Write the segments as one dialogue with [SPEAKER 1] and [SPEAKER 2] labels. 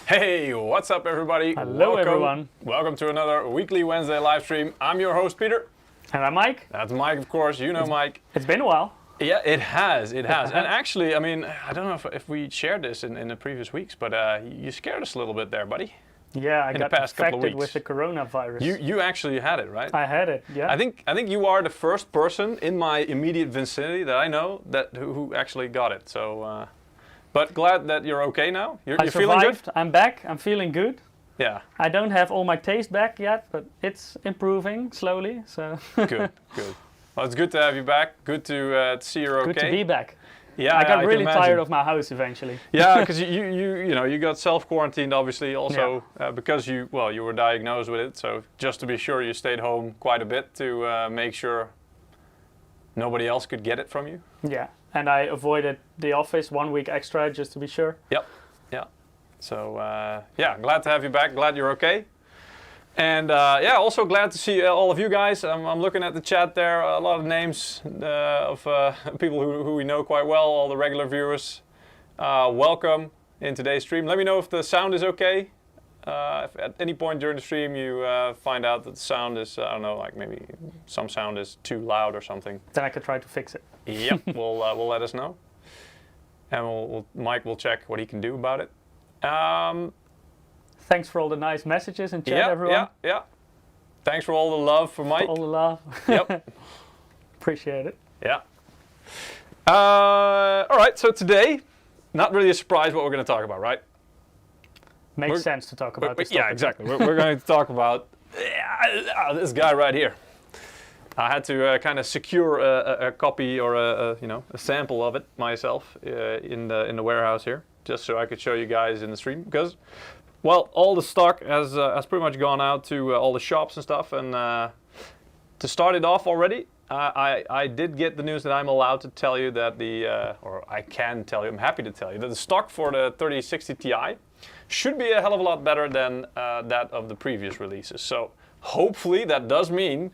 [SPEAKER 1] Hey, what's up everybody?
[SPEAKER 2] Hello everyone.
[SPEAKER 1] Welcome to another weekly Wednesday live stream. I'm your host Peter.
[SPEAKER 2] And I'm Mike.
[SPEAKER 1] That's Mike, of course. You know Mike.
[SPEAKER 2] It's been a while.
[SPEAKER 1] Yeah, it has. And actually, I mean, I don't know if we shared this in the previous weeks, but you scared us a little bit there, buddy.
[SPEAKER 2] Yeah, I got infected with the
[SPEAKER 1] coronavirus.
[SPEAKER 2] coronavirus.
[SPEAKER 1] You actually had it, right?
[SPEAKER 2] I had it, yeah.
[SPEAKER 1] I think you are the first person in my immediate vicinity that I know who actually got it. So, but glad that you're okay now. You're feeling good?
[SPEAKER 2] I'm back. I'm feeling good.
[SPEAKER 1] Yeah.
[SPEAKER 2] I don't have all my taste back yet, but it's improving slowly. So
[SPEAKER 1] good. Well, it's good to have you back. Good to see you're okay.
[SPEAKER 2] Good to be back.
[SPEAKER 1] Yeah,
[SPEAKER 2] I got really tired of my house eventually.
[SPEAKER 1] Yeah, because you got self-quarantined obviously also because you were diagnosed with it. So just to be sure, you stayed home quite a bit to make sure nobody else could get it from you.
[SPEAKER 2] Yeah, and I avoided the office 1 week extra just to be sure.
[SPEAKER 1] Yep. Yeah. So yeah, glad to have you back. Glad you're okay. And yeah, also glad to see all of you guys. I'm looking at the chat there, a lot of names of people who we know quite well, all the regular viewers. Welcome in today's stream. Let me know if the sound is okay. If at any point during the stream you find out that the sound is, I don't know, like maybe some sound is too loud or something.
[SPEAKER 2] Then I could try to fix it.
[SPEAKER 1] Yep, we'll let us know. And Mike will check what he can do about it.
[SPEAKER 2] Thanks for all the nice messages in chat, everyone.
[SPEAKER 1] Yeah. Thanks for all the love for Mike.
[SPEAKER 2] For all the love.
[SPEAKER 1] Yep.
[SPEAKER 2] Appreciate it.
[SPEAKER 1] Yeah. All right, so today, not really a surprise what we're going to talk about, right?
[SPEAKER 2] Makes sense to talk about this topic.
[SPEAKER 1] Yeah, exactly. We're going to talk about this guy right here. I had to kind of secure a copy or a sample of it myself in the warehouse here, just so I could show you guys in the stream because. Well, all the stock has pretty much gone out to all the shops and stuff. And to start it off already, I did get the news that I'm allowed to tell you that or I can tell you, I'm happy to tell you, that the stock for the 3060 Ti should be a hell of a lot better than that of the previous releases. So hopefully that does mean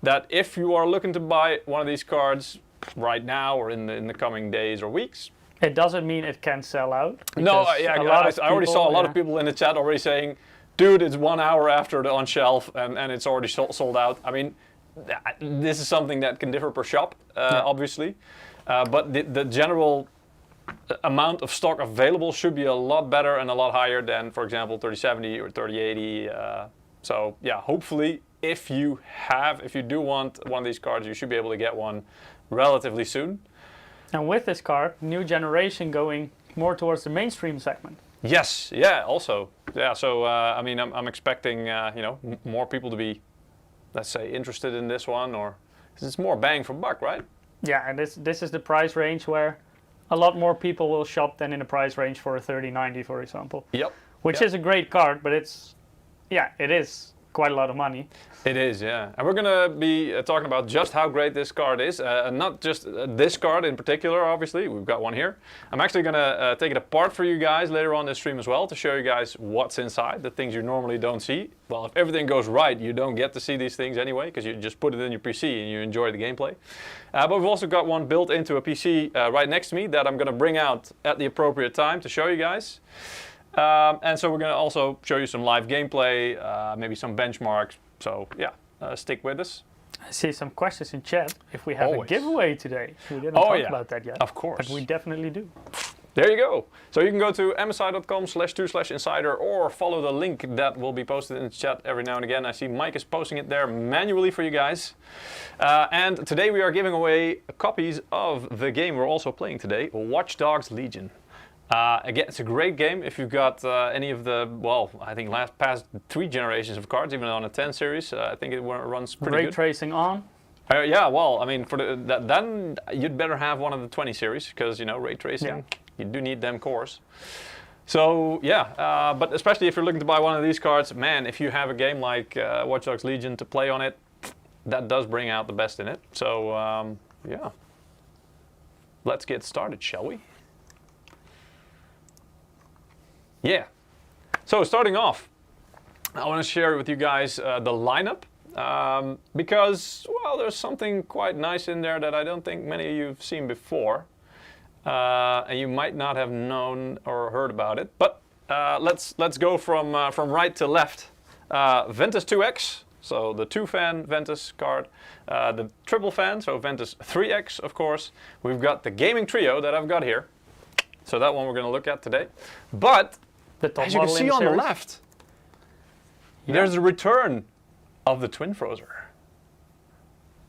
[SPEAKER 1] that if you are looking to buy one of these cards right now or in the coming days or weeks,
[SPEAKER 2] it doesn't mean it can sell out.
[SPEAKER 1] No, yeah, I already saw a lot of people in the chat already saying, dude, it's 1 hour after the on shelf and it's already sold out. I mean, this is something that can differ per shop, obviously. But the general amount of stock available should be a lot better and a lot higher than, for example, 3070 or 3080. So yeah, hopefully if you do want one of these cards, you should be able to get one relatively soon.
[SPEAKER 2] And with this card, new generation going more towards the mainstream segment.
[SPEAKER 1] Yes, yeah, also. Yeah, so I mean, I'm expecting, more people to be, let's say, interested in this one, or cause it's more bang for buck, right?
[SPEAKER 2] Yeah, and this is the price range where a lot more people will shop than in the price range for a 3090, for example.
[SPEAKER 1] Yep.
[SPEAKER 2] Which is a great card, but it is quite a lot of money.
[SPEAKER 1] It is, yeah. And we're going to be talking about just how great this card is. And not just this card in particular, obviously. We've got one here. I'm actually going to take it apart for you guys later on this stream as well to show you guys what's inside, the things you normally don't see. Well, if everything goes right, you don't get to see these things anyway because you just put it in your PC and you enjoy the gameplay. But we've also got one built into a PC right next to me that I'm going to bring out at the appropriate time to show you guys. And so we're going to also show you some live gameplay, maybe some benchmarks. So yeah, stick with us.
[SPEAKER 2] I see some questions in chat. If we have a giveaway today, we didn't talk about that yet.
[SPEAKER 1] Of course.
[SPEAKER 2] But we definitely do.
[SPEAKER 1] There you go. So you can go to msi.com/2/insider or follow the link that will be posted in the chat every now and again. I see Mike is posting it there manually for you guys. And today we are giving away copies of the game we're also playing today, Watch Dogs Legion. Again, it's a great game if you've got any of the, I think past 3 generations of cards, even on a 10 series. I think it runs pretty good.
[SPEAKER 2] Ray tracing on?
[SPEAKER 1] Yeah, well, I mean, then you'd better have one of the 20 series because, ray tracing, you do need them cores. So, yeah, but especially if you're looking to buy one of these cards, man, if you have a game like Watch Dogs Legion to play on it, that does bring out the best in it. So, yeah. Let's get started, shall we? Yeah. So starting off, I want to share with you guys the lineup because, there's something quite nice in there that I don't think many of you have seen before. And you might not have known or heard about it. But let's go from right to left. Ventus 2X, so the 2-fan Ventus card. The triple fan, so Ventus 3X, of course. We've got the gaming trio that I've got here. So that one we're going to look at today. But as you can see on the left, there's the return of the twin Frozr.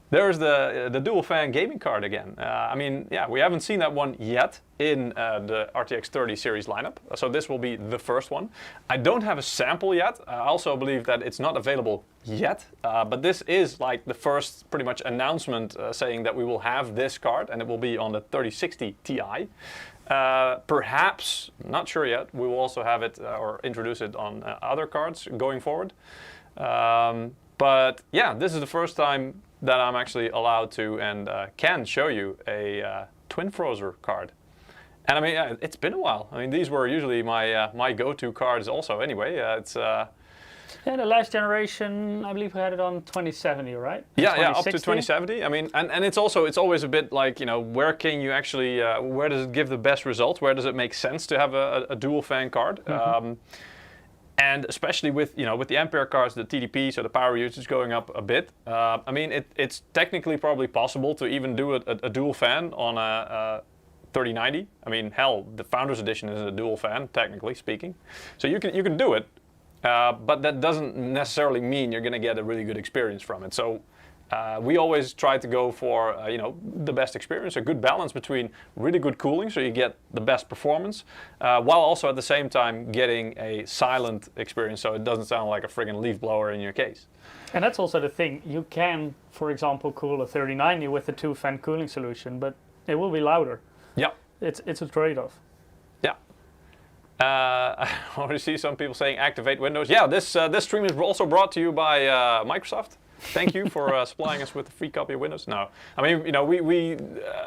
[SPEAKER 1] There's the dual fan gaming card again. I mean, yeah, we haven't seen that one yet in the RTX 30 series lineup. So this will be the first one. I don't have a sample yet. I also believe that it's not available yet. But this is like the first pretty much announcement saying that we will have this card and it will be on the 3060 Ti. Perhaps, not sure yet, we will also have it or introduce it on other cards going forward. But yeah, this is the first time that I'm actually allowed to and can show you a twin Frozr card. And I mean, it's been a while. I mean, these were usually my go-to cards also anyway.
[SPEAKER 2] Yeah, the last generation, I believe we had it on 2070, right?
[SPEAKER 1] Yeah, yeah, up to 2070. I mean, and it's always a bit like, you know, where can you actually, where does it give the best results? Where does it make sense to have a dual fan card? Mm-hmm. And especially with, you know, with the Ampere cards, the TDP, so the power usage going up a bit. I mean, it's technically probably possible to even do a dual fan on a 3090. I mean, hell, the Founders Edition is a dual fan, technically speaking. So you can do it. But that doesn't necessarily mean you're going to get a really good experience from it. So we always try to go for you know, the best experience, a good balance between really good cooling, so you get the best performance, while also at the same time getting a silent experience, so it doesn't sound like a friggin' leaf blower in your case.
[SPEAKER 2] And that's also the thing. You can, for example, cool a 3090 with a 2-fan cooling solution, but it will be louder.
[SPEAKER 1] Yeah,
[SPEAKER 2] it's a trade-off.
[SPEAKER 1] Yeah. I already see some people saying activate Windows. Yeah, this stream is also brought to you by Microsoft. Thank you for supplying us with a free copy of Windows. No, I mean, you know, we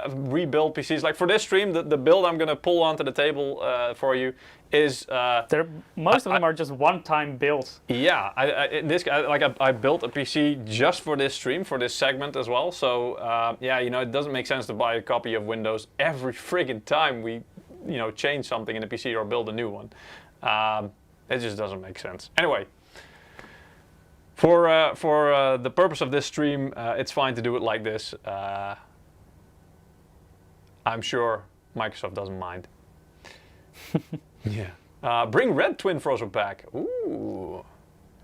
[SPEAKER 1] rebuild PCs. Like for this stream, the build I'm going to pull onto the table for you is...
[SPEAKER 2] most of them are just one-time builds.
[SPEAKER 1] Yeah, I built a PC just for this stream, for this segment as well. So yeah, you know, it doesn't make sense to buy a copy of Windows every friggin' time we, you know, change something in the PC or build a new one. It just doesn't make sense. Anyway. For the purpose of this stream, it's fine to do it like this. I'm sure Microsoft doesn't mind. Yeah. Bring red twin Frozr back. Ooh,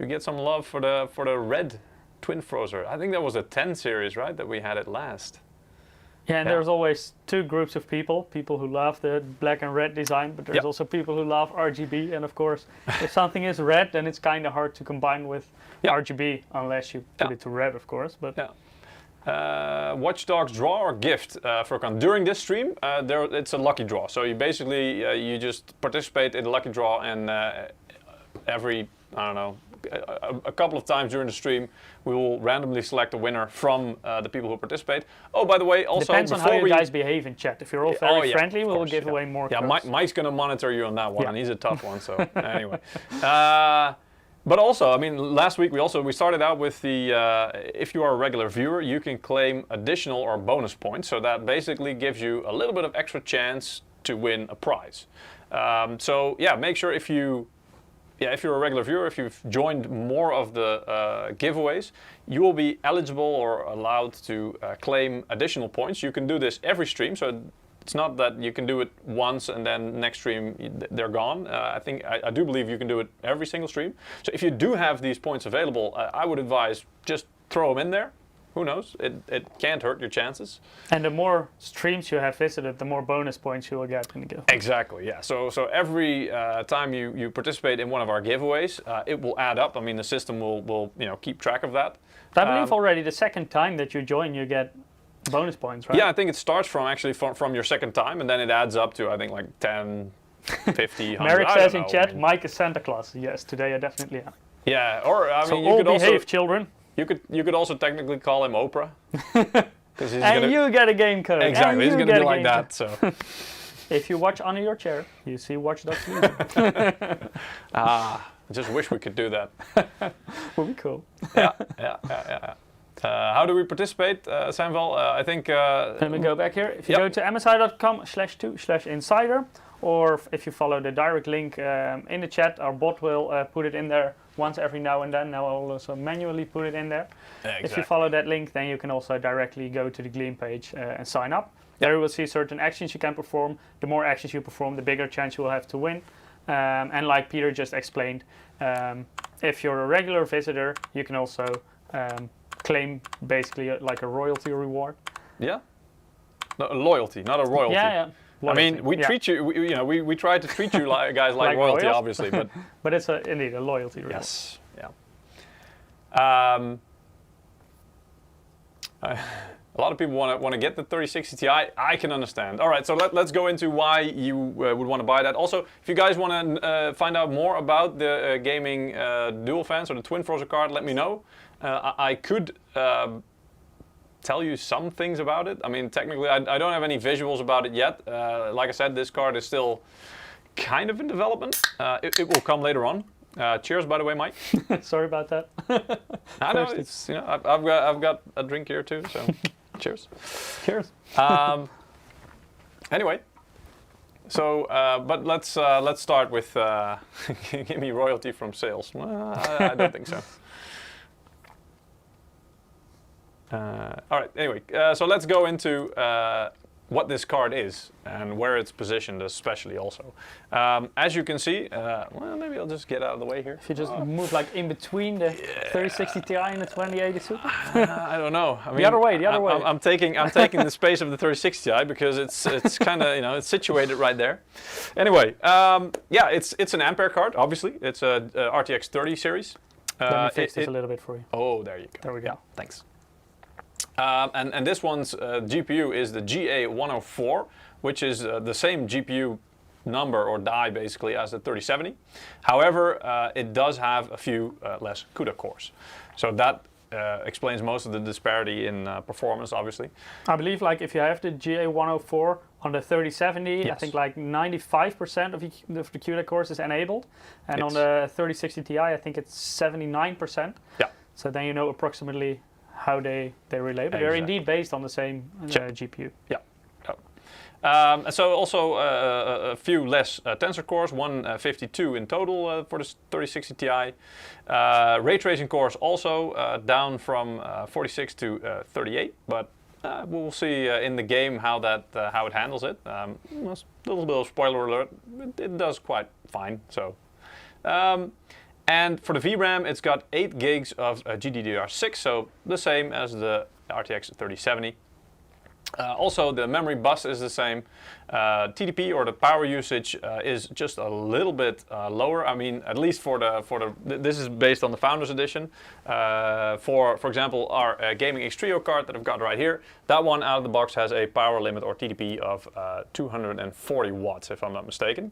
[SPEAKER 1] you get some love for the red twin Frozr. I think that was a 10 series, right? That we had it last.
[SPEAKER 2] Yeah, and there's always two groups of people who love the black and red design, but there's also people who love RGB. And of course, if something is red, then it's kind of hard to combine with RGB, unless you put it to red, of course. But
[SPEAKER 1] Watch Dogs draw or gift, Furkan. During this stream, it's a lucky draw. So you basically, you just participate in the lucky draw, and every, I don't know, a couple of times during the stream, we will randomly select a winner from the people who participate. Oh, by the way, also
[SPEAKER 2] depends on how you guys behave in chat. If you're all very friendly, we will give away more.
[SPEAKER 1] Yeah, Mike's gonna monitor you on that one, and he's a tough one. So anyway, but also, I mean, last week we started out with the if you are a regular viewer, you can claim additional or bonus points. So that basically gives you a little bit of extra chance to win a prize. So yeah, make sure if you're a regular viewer, if you've joined more of the giveaways, you will be eligible or allowed to claim additional points. You can do this every stream, so it's not that you can do it once and then next stream they're gone. I do believe you can do it every single stream. So if you do have these points available, I would advise just throw them in there. Who knows? It can't hurt your chances.
[SPEAKER 2] And the more streams you have visited, the more bonus points you will get in the giveaway.
[SPEAKER 1] Exactly, yeah. So every time you participate in one of our giveaways, it will add up. I mean, the system will keep track of that.
[SPEAKER 2] But I believe already the second time that you join, you get bonus points, right?
[SPEAKER 1] Yeah, I think it starts from your second time, and then it adds up to, I think, like 10, 50, 100.
[SPEAKER 2] Merrick says in chat, Mike is Santa Claus. Yes, today I definitely am.
[SPEAKER 1] Yeah, or I mean,
[SPEAKER 2] you could also behave, children.
[SPEAKER 1] You could also technically call him Oprah.
[SPEAKER 2] You get a game code.
[SPEAKER 1] Exactly, he's going to be like that. So,
[SPEAKER 2] if you watch Under Your Chair, you see Watch Dogs.
[SPEAKER 1] I just wish we could do that.
[SPEAKER 2] Would be cool.
[SPEAKER 1] Yeah. How do we participate, Samvel? I think...
[SPEAKER 2] Let me go back here. If you go to msi.com/2/insider, or if you follow the direct link in the chat, our bot will put it in there once every now and then. Now I'll also manually put it in there.
[SPEAKER 1] Exactly.
[SPEAKER 2] If you follow that link, then you can also directly go to the Gleam page and sign up. There you will see certain actions you can perform. The more actions you perform, the bigger chance you will have to win. And like Peter just explained, if you're a regular visitor, you can also claim basically like a royalty reward.
[SPEAKER 1] Yeah? No, a loyalty, not a royalty.
[SPEAKER 2] Yeah.
[SPEAKER 1] Loyalty. I mean, we treat you, we try to treat you like guys like royalty,
[SPEAKER 2] royals?
[SPEAKER 1] obviously, but
[SPEAKER 2] but it's indeed a loyalty reward.
[SPEAKER 1] yes, yeah. A lot of people want to get the 3060 Ti. I can understand. All right, so let's go into why you would want to buy that. Also, if you guys want to find out more about the gaming dual fans or the twin Frozr card, let me know. I could tell you some things about it. I mean, technically, I don't have any visuals about it yet. Like I said, this card is still kind of in development. It will come later on. Cheers, by the way, Mike.
[SPEAKER 2] Sorry about that.
[SPEAKER 1] I know it's I've got a drink here too, so cheers.
[SPEAKER 2] Cheers.
[SPEAKER 1] Anyway, so but let's start with give me royalty from sales. Well, I don't think so. All right. Anyway, so let's go into what this card is and where it's positioned, especially also. As you can see, well, maybe I'll just get out of the way here.
[SPEAKER 2] If you just move like in between the 3060 Ti and the 2080 Super.
[SPEAKER 1] I don't know. I mean,
[SPEAKER 2] the other way.
[SPEAKER 1] I'm taking the space of the 3060 Ti because it's kind of it's situated right there. Anyway, yeah, it's an Ampere card. Obviously, it's a RTX 30 series.
[SPEAKER 2] Let me fix this a little bit for you.
[SPEAKER 1] Oh, there you go.
[SPEAKER 2] There we go.
[SPEAKER 1] Yeah, thanks. And this one's GPU is the GA104, which is the same GPU number or die basically as the 3070. However, it does have a few less CUDA cores. So that explains most of the disparity in performance, obviously.
[SPEAKER 2] I believe like if you have the GA104 on the 3070,
[SPEAKER 1] yes.
[SPEAKER 2] I think like 95% of the CUDA cores is enabled. And
[SPEAKER 1] yes.
[SPEAKER 2] on the 3060 Ti, I think it's 79%.
[SPEAKER 1] Yeah.
[SPEAKER 2] So then you know approximately how they relate, but they're indeed based on the same GPU.
[SPEAKER 1] Yeah. And so also a few less tensor cores, 152 in total for the 3060 Ti. Ray tracing cores also down from 46 to 38, but we'll see in the game how it handles it. A little bit of spoiler alert, it does quite fine. So. And for the VRAM, it's got 8 gigs of GDDR6, so the same as the RTX 3070. Also, the memory bus is the same. TDP, or the power usage, is just a little bit lower. I mean, at least for the this is based on the Founders Edition. For example, our Gaming X-Trio card that I've got right here, that one out of the box has a power limit or TDP of 240 watts, if I'm not mistaken.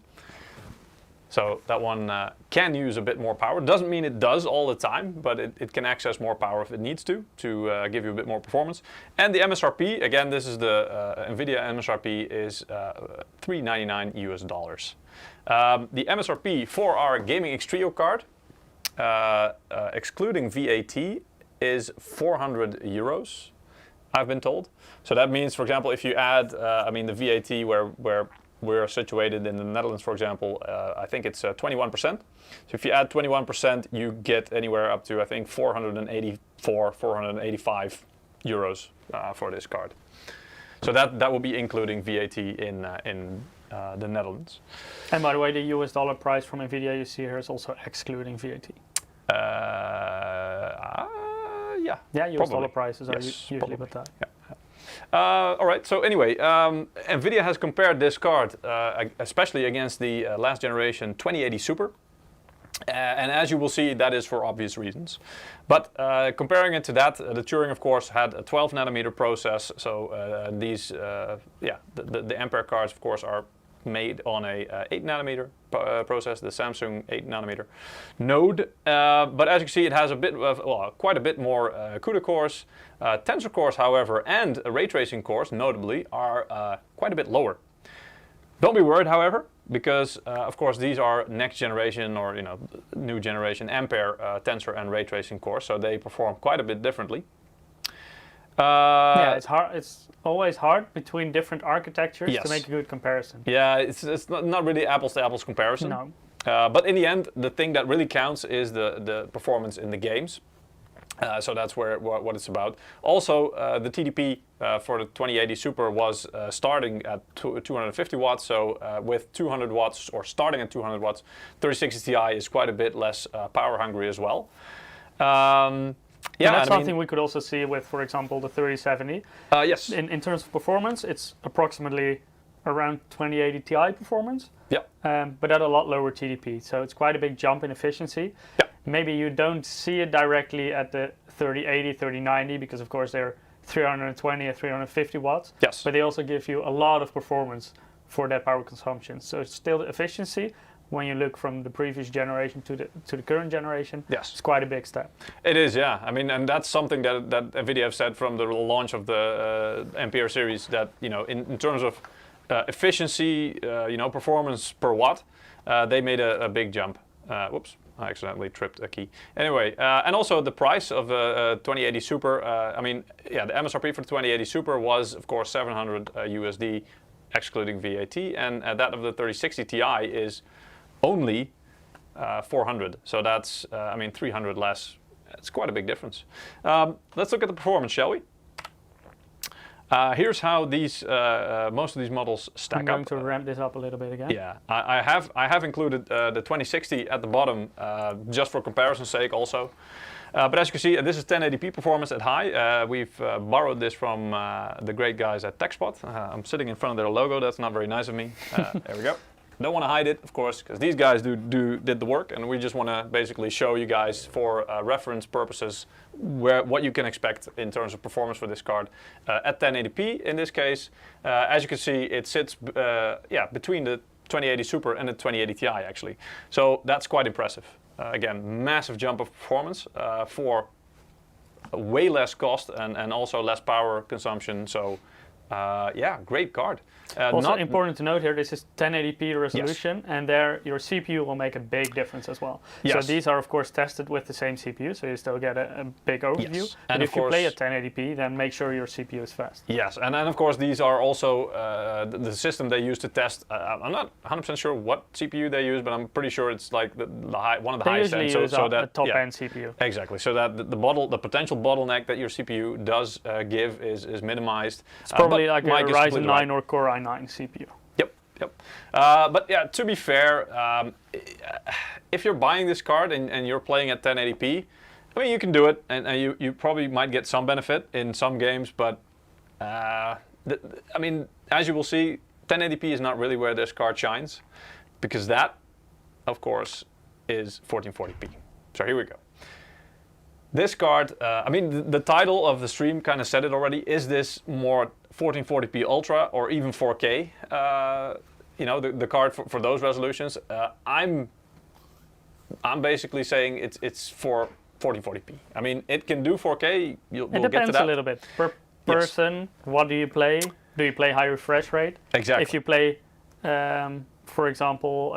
[SPEAKER 1] So that one can use a bit more power. Doesn't mean it does all the time, but it can access more power if it needs to give you a bit more performance. And the MSRP, again, this is the NVIDIA MSRP, is $399 US. The MSRP for our Gaming X-Trio card, excluding VAT, is 400 euros, I've been told. So that means, for example, if you add, I mean, the VAT where we're situated in the Netherlands, for example, I think it's 21%. So if you add 21%, you get anywhere up to, I think, 484, 485 euros for this card. So that will be including VAT in the Netherlands.
[SPEAKER 2] And by the way, the US dollar price from NVIDIA you see here is also excluding VAT.
[SPEAKER 1] Yeah.
[SPEAKER 2] Yeah, US
[SPEAKER 1] probably.
[SPEAKER 2] dollar prices are usually
[SPEAKER 1] probably.
[SPEAKER 2] about that.
[SPEAKER 1] Yeah. All right, so anyway, NVIDIA has compared this card, especially against the last generation 2080 Super. And as you will see, that is for obvious reasons. But comparing it to that, the Turing, of course, had a 12 nanometer process. So these, the Ampere cards, of course, are made on a 8 nanometer process, the Samsung 8 nanometer node. But as you can see, it has a bit of, well, quite a bit more CUDA cores. Tensor cores, however, and ray tracing cores, notably, are quite a bit lower. Don't be worried, however, because of course these are next generation or new generation Ampere tensor and ray tracing cores, so they perform quite a bit differently.
[SPEAKER 2] Yeah, it's hard. It's always hard between different architectures
[SPEAKER 1] Yes.
[SPEAKER 2] to make a good comparison.
[SPEAKER 1] Yeah, it's not really apples to apples comparison.
[SPEAKER 2] No.
[SPEAKER 1] But in the end, the thing that really counts is the performance in the games. So that's what it's about. Also, the TDP for the 2080 Super was starting at 250 watts. So with 200 watts, or starting at 200 watts, 3060 Ti is quite a bit less power hungry as well.
[SPEAKER 2] Yeah, that's something we could also see with, for example, the 3070.
[SPEAKER 1] Yes.
[SPEAKER 2] In terms of performance, it's approximately around 2080 Ti performance.
[SPEAKER 1] Yeah.
[SPEAKER 2] But at a lot lower TDP. So it's quite a big jump in efficiency.
[SPEAKER 1] Yeah.
[SPEAKER 2] Maybe you don't see it directly at the 3080, 3090 because of course they're 320 or 350 watts.
[SPEAKER 1] Yes.
[SPEAKER 2] But they also give you a lot of performance for that power consumption. So it's still the efficiency. When you look from the previous generation to the current generation,
[SPEAKER 1] yes,
[SPEAKER 2] it's quite a big step.
[SPEAKER 1] It is, yeah. I mean, and that's something that NVIDIA have said from the launch of the Ampere series, that in terms of efficiency, performance per watt, they made a big jump. Whoops, I accidentally tripped a key. Anyway, and also the price of the 2080 Super. I mean, yeah, the MSRP for the 2080 Super was, of course, 700 USD, excluding VAT, and that of the 3060 Ti is only 400. So that's, 300 less. It's quite a big difference. Let's look at the performance, shall we? Here's how these most of these models stack up.
[SPEAKER 2] I'm going to ramp this up a little bit again.
[SPEAKER 1] Yeah, I have included the 2060 at the bottom just for comparison's sake also. But as you can see, this is 1080p performance at high. We've borrowed this from the great guys at TechSpot. I'm sitting in front of their logo. That's not very nice of me. There we go. Don't want to hide it, of course, because these guys did the work, and we just want to basically show you guys for reference purposes what you can expect in terms of performance for this card at 1080p. In this case, as you can see, it sits between the 2080 Super and the 2080 Ti actually. So that's quite impressive. Again, massive jump of performance for way less cost and also less power consumption. So yeah, great card.
[SPEAKER 2] Also important to note here, this is 1080p resolution,
[SPEAKER 1] yes,
[SPEAKER 2] and there your CPU will make a big difference as well.
[SPEAKER 1] Yes.
[SPEAKER 2] So these are of course tested with the same CPU, so you still get a big overview.
[SPEAKER 1] Yes.
[SPEAKER 2] But
[SPEAKER 1] and
[SPEAKER 2] if you play at 1080p, then make sure your CPU is fast.
[SPEAKER 1] Yes, and then of course these are also the system they use to test. I'm not 100% sure what CPU they use, but I'm pretty sure it's like one of the highest
[SPEAKER 2] end.
[SPEAKER 1] So
[SPEAKER 2] that
[SPEAKER 1] a
[SPEAKER 2] top-end CPU.
[SPEAKER 1] Exactly. So that the potential bottleneck that your CPU does give is minimized.
[SPEAKER 2] It's probably like a Ryzen 9 or Core i9 CPU.
[SPEAKER 1] Yep. But yeah, to be fair, if you're buying this card and you're playing at 1080p, I mean, you can do it, and you probably might get some benefit in some games, but I mean, as you will see, 1080p is not really where this card shines, because that, of course, is 1440p. So here we go. This card, I mean, the title of the stream kind of said it already. Is this more 1440p Ultra or even 4K? The card for those resolutions. I'm basically saying it's for 1440p. I mean, it can do 4K. We'll get to that.
[SPEAKER 2] It depends a little bit per person. Yes. What do you play? Do you play high refresh rate?
[SPEAKER 1] Exactly.
[SPEAKER 2] If you play, for example,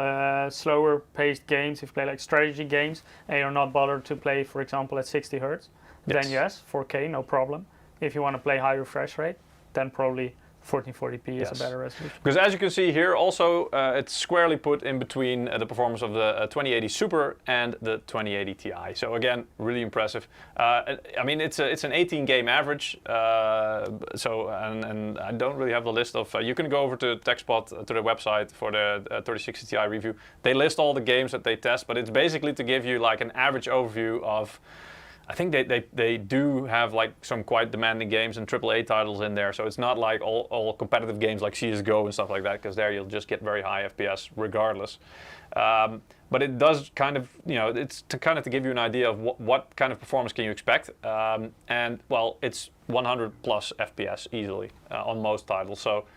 [SPEAKER 2] slower paced games, if you play like strategy games, and you're not bothered to play, for example, at 60 Hertz, then yes, 4K, no problem. If you want to play high refresh rate, then probably 1440p is a better resolution.
[SPEAKER 1] Because as you can see here, also it's squarely put in between the performance of the 2080 Super and the 2080 Ti. So again, really impressive. I mean, it's an 18 game average. And I don't really have the list of. You can go over to TechSpot to the website for the 3060 Ti review. They list all the games that they test, but it's basically to give you like an average overview of. I think they do have like some quite demanding games and AAA titles in there, so it's not like all competitive games like CSGO and stuff like that, because there you'll just get very high FPS regardless. But it does kind of, it's to give you an idea of what kind of performance can you expect. And well, it's 100 plus FPS easily on most titles. So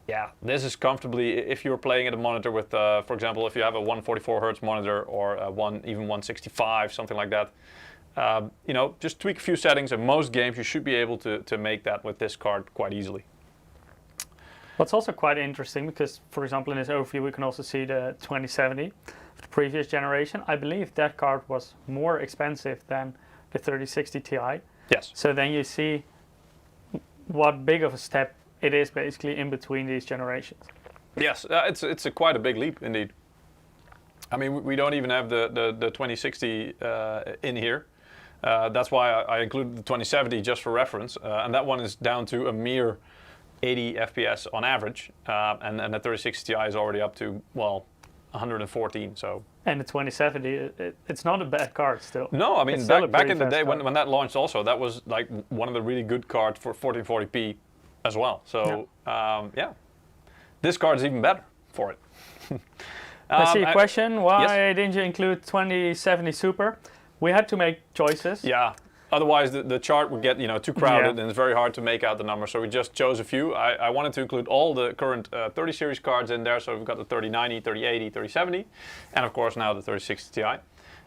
[SPEAKER 1] yeah, this is comfortably, if you're playing at a monitor with, for example, if you have a 144 Hertz monitor or even 165, something like that. Just tweak a few settings, and most games you should be able to make that with this card quite easily.
[SPEAKER 2] What's also quite interesting, because for example in this overview we can also see the 2070, the previous generation. I believe that card was more expensive than the 3060 Ti.
[SPEAKER 1] Yes.
[SPEAKER 2] So then you see what big of a step it is basically in between these generations.
[SPEAKER 1] Yes, it's quite a big leap indeed. I mean, we don't even have the 2060 in here. That's why I included the 2070 just for reference, and that one is down to a mere 80 FPS on average, and the 3060 Ti is already up to, well, 114. So.
[SPEAKER 2] And the 2070, it's not a bad card still.
[SPEAKER 1] No, I mean back in the day when that launched, also that was like one of the really good cards for 1440p as well. So yeah, this card is even better for it.
[SPEAKER 2] I see a question. Why didn't you include 2070 Super? We had to make choices.
[SPEAKER 1] Yeah. Otherwise, the chart would get too crowded, and it's very hard to make out the numbers. So we just chose a few. I wanted to include all the current 30 series cards in there. So we've got the 3090, 3080, 3070, and of course now the 3060 Ti.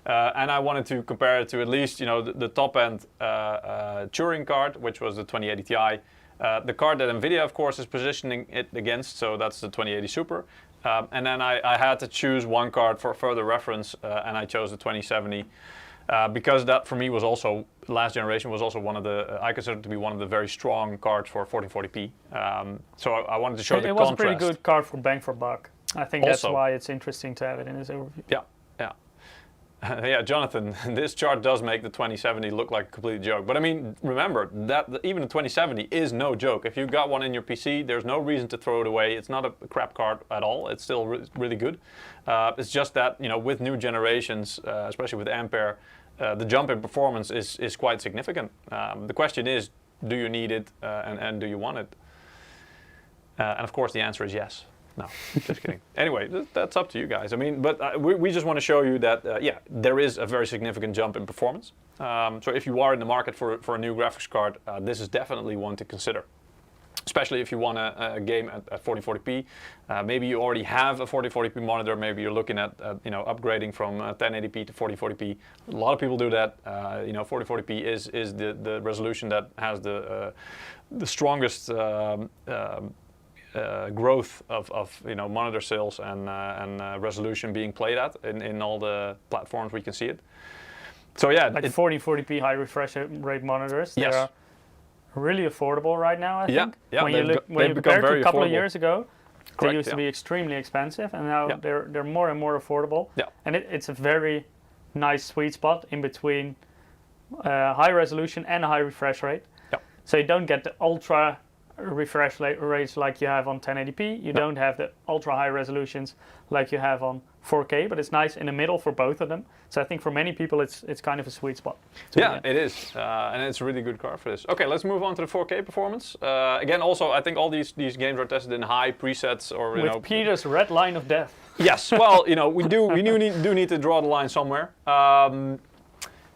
[SPEAKER 1] And I wanted to compare it to at least the top end Turing card, which was the 2080 Ti. The card that NVIDIA, of course, is positioning it against. So that's the 2080 Super. And then I had to choose one card for further reference, and I chose the 2070. Because that for me was also, last generation was also one of the, I consider it to be one of the very strong cards for 1440p. So I wanted to show the contrast.
[SPEAKER 2] It was a pretty good card for bang for buck. I think that's why it's interesting to have it in this overview.
[SPEAKER 1] Yeah, yeah. Yeah, Jonathan, this chart does make the 2070 look like a complete joke. But I mean, remember, that even the 2070 is no joke. If you've got one in your PC, there's no reason to throw it away. It's not a crap card at all. It's still really good. It's just that, with new generations, especially with Ampere, the jump in performance is quite significant. The question is, do you need it and do you want it? And of course the answer is yes. No, just kidding. Anyway, that's up to you guys. I mean, but we just want to show you that, yeah, there is a very significant jump in performance. So if you are in the market for a new graphics card, this is definitely one to consider. Especially if you want a game at 1440p. Maybe you already have a 1440p monitor. Maybe you're looking at upgrading from 1080p to 4040p. A lot of people do that. 4040p is the resolution that has the strongest growth of monitor sales and resolution being played at in all the platforms we can see it. So yeah,
[SPEAKER 2] like 4040p high refresh rate monitors.
[SPEAKER 1] Yes.
[SPEAKER 2] They're really affordable right now, I think.
[SPEAKER 1] Yeah,
[SPEAKER 2] when you compare to a couple of years ago, they used to be extremely expensive, and now they're more and more affordable.
[SPEAKER 1] Yeah.
[SPEAKER 2] And it's a very nice sweet spot in between high resolution and a high refresh rate.
[SPEAKER 1] Yeah.
[SPEAKER 2] So you don't get the ultra refresh rates like you have on 1080p. You don't have the ultra high resolutions like you have on 4K, but it's nice in the middle for both of them. So I think for many people it's kind of a sweet spot.
[SPEAKER 1] Yeah, it is, and it's a really good card for this. Okay, let's move on to the 4K performance. Again, also I think all these games are tested in high presets or
[SPEAKER 2] with Peter's red line of death.
[SPEAKER 1] Yes, well, we do need to draw the line somewhere.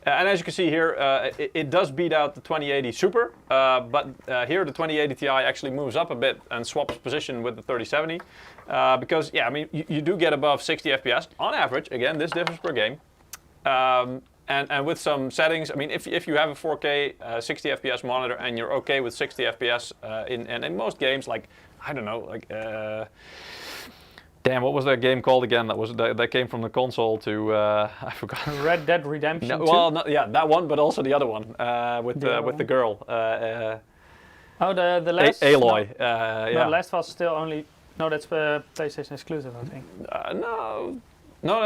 [SPEAKER 1] And as you can see here, it does beat out the 2080 Super, but here the 2080 Ti actually moves up a bit and swaps position with the 3070. Because, yeah, I mean, you do get above 60 FPS on average. Again, this differs per game. And with some settings, I mean, if you have a 4K 60 FPS monitor and you're okay with 60 FPS in most games, like, I don't know, like... Damn, what was that game called again? That came from the console to I forgot.
[SPEAKER 2] Red Dead Redemption 2?
[SPEAKER 1] Well, yeah, that one, but also the other one with the girl.
[SPEAKER 2] Oh, the last.
[SPEAKER 1] Aloy.
[SPEAKER 2] No,
[SPEAKER 1] yeah.
[SPEAKER 2] The last was still only. No, that's PlayStation exclusive, I think.
[SPEAKER 1] No.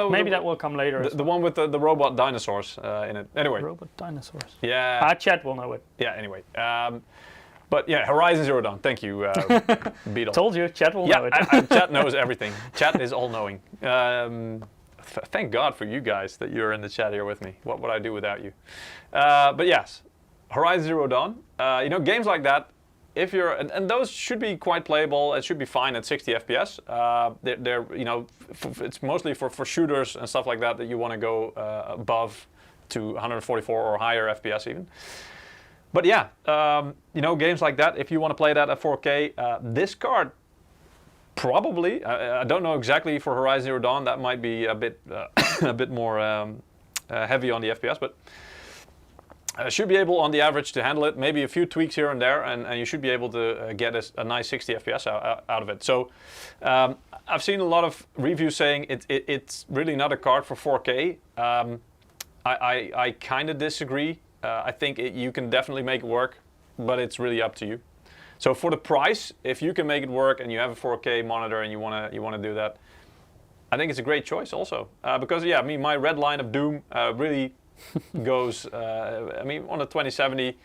[SPEAKER 2] Maybe that will come later.
[SPEAKER 1] The one with the robot dinosaurs in it. Anyway.
[SPEAKER 2] Robot dinosaurs.
[SPEAKER 1] Yeah.
[SPEAKER 2] Chat will know it.
[SPEAKER 1] Yeah. Anyway. But yeah, Horizon Zero Dawn. Thank you, Beetle.
[SPEAKER 2] Told you, Chat will know it.
[SPEAKER 1] Chat knows everything. Chat is all-knowing. Thank God for you guys that you're in the chat here with me. What would I do without you? But yes, Horizon Zero Dawn. Games like that, if you're and those should be quite playable. It should be fine at 60 FPS. They're it's mostly for shooters and stuff like that you want to go above to 144 or higher FPS even. But yeah, games like that, if you want to play that at 4K, this card probably, I don't know exactly for Horizon Zero Dawn, that might be a bit more heavy on the FPS, but should be able on the average to handle it. Maybe a few tweaks here and there, and you should be able to get a nice 60 FPS out of it. So I've seen a lot of reviews saying it's really not a card for 4K. I kind of disagree. I think you can definitely make it work, but it's really up to you. So for the price, if you can make it work and you have a 4K monitor and you wanna do that, I think it's a great choice also. Because yeah, I mean my red line of doom really goes. I mean on a 2070,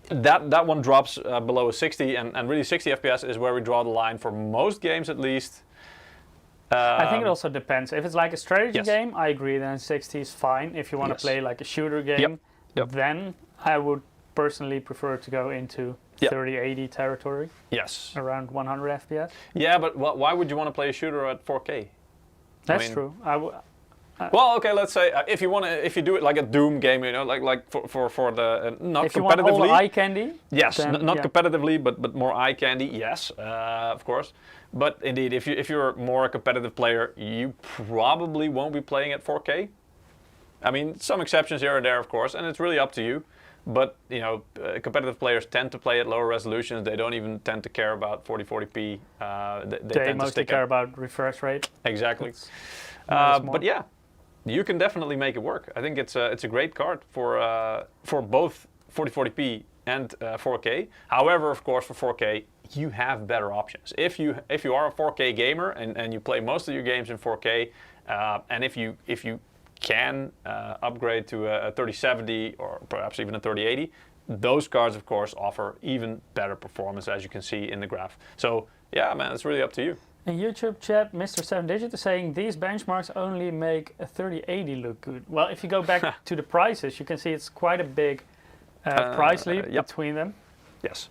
[SPEAKER 1] that one drops below a 60, and really 60 FPS is where we draw the line for most games at least.
[SPEAKER 2] I think it also depends. If it's like a strategy
[SPEAKER 1] Yes.
[SPEAKER 2] game, I agree. Then 60 is fine. If you want to
[SPEAKER 1] Yes.
[SPEAKER 2] play like a shooter game,
[SPEAKER 1] Yep.
[SPEAKER 2] then I would personally prefer to go into 3080 territory,
[SPEAKER 1] Yes.
[SPEAKER 2] around 100 FPS.
[SPEAKER 1] Yeah, but why would you want to play a shooter at 4K?
[SPEAKER 2] That's
[SPEAKER 1] mean-
[SPEAKER 2] true.
[SPEAKER 1] Well, okay, let's say if you do it like a Doom game, you know, like for the not
[SPEAKER 2] If you want all the
[SPEAKER 1] competitively.
[SPEAKER 2] eye candy,
[SPEAKER 1] Yes,
[SPEAKER 2] then,
[SPEAKER 1] not
[SPEAKER 2] yeah.
[SPEAKER 1] competitively, but more eye candy. Yes, of course. But indeed, if you're more a competitive player, you probably won't be playing at 4K. I mean, some exceptions here and there, of course, and it's really up to you. But you know, competitive players tend to play at lower resolutions. They don't even tend to care about 4040p. They
[SPEAKER 2] they
[SPEAKER 1] tend to
[SPEAKER 2] mostly
[SPEAKER 1] stick
[SPEAKER 2] care
[SPEAKER 1] at
[SPEAKER 2] about refresh rate.
[SPEAKER 1] exactly.
[SPEAKER 2] Not as more.
[SPEAKER 1] But yeah, you can definitely make it work. I think it's a great card for both 4040p and 4K. However, of course, for 4K, you have better options. If you are a 4K gamer and you play most of your games in 4K, and if you can upgrade to a 3070 or perhaps even a 3080, those cards, of course, offer even better performance, as you can see in the graph. So yeah, man, it's really up to you.
[SPEAKER 2] In YouTube chat, Mr. 7Digit is saying these benchmarks only make a 3080 look good. Well, if you go back to the prices, you can see it's quite a big price leap
[SPEAKER 1] yep.
[SPEAKER 2] between them.
[SPEAKER 1] Yes,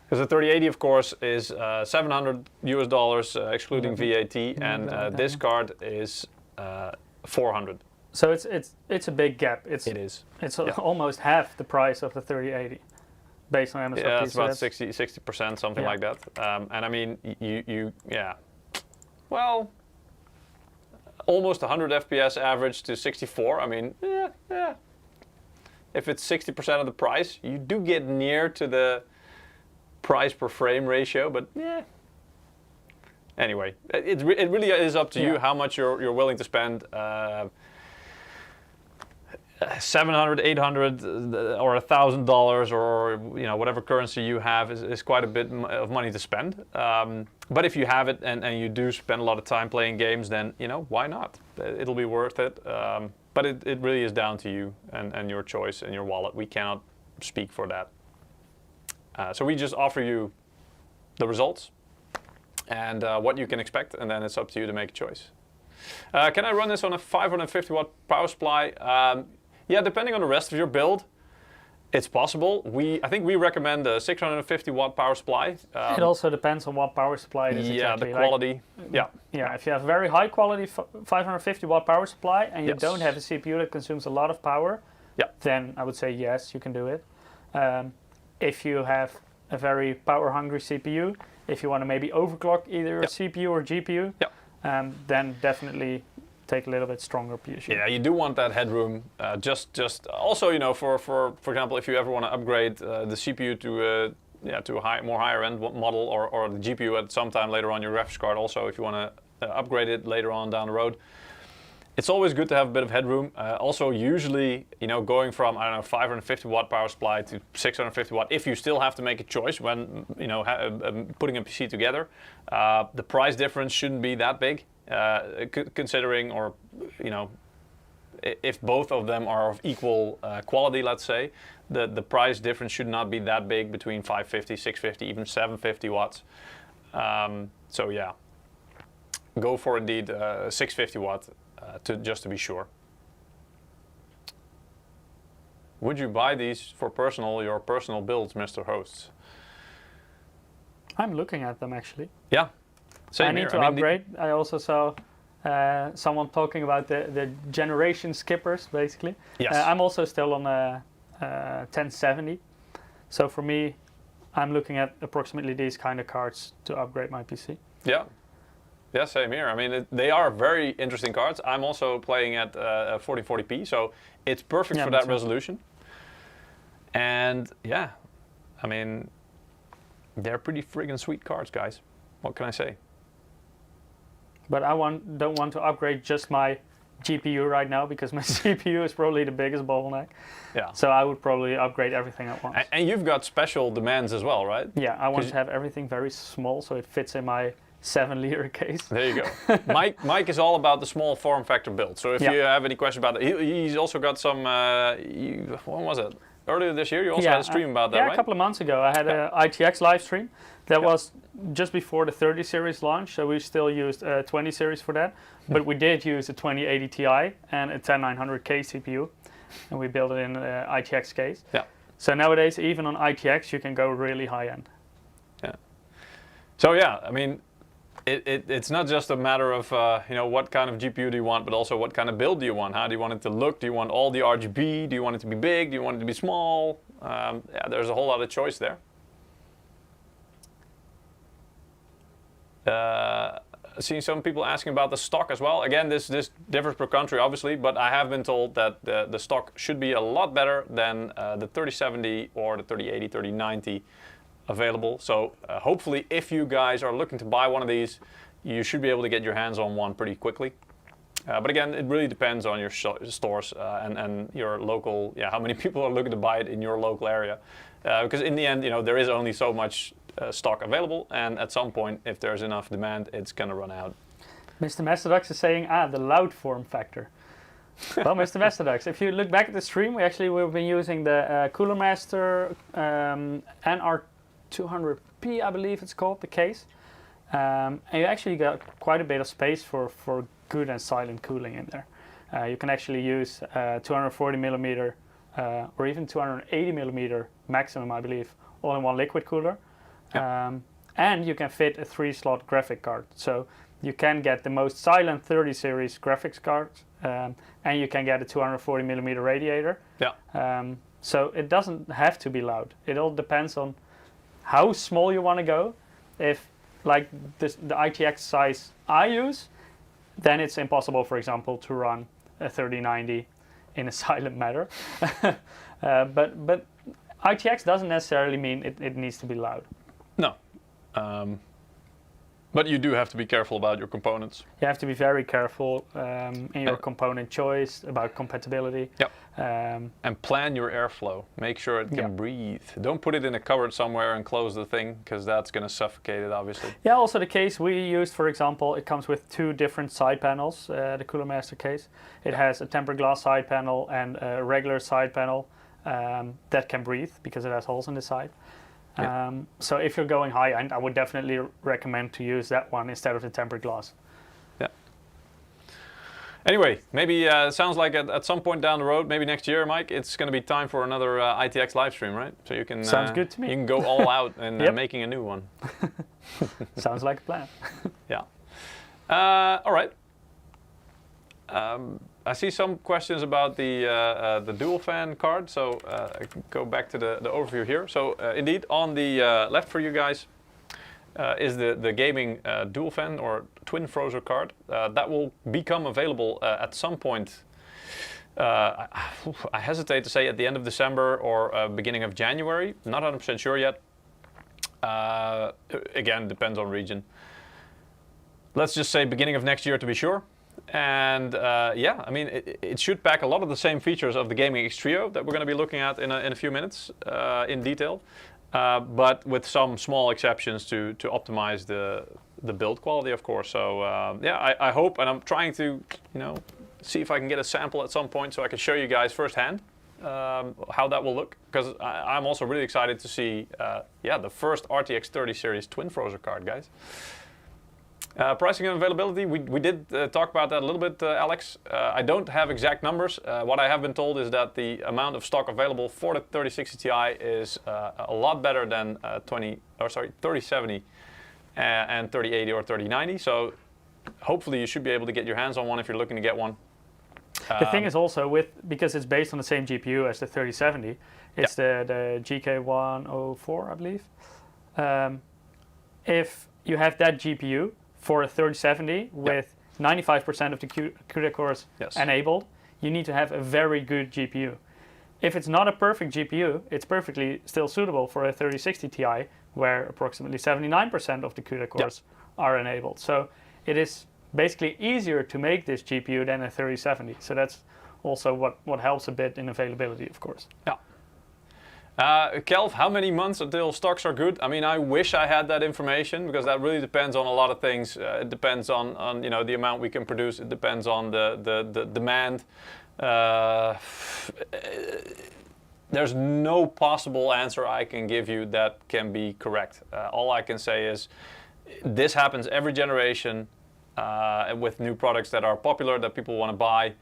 [SPEAKER 1] because the 3080, of course, is $700 excluding VAT, and this card is 400.
[SPEAKER 2] So it's a big gap.
[SPEAKER 1] It is.
[SPEAKER 2] It's almost half the price of the 3080, based on MSRP.
[SPEAKER 1] Yeah, it's
[SPEAKER 2] so
[SPEAKER 1] about 60%, something like that. And I mean, well, almost 100 FPS average to 64. I mean, yeah. If it's 60% of the price, you do get near to the price per frame ratio, but yeah. Anyway, it really is up to you how much you're willing to spend. 700, 800, or $1,000, or you know whatever currency you have is quite a bit of money to spend. But if you have it and you do spend a lot of time playing games, then you know why not? It'll be worth it. But it really is down to you and your choice and your wallet. We cannot speak for that. So we just offer you the results and what you can expect, and then it's up to you to make a choice. Can I run this on a 550 watt power supply? Yeah, depending on the rest of your build, it's possible. I think we recommend a 650 watt power supply.
[SPEAKER 2] It also depends on what power supply it is.
[SPEAKER 1] Yeah,
[SPEAKER 2] exactly.
[SPEAKER 1] the quality.
[SPEAKER 2] Yeah, if you have very high quality 550 watt power supply and you
[SPEAKER 1] Yes.
[SPEAKER 2] don't have a CPU that consumes a lot of power, then I would say yes, you can do it. If you have a very power hungry CPU, if you want to maybe overclock either a CPU or GPU, then definitely take a little bit stronger PSU.
[SPEAKER 1] Yeah, you do want that headroom. Just also, you know, for example, if you ever want to upgrade the CPU to a more higher end model, or the GPU at some time later on your graphics card. Also, if you want to upgrade it later on down the road, it's always good to have a bit of headroom. Also, usually, you know, going from 550 watt power supply to 650 watt, if you still have to make a choice when putting a PC together, the price difference shouldn't be that big. Considering, or you know, if both of them are of equal quality, let's say, the price difference should not be that big between 550, 650, even 750 watts. So yeah, go for indeed 650 watt just to be sure. Would you buy these for your personal builds, Mr. Hosts?
[SPEAKER 2] I'm looking at them actually.
[SPEAKER 1] Yeah. Same
[SPEAKER 2] I need
[SPEAKER 1] here.
[SPEAKER 2] to upgrade. I also saw someone talking about the generation skippers, basically.
[SPEAKER 1] Yes.
[SPEAKER 2] I'm also still on a 1070. So for me, I'm looking at approximately these kind of cards to upgrade my PC.
[SPEAKER 1] Yeah. Yeah, same here. I mean, they are very interesting cards. I'm also playing at 4040p, so it's perfect for that resolution. And yeah, I mean, they're pretty friggin' sweet cards, guys. What can I say?
[SPEAKER 2] But I don't want to upgrade just my GPU right now because my CPU is probably the biggest bottleneck.
[SPEAKER 1] Yeah.
[SPEAKER 2] So I would probably upgrade everything at once.
[SPEAKER 1] And you've got special demands as well, right?
[SPEAKER 2] Yeah, I want to have everything very small so it fits in my 7-liter case.
[SPEAKER 1] There you go. Mike is all about the small form factor build. So if you have any questions about that, he's also got some. When was it? Earlier this year, you also had a stream about that, right?
[SPEAKER 2] Yeah, a couple of months ago, I had an ITX live stream. That was just before the 30 series launch, so we still used a 20 series for that. But we did use a 2080 Ti and a 10900K CPU, and we built it in an ITX case.
[SPEAKER 1] Yeah.
[SPEAKER 2] So nowadays, even on ITX, you can go really high end.
[SPEAKER 1] Yeah. So yeah, I mean, it's not just a matter of what kind of GPU do you want, but also what kind of build do you want? How do you want it to look? Do you want all the RGB? Do you want it to be big? Do you want it to be small? Yeah, there's a whole lot of choice there. Seeing some people asking about the stock as well. Again, this differs per country, obviously, but I have been told that the stock should be a lot better than the 3070 or the 3080, 3090 available. So hopefully, if you guys are looking to buy one of these, you should be able to get your hands on one pretty quickly. But again, it really depends on your stores and your local, how many people are looking to buy it in your local area. Because in the end, there is only so much stock available, and at some point, if there's enough demand, it's going to run out.
[SPEAKER 2] Mr. Mastodux is saying, the loud form factor. Well, Mr. Mastodux, if you look back at the stream, we've been using the Cooler Master NR200P, I believe it's called, the case. And you actually got quite a bit of space for good and silent cooling in there. You can actually use 240 millimeter or even 280 millimeter maximum, I believe, all in one liquid cooler. Yeah. And you can fit a 3-slot graphic card. So you can get the most silent 30 series graphics card, and you can get a 240 millimeter radiator.
[SPEAKER 1] Yeah.
[SPEAKER 2] So it doesn't have to be loud. It all depends on how small you want to go. If like the ITX size I use, then it's impossible, for example, to run a 3090 in a silent manner. But ITX doesn't necessarily mean it needs to be loud.
[SPEAKER 1] No. But you do have to be careful about your components.
[SPEAKER 2] You have to be very careful in your component choice, about compatibility.
[SPEAKER 1] Yep. And plan your airflow. Make sure it can breathe. Don't put it in a cupboard somewhere and close the thing, because that's going to suffocate it, obviously.
[SPEAKER 2] Yeah, also the case we used, for example, it comes with 2 different side panels, the Cooler Master case. It has a tempered glass side panel and a regular side panel that can breathe because it has holes in the side. Yeah. So if you're going high end, I would definitely recommend to use that one instead of the tempered glass.
[SPEAKER 1] Yeah. Anyway, maybe it sounds like at some point down the road, maybe next year, Mike, it's going to be time for another ITX live stream, right? So you can.
[SPEAKER 2] Sounds good to me.
[SPEAKER 1] You can go all out and making a new one.
[SPEAKER 2] Sounds like a plan.
[SPEAKER 1] Yeah. All right. I see some questions about the dual fan card, so I can go back to the overview here. So indeed, on the left for you guys is the gaming dual fan or twin Frozr card. That will become available at some point. I hesitate to say at the end of December or beginning of January. Not 100% sure yet. Again, depends on region. Let's just say beginning of next year to be sure. And yeah, I mean, it should pack a lot of the same features of the Gaming X Trio that we're going to be looking at in a few minutes in detail, but with some small exceptions to optimize the build quality, of course. So yeah, I hope, and I'm trying to, see if I can get a sample at some point so I can show you guys firsthand how that will look, because I'm also really excited to see, yeah, the first RTX 30 series twin Frozr card, guys. Pricing and availability, we did talk about that a little bit, Alex. I don't have exact numbers. What I have been told is that the amount of stock available for the 3060 Ti is a lot better than 3070 and 3080 or 3090. So hopefully you should be able to get your hands on one if you're looking to get one.
[SPEAKER 2] The thing is also, because it's based on the same GPU as the 3070, it's the GK104, I believe. If you have that GPU for a 3070 with 95% of the CUDA cores enabled, you need to have a very good GPU. If it's not a perfect GPU, it's perfectly still suitable for a 3060 Ti, where approximately 79% of the CUDA cores are enabled. So it is basically easier to make this GPU than a 3070. So that's also what helps a bit in availability, of course.
[SPEAKER 1] Yeah. Kelv, how many months until stocks are good? I mean, I wish I had that information because that really depends on a lot of things. It depends on the amount we can produce. It depends on the demand. There's no possible answer I can give you that can be correct. All I can say is this happens every generation with new products that are popular that people want to buy.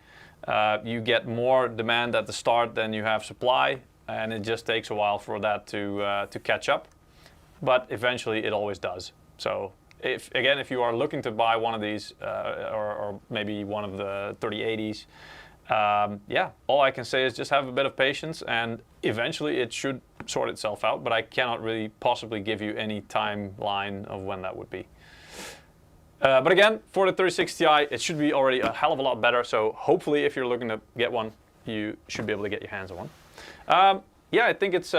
[SPEAKER 1] You get more demand at the start than you have supply. And it just takes a while for that to catch up, but eventually it always does. So if you are looking to buy one of these or maybe one of the 3080s, all I can say is just have a bit of patience, and eventually it should sort itself out. But I cannot really possibly give you any timeline of when that would be. But again, for the 3060 Ti, it should be already a hell of a lot better. So hopefully, if you're looking to get one, you should be able to get your hands on one. I think it's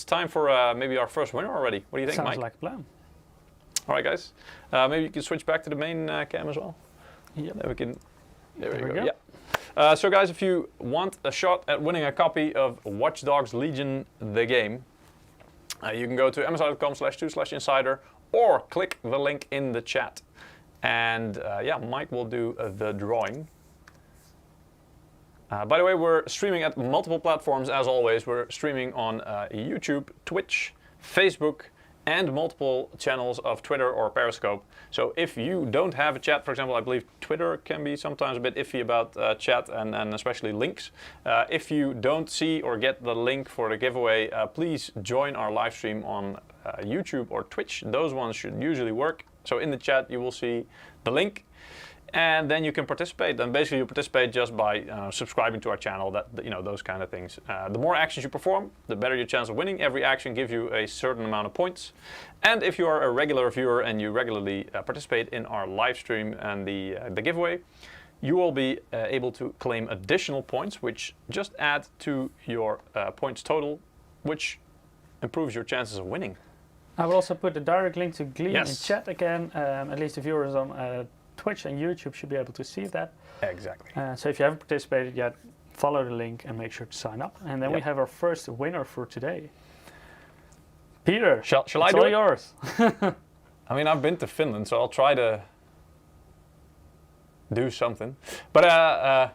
[SPEAKER 1] time for maybe our first winner already. What do you think, Mike?
[SPEAKER 2] Sounds like a plan.
[SPEAKER 1] All right, guys. Maybe you can switch back to the main cam as well.
[SPEAKER 2] Yep.
[SPEAKER 1] There we go. Yeah. So, guys, if you want a shot at winning a copy of Watch Dogs Legion, the game, you can go to msi.com/2/insider or click the link in the chat. And Mike will do the drawing. By the way, we're streaming at multiple platforms as always. We're streaming on YouTube, Twitch, Facebook, and multiple channels of Twitter or Periscope. So if you don't have a chat, for example, I believe Twitter can be sometimes a bit iffy about chat and especially links. If you don't see or get the link for the giveaway, please join our live stream on YouTube or Twitch. Those ones should usually work. So in the chat, you will see the link. And then you can participate. And basically, you participate just by subscribing to our channel. Those kind of things. The more actions you perform, the better your chance of winning. Every action gives you a certain amount of points. And if you are a regular viewer and you regularly participate in our live stream and the giveaway, you will be able to claim additional points, which just add to your points total, which improves your chances of winning.
[SPEAKER 2] I will also put the direct link to Gleam
[SPEAKER 1] Yes.
[SPEAKER 2] in chat again. At least the viewers on Twitch and YouTube should be able to see that.
[SPEAKER 1] Exactly.
[SPEAKER 2] So if you haven't participated yet, follow the link and make sure to sign up. And then we have our first winner for today. Peter,
[SPEAKER 1] shall I do
[SPEAKER 2] it's all
[SPEAKER 1] it?
[SPEAKER 2] yours.
[SPEAKER 1] I mean, I've been to Finland, so I'll try to do something. But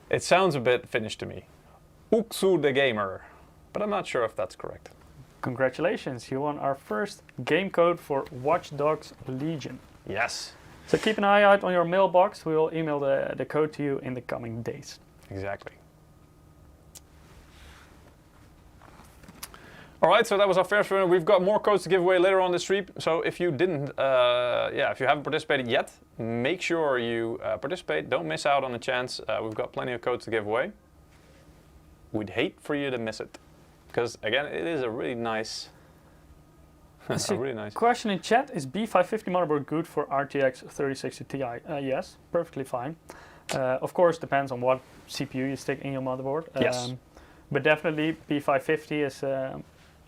[SPEAKER 1] it sounds a bit Finnish to me. Uksu the Gamer. But I'm not sure if that's correct.
[SPEAKER 2] Congratulations, you won our first game code for Watch Dogs Legion.
[SPEAKER 1] Yes.
[SPEAKER 2] So keep an eye out on your mailbox. We will email the code to you in the coming days.
[SPEAKER 1] Exactly. All right, so that was our first winner. We've got more codes to give away later on this stream. So if you didn't, if you haven't participated yet, make sure you participate. Don't miss out on the chance. We've got plenty of codes to give away. We'd hate for you to miss it, because again, it is a really nice. Really nice.
[SPEAKER 2] Question in chat: is B550 motherboard good for RTX 3060 Ti? Yes, perfectly fine. Of course, depends on what CPU you stick in your motherboard.
[SPEAKER 1] Yes.
[SPEAKER 2] But definitely B550 is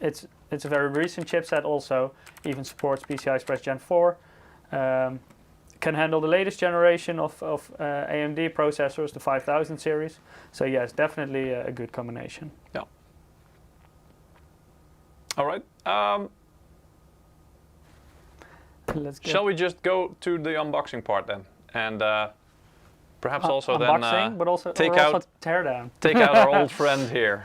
[SPEAKER 2] it's a very recent chipset. Also, even supports PCI Express Gen 4. Can handle the latest generation of AMD processors, the 5000 series. So yes, definitely a good combination.
[SPEAKER 1] Yeah. All right. Shall we just go to the unboxing part then, and perhaps also
[SPEAKER 2] unboxing,
[SPEAKER 1] then
[SPEAKER 2] but also
[SPEAKER 1] take
[SPEAKER 2] out teardown.
[SPEAKER 1] Take out our old friend here.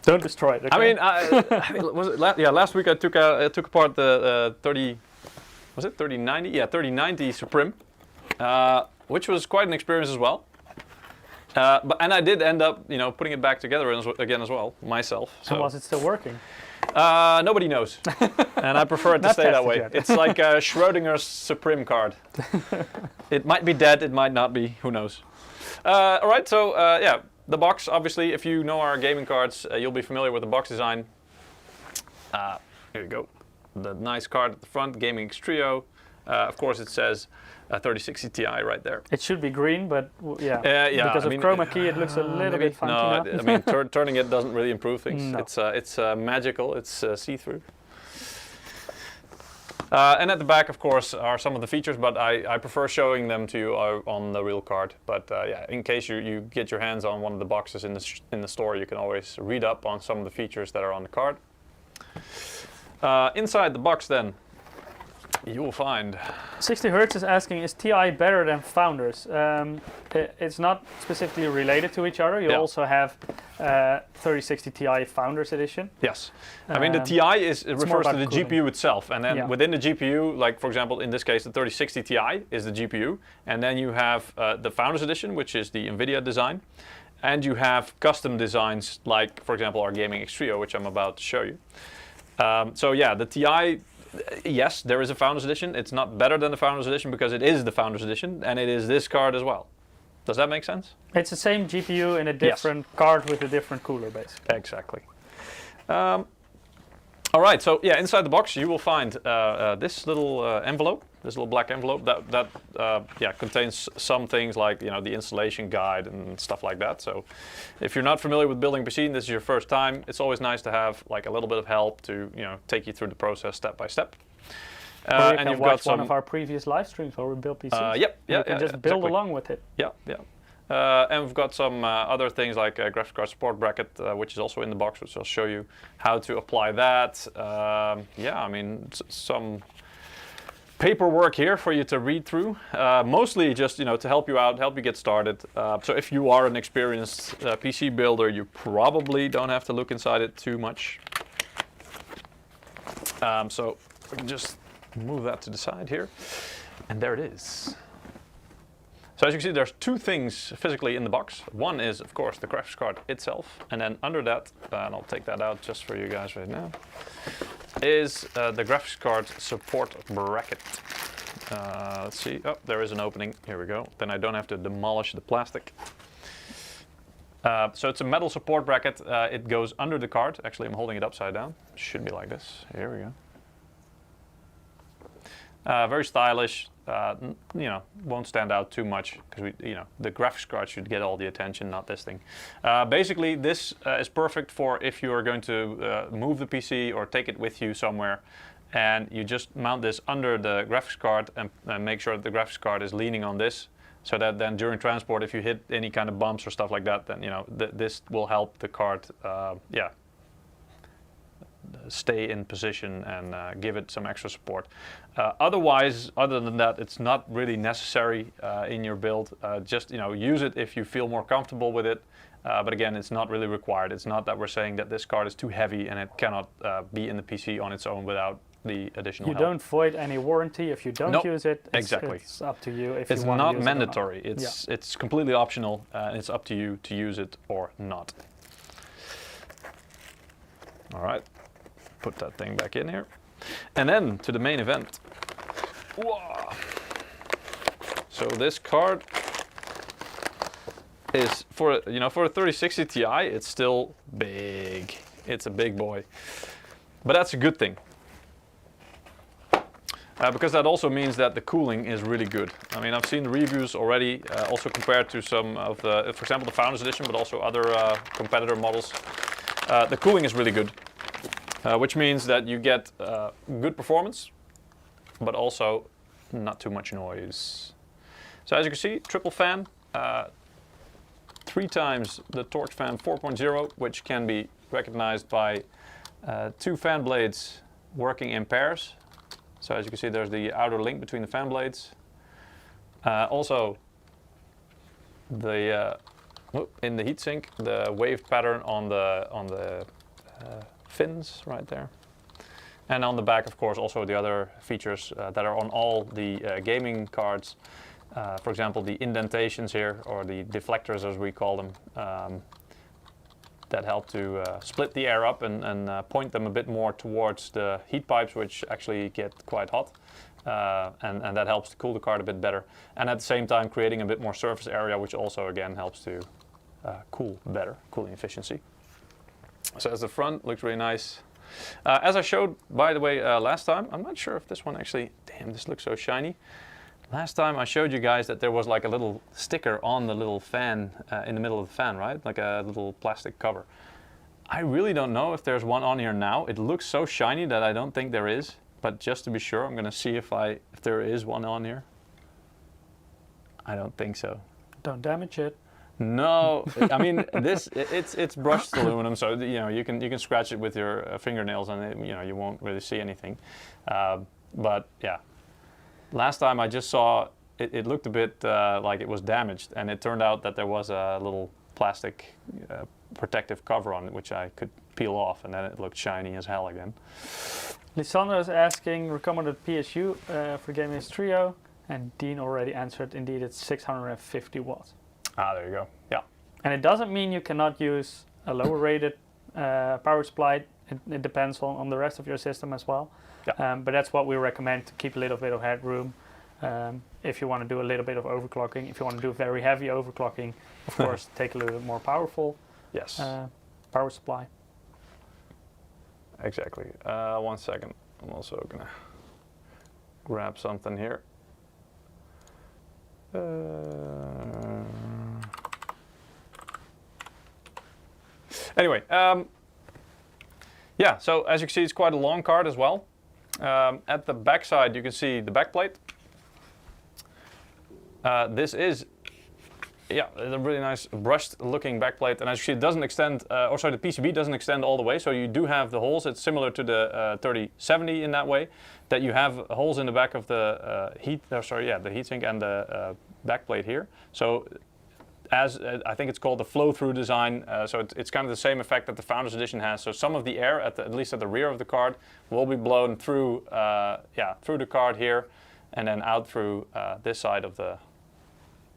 [SPEAKER 2] Don't destroy it. Okay?
[SPEAKER 1] I mean, was it last week I took apart the 3090? Yeah, 3090 Supreme, which was quite an experience as well. And I did end up, putting it back together again as well myself. So.
[SPEAKER 2] And was it still working?
[SPEAKER 1] Nobody knows, and I prefer it to stay that way.
[SPEAKER 2] Yet.
[SPEAKER 1] It's like Schrodinger's Supreme card. It might be dead, it might not be, who knows. All right, so the box, obviously, if you know our gaming cards, you'll be familiar with the box design. Here we go. The nice card at the front, Gaming X Trio. Of course, it says 3060 Ti right there.
[SPEAKER 2] It should be green, but because of
[SPEAKER 1] I mean,
[SPEAKER 2] chroma key, it looks a little bit funky now.
[SPEAKER 1] I mean, turning it doesn't really improve things.
[SPEAKER 2] No.
[SPEAKER 1] It's magical. It's see-through. And at the back, of course, are some of the features, but I prefer showing them to you on the real card. But yeah, in case you get your hands on one of the boxes in the store, you can always read up on some of the features that are on the card. Inside the box then, you will find...
[SPEAKER 2] 60Hz is asking, is TI better than Founders? It's not specifically related to each other. You also have 3060 Ti Founders Edition.
[SPEAKER 1] Yes. I mean, the TI refers to the
[SPEAKER 2] cooling.
[SPEAKER 1] GPU itself. And then within the GPU, like for example, in this case, the 3060 Ti is the GPU. And then you have the Founders Edition, which is the NVIDIA design. And you have custom designs like, for example, our Gaming X Trio, which I'm about to show you. So yeah, the TI... Yes, there is a Founders Edition. It's not better than the Founders Edition because it is the Founders Edition and it is this card as well. Does that make sense?
[SPEAKER 2] It's the same GPU in a different card with a different cooler, basically.
[SPEAKER 1] Exactly. All right, so yeah, inside the box you will find this little envelope, this little black envelope that contains some things like the installation guide and stuff like that. So if you're not familiar with building a PC and this is your first time, it's always nice to have like a little bit of help to take you through the process step by step.
[SPEAKER 2] Or you can watch one of our previous live streams where we built PCs. You can just build along with it.
[SPEAKER 1] And we've got some other things like a graphics card support bracket, which is also in the box, which I'll show you how to apply that. I mean, some paperwork here for you to read through, mostly just to help you out, help you get started. So if you are an experienced PC builder, you probably don't have to look inside it too much. So we can just move that to the side here, and there it is. So as you can see, there's two things physically in the box. One is, of course, the graphics card itself, and then under that, and I'll take that out just for you guys right now, is the graphics card support bracket. Let's see. Oh, there is an opening. Here we go. Then I don't have to demolish the plastic. So it's a metal support bracket. It goes under the card. Actually, I'm holding it upside down. It should be like this. Here we go. Very stylish. Won't stand out too much because the graphics card should get all the attention, not this thing. Basically, this is perfect for if you are going to move the PC or take it with you somewhere, and you just mount this under the graphics card and make sure that the graphics card is leaning on this, so that then during transport, if you hit any kind of bumps or stuff like that, then this will help the card, stay in position and give it some extra support. Other than that, it's not really necessary in your build. Just use it if you feel more comfortable with it. But again, it's not really required. It's not that we're saying that this card is too heavy and it cannot be in the PC on its own without the additional help.
[SPEAKER 2] You don't void any warranty if you don't use it.
[SPEAKER 1] Exactly.
[SPEAKER 2] It's up to you if
[SPEAKER 1] it's
[SPEAKER 2] you want to use
[SPEAKER 1] not mandatory. It or not. It's completely optional, and it's up to you to use it or not. All right. Put that thing back in here. And then to the main event. Whoa. So this card is for a 3060 Ti, it's still big. It's a big boy. But that's a good thing. Because that also means that the cooling is really good. I mean, I've seen the reviews already, also compared to some of the, for example, the Founders Edition, but also other competitor models. The cooling is really good. Which means that you get good performance, but also not too much noise. So as you can see, triple fan, 3 times the torque fan 4.0, which can be recognized by 2 fan blades working in pairs. So as you can see, there's the outer link between the fan blades. Also, the in the heatsink, the waved pattern on the fins right there, and on the back, of course, also the other features that are on all the gaming cards. For example, the indentations here, or the deflectors as we call them, that help to split the air up and point them a bit more towards the heat pipes, which actually get quite hot, and that helps to cool the card a bit better, and at the same time creating a bit more surface area, which also again helps to cool better, cooling efficiency. So as the front looks really nice. As I showed, by the way, last time, I'm not sure if this one actually, damn, this looks so shiny. Last time I showed you guys that there was like a little sticker on the little fan, in the middle of the fan, right? Like a little plastic cover. I really don't know if there's one on here now. It looks so shiny that I don't think there is. but just to be sure, I'm gonna see if there is one on here. I don't think so.
[SPEAKER 2] Don't damage it.
[SPEAKER 1] No, I mean it's brushed aluminum, so you can scratch it with your fingernails, and you won't really see anything. But yeah, last time I just saw it looked a bit like it was damaged, and it turned out that there was a little plastic protective cover on it, which I could peel off, and then it looked shiny as hell again.
[SPEAKER 2] Lisandro is asking recommended PSU for gaming as Trio, and Dean already answered. Indeed, it's 650 watts.
[SPEAKER 1] Ah, there you go. Yeah.
[SPEAKER 2] And it doesn't mean you cannot use a lower rated power supply. It depends on the rest of your system as well.
[SPEAKER 1] Yeah.
[SPEAKER 2] But that's what we recommend to keep a little bit of headroom. If you want to do a little bit of overclocking, if you want to do very heavy overclocking, of course, take a little bit more powerful power supply.
[SPEAKER 1] Exactly. 1 second. I'm also gonna grab something here. Anyway, yeah, so as you can see, it's quite a long card as well. At the back side, you can see the backplate. This is, a really nice brushed looking backplate, and as you see, it doesn't extend, the PCB doesn't extend all the way, so you do have the holes. It's similar to the 3070 in that way, that you have holes in the back of the the heatsink and the backplate here. So as I think it's called the flow-through design, so it's kind of the same effect that the Founders Edition has. So some of the air, at least at the rear of the card, will be blown through, through the card here, and then out through this side of the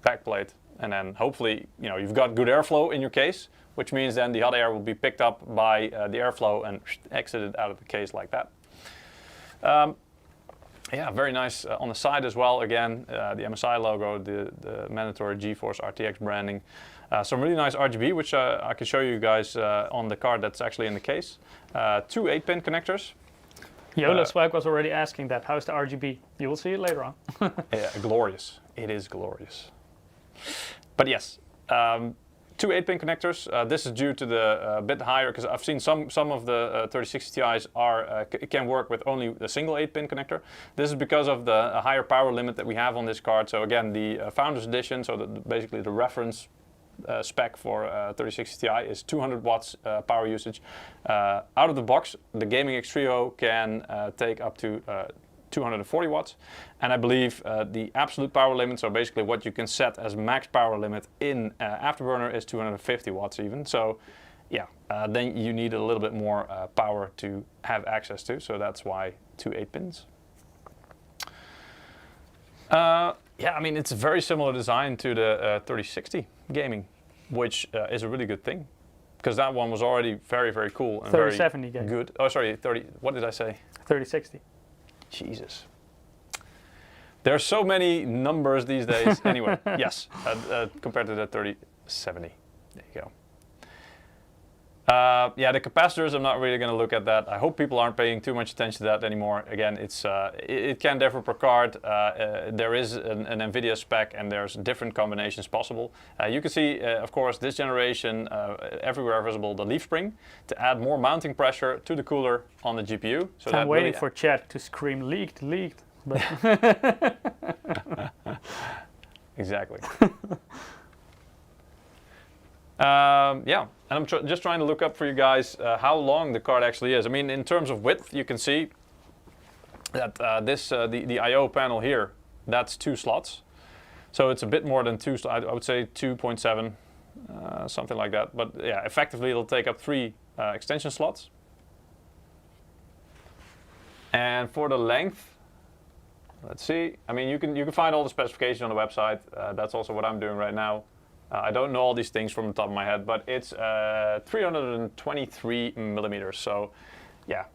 [SPEAKER 1] backplate. And then hopefully, you've got good airflow in your case, which means then the hot air will be picked up by the airflow and exited out of the case like that. Very nice on the side as well. Again, the MSI logo, the mandatory GeForce RTX branding. Some really nice RGB, which I can show you guys on the card that's actually in the case. 2 8-pin connectors.
[SPEAKER 2] Yola Swag was already asking that. How's the RGB? You will see it later on.
[SPEAKER 1] Yeah, glorious. It is glorious. But yes, 2 8-pin connectors. This is due to the bit higher, because I've seen some of the 3060 Ti's can work with only a single 8-pin connector. This is because of the higher power limit that we have on this card. So again, the Founders Edition, so basically the reference spec for 3060 Ti is 200 watts power usage. Out of the box, the Gaming X Trio can take up to 240 watts, and I believe the absolute power limit, so basically what you can set as max power limit in Afterburner, is 250 watts even. So yeah, then you need a little bit more power to have access to, so that's why 2 8-pins. I mean, it's a very similar design to the 3060 gaming, which is a really good thing, because that one was already very, very cool and
[SPEAKER 2] 3070
[SPEAKER 1] very good. Oh, sorry, what did I say?
[SPEAKER 2] 3060.
[SPEAKER 1] Jesus. There are so many numbers these days. Anyway, yes, compared to the 3070. There you go. The capacitors, I'm not really going to look at that. I hope people aren't paying too much attention to that anymore. Again, it can differ per card. There is an NVIDIA spec, and there's different combinations possible. You can see, of course, this generation, everywhere visible, the leaf spring, to add more mounting pressure to the cooler on the GPU. So
[SPEAKER 2] I'm waiting for chat to scream leaked. But
[SPEAKER 1] exactly. And I'm just trying to look up for you guys how long the card actually is. I mean, in terms of width, you can see that the I/O panel here, that's 2 slots. So it's a bit more than 2. I would say 2.7, something like that. But yeah, effectively it'll take up 3 extension slots. And for the length, let's see. I mean, you can find all the specifications on the website. That's also what I'm doing right now. I don't know all these things from the top of my head, but it's 323 millimeters. So yeah,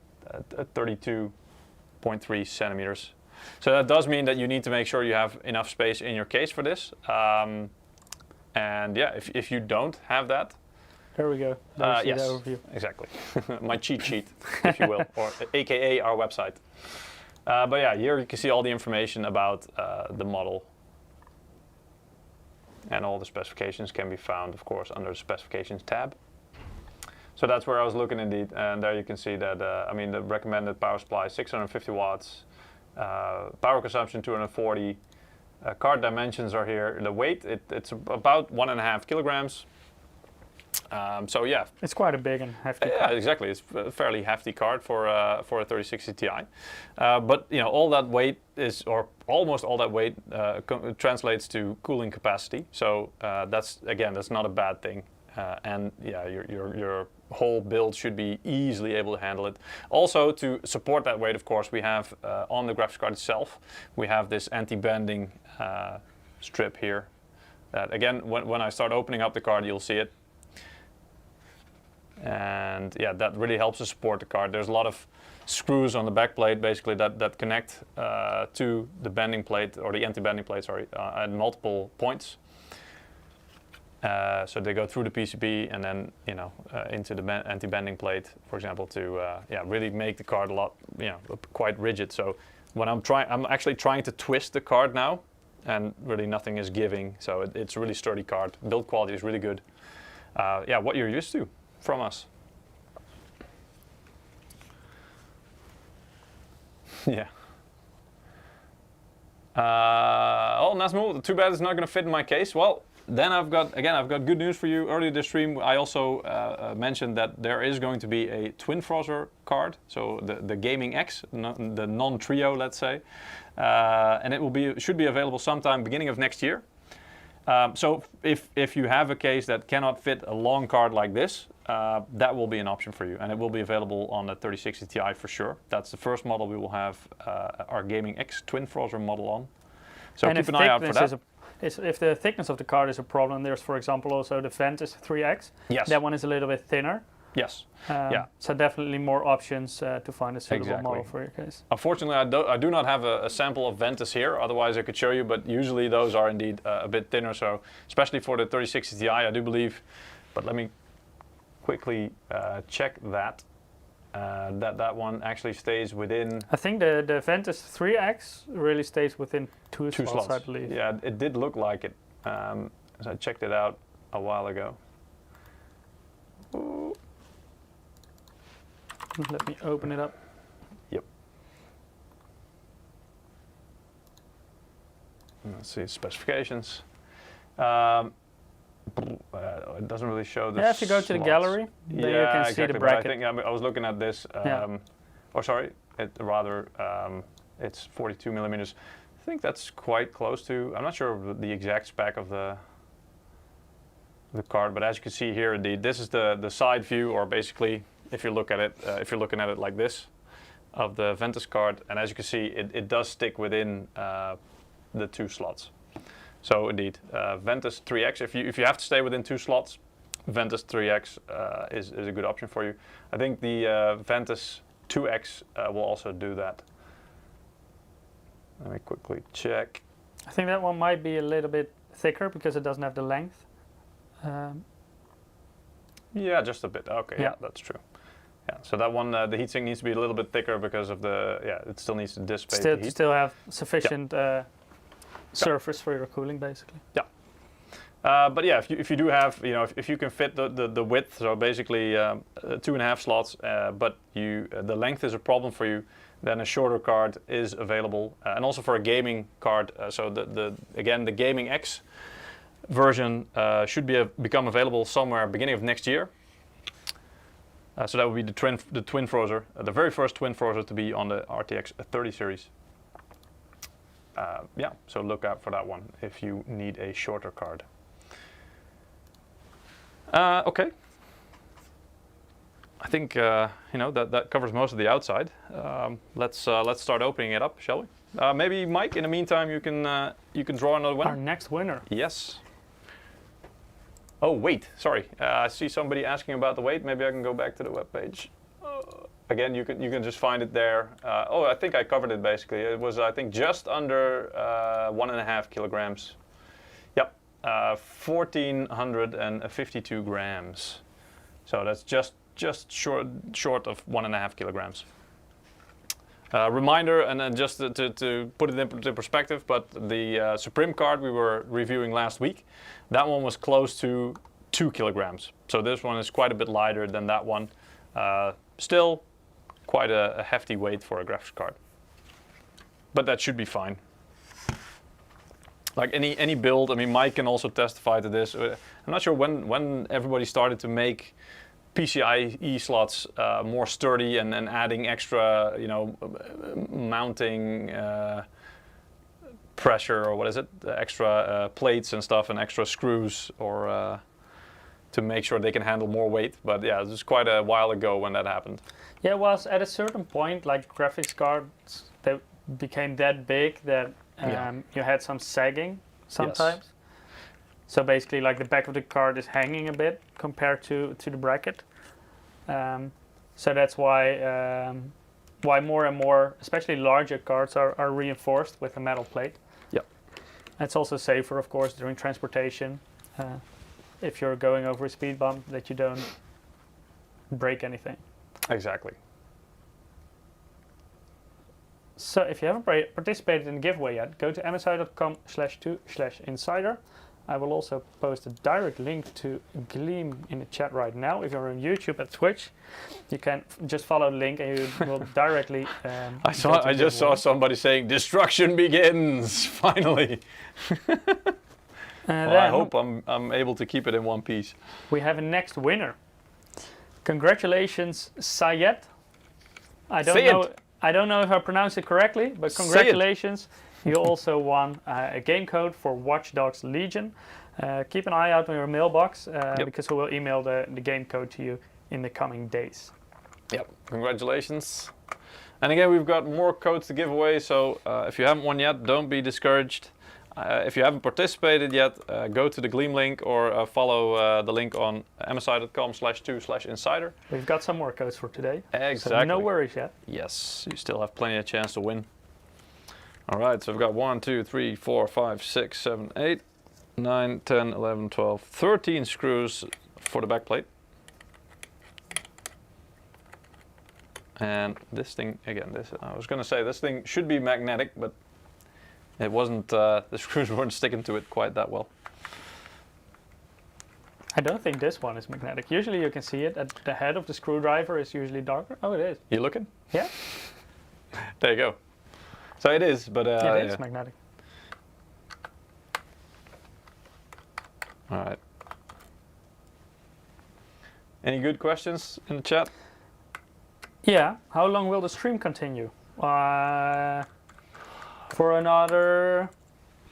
[SPEAKER 1] 32.3 centimeters. So that does mean that you need to make sure you have enough space in your case for this. And yeah, if you don't have that,
[SPEAKER 2] there we go.
[SPEAKER 1] Yes,
[SPEAKER 2] the overview.
[SPEAKER 1] Exactly. My cheat sheet, if you will, or AKA our website. But yeah, here you can see all the information about the model. And all the specifications can be found, of course, under the specifications tab. So that's where I was looking indeed, and there you can see that, I mean, the recommended power supply, 650 watts, power consumption 240, card dimensions are here. The weight, it's about 1.5 kilograms. So yeah,
[SPEAKER 2] it's quite a big and hefty
[SPEAKER 1] card. Yeah, exactly. It's a fairly hefty card for a 3060 Ti. But you know, all that weight is, or almost all that weight, translates to cooling capacity. So that's not a bad thing. And yeah, your whole build should be easily able to handle it. Also, to support that weight, of course, we have on the graphics card itself, we have this anti-bending strip here. That again, when I start opening up the card, you'll see it. And yeah, that really helps to support the card. There's a lot of screws on the back plate, basically, that connect to the bending plate, or the anti-bending plate, sorry, at multiple points. So they go through the PCB and then, you know, into the anti-bending plate, for example, to really make the card a lot, you know, quite rigid. So when I'm actually trying to twist the card now, and really nothing is giving. So it's a really sturdy card. Build quality is really good. Yeah, what you're used to from us. Yeah. Oh, Nazmul, too bad it's not going to fit in my case. Well, then I've got good news for you. Earlier this stream, I also mentioned that there is going to be a twin Frozr card, so the Gaming X, the non-trio, let's say, and it should be available sometime beginning of next year. So if you have a case that cannot fit a long card like this, that will be an option for you, and it will be available on the 3060 Ti for sure. That's the first model we will have our Gaming X twin Frozr model on. So and keep an eye out for that.
[SPEAKER 2] If the thickness of the card is a problem, there's, for example, also the Ventus 3X.
[SPEAKER 1] Yes.
[SPEAKER 2] That one is a little bit thinner.
[SPEAKER 1] Yes.
[SPEAKER 2] So definitely more options to find a suitable model for your case.
[SPEAKER 1] Unfortunately, I do not have a sample of Ventus here. Otherwise, I could show you. But usually those are indeed a bit thinner. So especially for the 3060 Ti, I do believe. But let me quickly check that. That one actually stays within.
[SPEAKER 2] I think the Ventus 3X really stays within two slots, I believe.
[SPEAKER 1] Yeah, it did look like it. As I checked it out a while ago. Ooh.
[SPEAKER 2] Let me open it up.
[SPEAKER 1] Yep. Let's see specifications. It doesn't really show the.
[SPEAKER 2] Yeah, if you go to the gallery, then you can see the bracket.
[SPEAKER 1] But I think I was looking at this. Oh, sorry. It's 42 millimeters. I think that's quite close to. I'm not sure of the exact spec of the card, but as you can see here, indeed, this is the side view, or basically, if you look at it, if you're looking at it like this, of the Ventus card, and as you can see, it does stick within the two slots. So indeed, Ventus 3X, if you have to stay within two slots, Ventus 3X is a good option for you. I think the Ventus 2X will also do that. Let me quickly check.
[SPEAKER 2] I think that one might be a little bit thicker because it doesn't have the length.
[SPEAKER 1] Yeah, just a bit. Okay, yeah, that's true. Yeah, so that one, the heatsink needs to be a little bit thicker because of it still needs to dissipate the heat.
[SPEAKER 2] Still have sufficient surface for your cooling, basically.
[SPEAKER 1] Yeah. But yeah, if you do have, if you can fit the width, so basically 2.5 slots, but the length is a problem for you, then a shorter card is available, and also for a gaming card. So the Gaming X version should become available somewhere beginning of next year. So that would be the twin Frozr, the very first twin Frozr to be on the RTX 30 series. Yeah, so look out for that one if you need a shorter card. Okay. I think that covers most of the outside. Let's start opening it up, shall we? Maybe Mike, in the meantime, you can draw another winner.
[SPEAKER 2] Our next winner.
[SPEAKER 1] Yes. Oh wait, sorry. I see somebody asking about the weight. Maybe I can go back to the webpage. Again, you can just find it there. I think I covered it basically. It was, I think, just under 1.5 kilograms. Yep, 1,452 grams. So that's just short of 1.5 kilograms. Reminder, and then just to put it into perspective, but the Supreme card we were reviewing last week, that one was close to 2 kilograms. So this one is quite a bit lighter than that one. Still quite a hefty weight for a graphics card. But that should be fine. Like any build, I mean, Mike can also testify to this. I'm not sure when everybody started to make PCIe slots more sturdy and adding extra, you know, mounting pressure, or what is it? The extra plates and stuff, and extra screws, or to make sure they can handle more weight. But yeah, this was quite a while ago when that happened.
[SPEAKER 2] Yeah, it was at a certain point, like graphics cards that became that big that you had some sagging sometimes. Yes. So basically, like the back of the card is hanging a bit compared to the bracket. So that's why more and more, especially larger cards, are reinforced with a metal plate.
[SPEAKER 1] Yep.
[SPEAKER 2] It's also safer, of course, during transportation. If you're going over a speed bump, that you don't break anything.
[SPEAKER 1] Exactly.
[SPEAKER 2] So if you haven't participated in the giveaway yet, go to msi.com/2/insider. I will also post a direct link to Gleam in the chat right now. If you're on YouTube and Twitch, you can just follow the link and you will directly.
[SPEAKER 1] I just saw somebody saying "Destruction begins!" Finally. Well, I hope I'm able to keep it in one piece.
[SPEAKER 2] We have a next winner. Congratulations, Sayed. I don't know if I pronounced it correctly, but congratulations. You also won a game code for Watch Dogs Legion. Keep an eye out on your mailbox because we will email the game code to you in the coming days.
[SPEAKER 1] Yep, congratulations. And again, we've got more codes to give away, so if you haven't won yet, don't be discouraged. If you haven't participated yet, go to the Gleam link or follow the link on msi.com/2/insider.
[SPEAKER 2] We've got some more codes for today.
[SPEAKER 1] Exactly.
[SPEAKER 2] So no worries yet.
[SPEAKER 1] Yes, you still have plenty of chance to win. All right, so we've got 1, 2, 3, 4, 5, 6, 7, 8, 9, 10, 11, 12, 13 screws for the back plate. And this thing, again, I was going to say this thing should be magnetic, but it wasn't, the screws weren't sticking to it quite that well.
[SPEAKER 2] I don't think this one is magnetic. Usually you can see it at the head of the screwdriver is usually darker. Oh, it is.
[SPEAKER 1] You looking?
[SPEAKER 2] Yeah.
[SPEAKER 1] There you go. So it is, but
[SPEAKER 2] yeah, it is magnetic.
[SPEAKER 1] All right. Any good questions in the chat?
[SPEAKER 2] Yeah. How long will the stream continue? For another.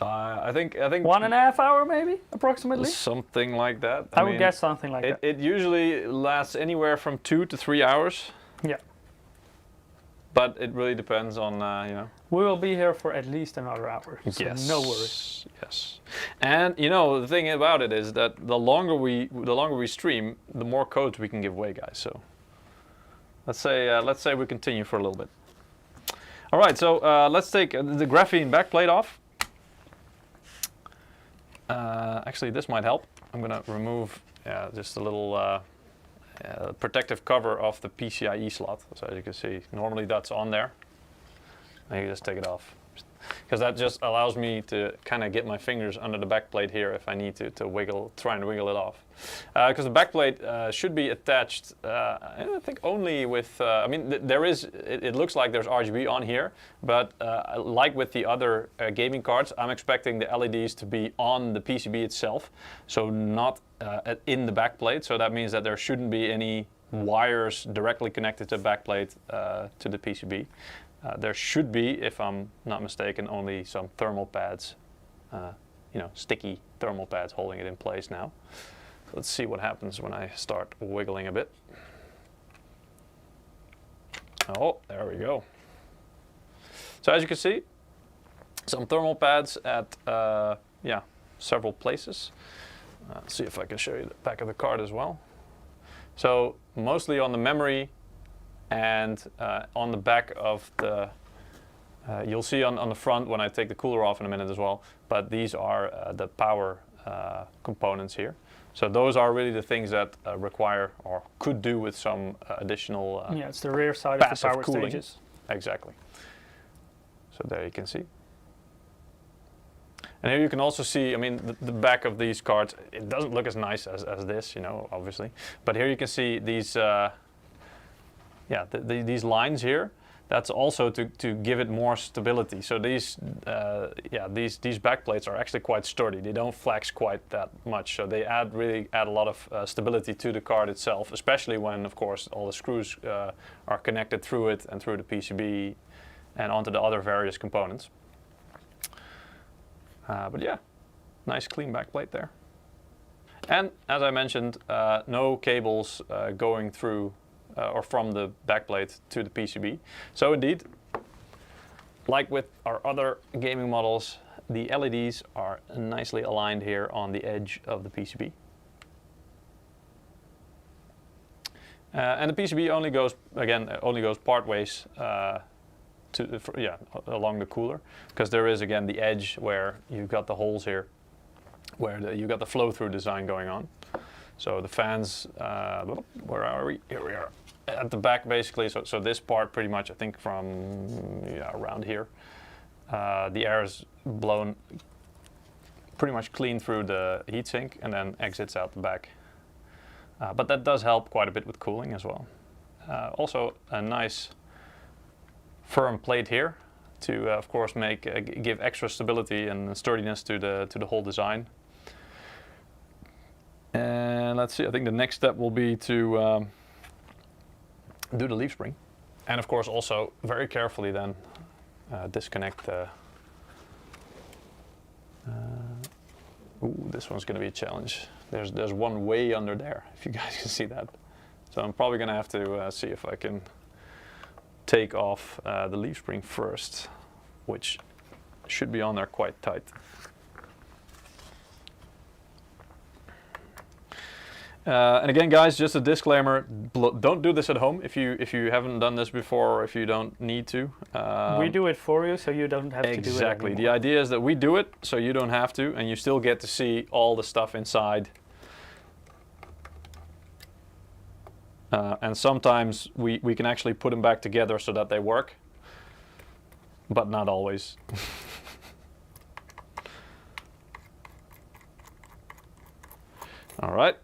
[SPEAKER 1] I think
[SPEAKER 2] 1.5 hours, maybe, approximately.
[SPEAKER 1] Something like that.
[SPEAKER 2] I would guess something like that.
[SPEAKER 1] It usually lasts anywhere from 2 to 3 hours.
[SPEAKER 2] Yeah.
[SPEAKER 1] But it really depends on, you know.
[SPEAKER 2] We will be here for at least another hour. So
[SPEAKER 1] yes.
[SPEAKER 2] No worries.
[SPEAKER 1] Yes. And you know the thing about it is that the longer we stream, the more codes we can give away, guys. So let's say we continue for a little bit. All right. So let's take the graphene backplate off. Actually, this might help. I'm gonna remove just a little protective cover of the PCIe slot. So as you can see, normally that's on there. And you just take it off. Because that just allows me to kind of get my fingers under the backplate here if I need to try and wiggle it off. Because the backplate should be attached, I think only with, I mean, it looks like there's RGB on here, but like with the other gaming cards, I'm expecting the LEDs to be on the PCB itself, so not in the backplate. So that means that there shouldn't be any wires directly connected to the backplate to the PCB. There should be, if I'm not mistaken, only some thermal pads, you know, sticky thermal pads holding it in place now. So let's see what happens when I start wiggling a bit. Oh, there we go. So as you can see, some thermal pads at several places. Let's see if I can show you the back of the card as well. So mostly on the memory and on the back of the, you'll see on the front when I take the cooler off in a minute as well, but these are the power components here. So those are really the things that require or could do with some additional
[SPEAKER 2] yeah, it's the rear side of the power
[SPEAKER 1] cooling.
[SPEAKER 2] Stages.
[SPEAKER 1] Exactly. So there you can see. And here you can also see, I mean, the back of these cards, it doesn't look as nice as this, you know, obviously. But here you can see these, these lines here. That's also to give it more stability. So these back plates are actually quite sturdy. They don't flex quite that much. So they really add a lot of stability to the card itself, especially when, of course, all the screws are connected through it and through the PCB and onto the other various components. But yeah, nice clean back plate there. And as I mentioned, no cables going through or from the backplate to the PCB. So indeed, like with our other gaming models, the LEDs are nicely aligned here on the edge of the PCB. And the PCB only goes part ways along the cooler, because there is again the edge where you've got the holes here, where you've got the flow-through design going on. So the fans, where are we? Here we are. At the back, basically, so this part pretty much, I think from around here, the air is blown pretty much clean through the heatsink and then exits out the back. But that does help quite a bit with cooling as well. Also a nice firm plate here to, of course, give extra stability and sturdiness to the whole design. And let's see, I think the next step will be to do the leaf spring. And of course also very carefully then disconnect the... this one's going to be a challenge. There's one way under there, if you guys can see that. So I'm probably going to have to see if I can take off the leaf spring first, which should be on there quite tight. And again, guys, just a disclaimer: don't do this at home if you haven't done this before, or if you don't need to.
[SPEAKER 2] We do it for you, so you don't have to do it.
[SPEAKER 1] Exactly. The idea is that we do it, so you don't have to, and you still get to see all the stuff inside. And sometimes we can actually put them back together so that they work, but not always. All right.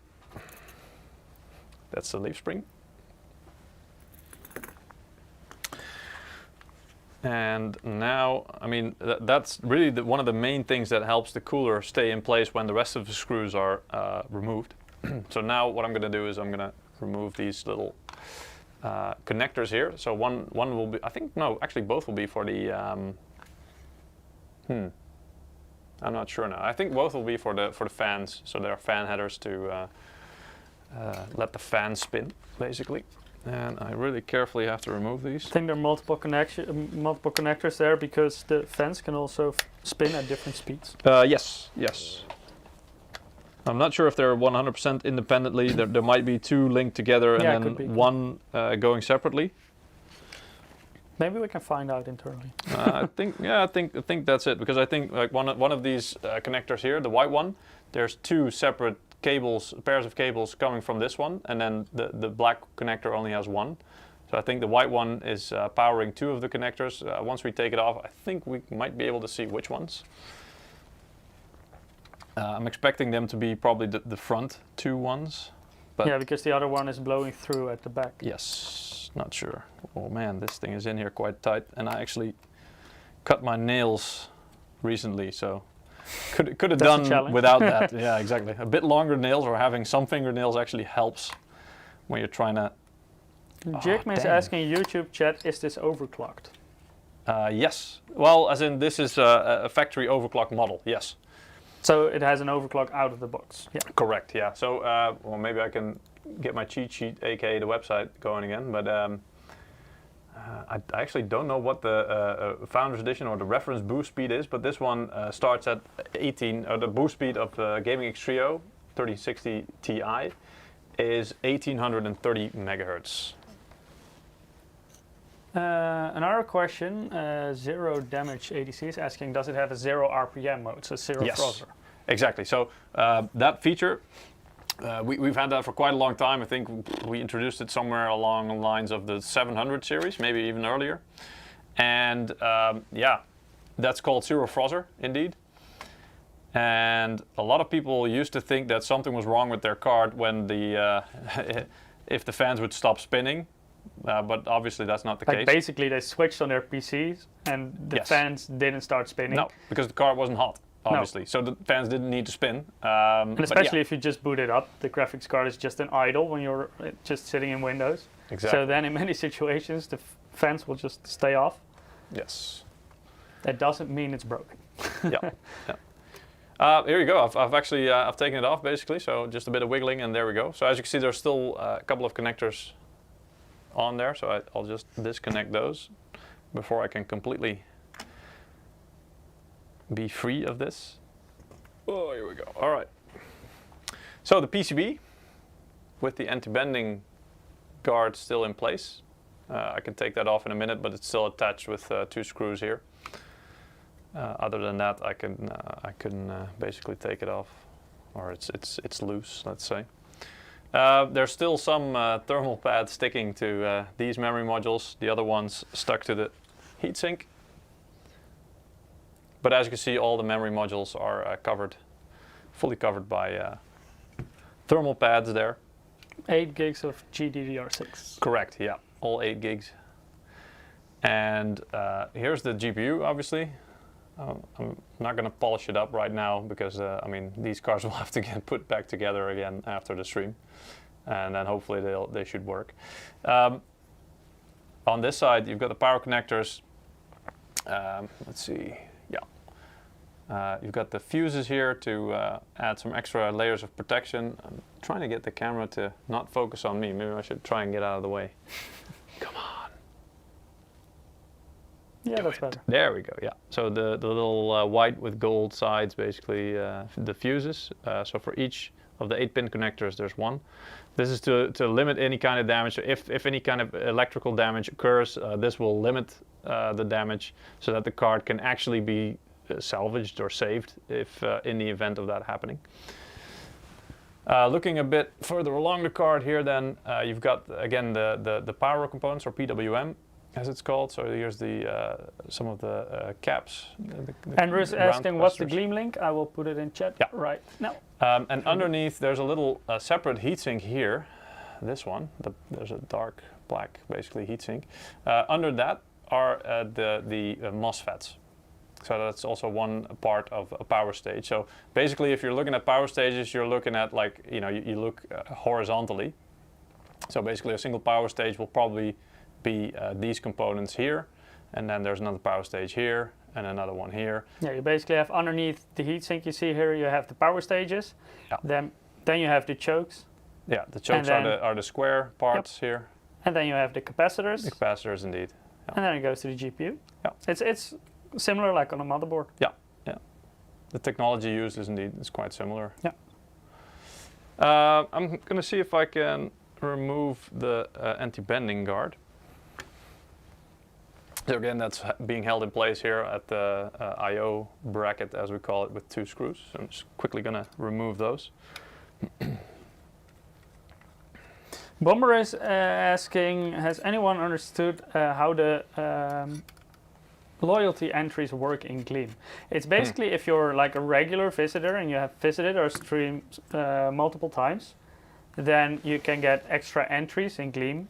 [SPEAKER 1] That's the leaf spring. And now, I mean, that's really one of the main things that helps the cooler stay in place when the rest of the screws are removed. So now what I'm going to do is I'm going to remove these little connectors here. So one will be, I think, no, actually both will be for the, I'm not sure now. I think both will be for the fans. So there are fan headers to let the fan spin, basically. And I really carefully have to remove these.
[SPEAKER 2] I think there are multiple connectors there because the fans can also spin at different speeds.
[SPEAKER 1] Yes. I'm not sure if they're 100% independently. There might be two linked together and then one going separately.
[SPEAKER 2] Maybe we can find out internally.
[SPEAKER 1] I think that's it, because I think like one of these connectors here, the white one, there's two separate pairs of cables coming from this one, and then the black connector only has one. So I think the white one is powering two of the connectors. Once we take it off, I think we might be able to see which ones. I'm expecting them to be probably the front two ones. But
[SPEAKER 2] yeah, because the other one is blowing through at the back.
[SPEAKER 1] Yes, not sure. Oh man, this thing is in here quite tight, and I actually cut my nails recently, so could have done without that. Yeah, exactly. A bit longer nails, or having some fingernails, actually helps when you're trying to...
[SPEAKER 2] Jigman is asking in YouTube chat, is this overclocked?
[SPEAKER 1] Yes. Well, as in this is a factory overclock model, yes.
[SPEAKER 2] So it has an overclock out of the box? Yeah.
[SPEAKER 1] Correct, yeah. So, well, maybe I can get my cheat sheet, aka the website, going again, but I actually don't know what the Founders Edition or the reference boost speed is, but this one starts at 18, or the boost speed of the Gaming X Trio 3060 Ti is 1830 megahertz.
[SPEAKER 2] Another question, Zero Damage ADC is asking, does it have a 0 RPM mode, so zero Frozr?
[SPEAKER 1] Exactly. So that feature, we've had that for quite a long time. I think we introduced it somewhere along the lines of the 700 series, maybe even earlier. And yeah, that's called zero Frozr, indeed. And a lot of people used to think that something was wrong with their card when the if the fans would stop spinning, but obviously that's not the case.
[SPEAKER 2] Basically, they switched on their PCs and the fans didn't start spinning.
[SPEAKER 1] No, because the card wasn't hot, obviously. No. So the fans didn't need to spin.
[SPEAKER 2] And especially if you just boot it up, the graphics card is just an idle when you're just sitting in Windows.
[SPEAKER 1] Exactly.
[SPEAKER 2] So then in many situations, the fans will just stay off.
[SPEAKER 1] Yes.
[SPEAKER 2] That doesn't mean it's broken.
[SPEAKER 1] Yeah. Here you go. I've actually I've taken it off basically. So just a bit of wiggling, and there we go. So as you can see, there's still a couple of connectors on there. So I'll just disconnect those before I can completely be free of this. Oh, here we go. All right. So the PCB with the anti-bending guard still in place. I can take that off in a minute, but it's still attached with 2 screws here. Other than that, I can basically take it off, or it's loose, let's say. There's still some thermal pads sticking to these memory modules. The other ones stuck to the heatsink. But as you can see, all the memory modules are fully covered by thermal pads there.
[SPEAKER 2] 8 gigs of GDDR6.
[SPEAKER 1] Correct, yeah, all 8 gigs. And here's the GPU, obviously. I'm not going to polish it up right now because, I mean, these cards will have to get put back together again after the stream. And then hopefully they should work. On this side, you've got the power connectors. Let's see, yeah. You've got the fuses here to add some extra layers of protection. I'm trying to get the camera to not focus on me. Maybe I should try and get out of the way. Come on.
[SPEAKER 2] Yeah, that's better.
[SPEAKER 1] There we go, yeah. So the little white with gold sides, basically the fuses. So for each of the 8-pin connectors, there's one. This is to limit any kind of damage. So if any kind of electrical damage occurs, this will limit the damage so that the card can actually be salvaged or saved if in the event of that happening. Looking a bit further along the card here, then you've got again the power components, or PWM as it's called. So here's the some of the caps.
[SPEAKER 2] Andrew's asking what's the Gleam link. I will put it in chat right now.
[SPEAKER 1] And underneath there's a little separate heatsink here. This one, there's a dark black basically heatsink. Under that are the MOSFETs. So that's also one part of a power stage. So basically, if you're looking at power stages, you're looking at, like, you know, you look horizontally. So basically, a single power stage will probably be these components here, and then there's another power stage here, and another one here.
[SPEAKER 2] Yeah, you basically have underneath the heatsink you see here, you have the power stages. Yeah. Then you have the chokes.
[SPEAKER 1] Yeah, the chokes are the square parts here.
[SPEAKER 2] And then you have the capacitors.
[SPEAKER 1] The capacitors, indeed.
[SPEAKER 2] Yeah. And then it goes to the GPU.
[SPEAKER 1] Yeah.
[SPEAKER 2] It's similar like on a motherboard.
[SPEAKER 1] Yeah, yeah. The technology used is quite similar.
[SPEAKER 2] Yeah.
[SPEAKER 1] I'm going to see if I can remove the anti-bending guard. So again, that's being held in place here at the I/O bracket, as we call it, with 2 screws. So I'm just quickly going to remove those.
[SPEAKER 2] Bomber is asking, has anyone understood how the loyalty entries work in Gleam? It's basically if you're like a regular visitor and you have visited our stream multiple times, then you can get extra entries in Gleam,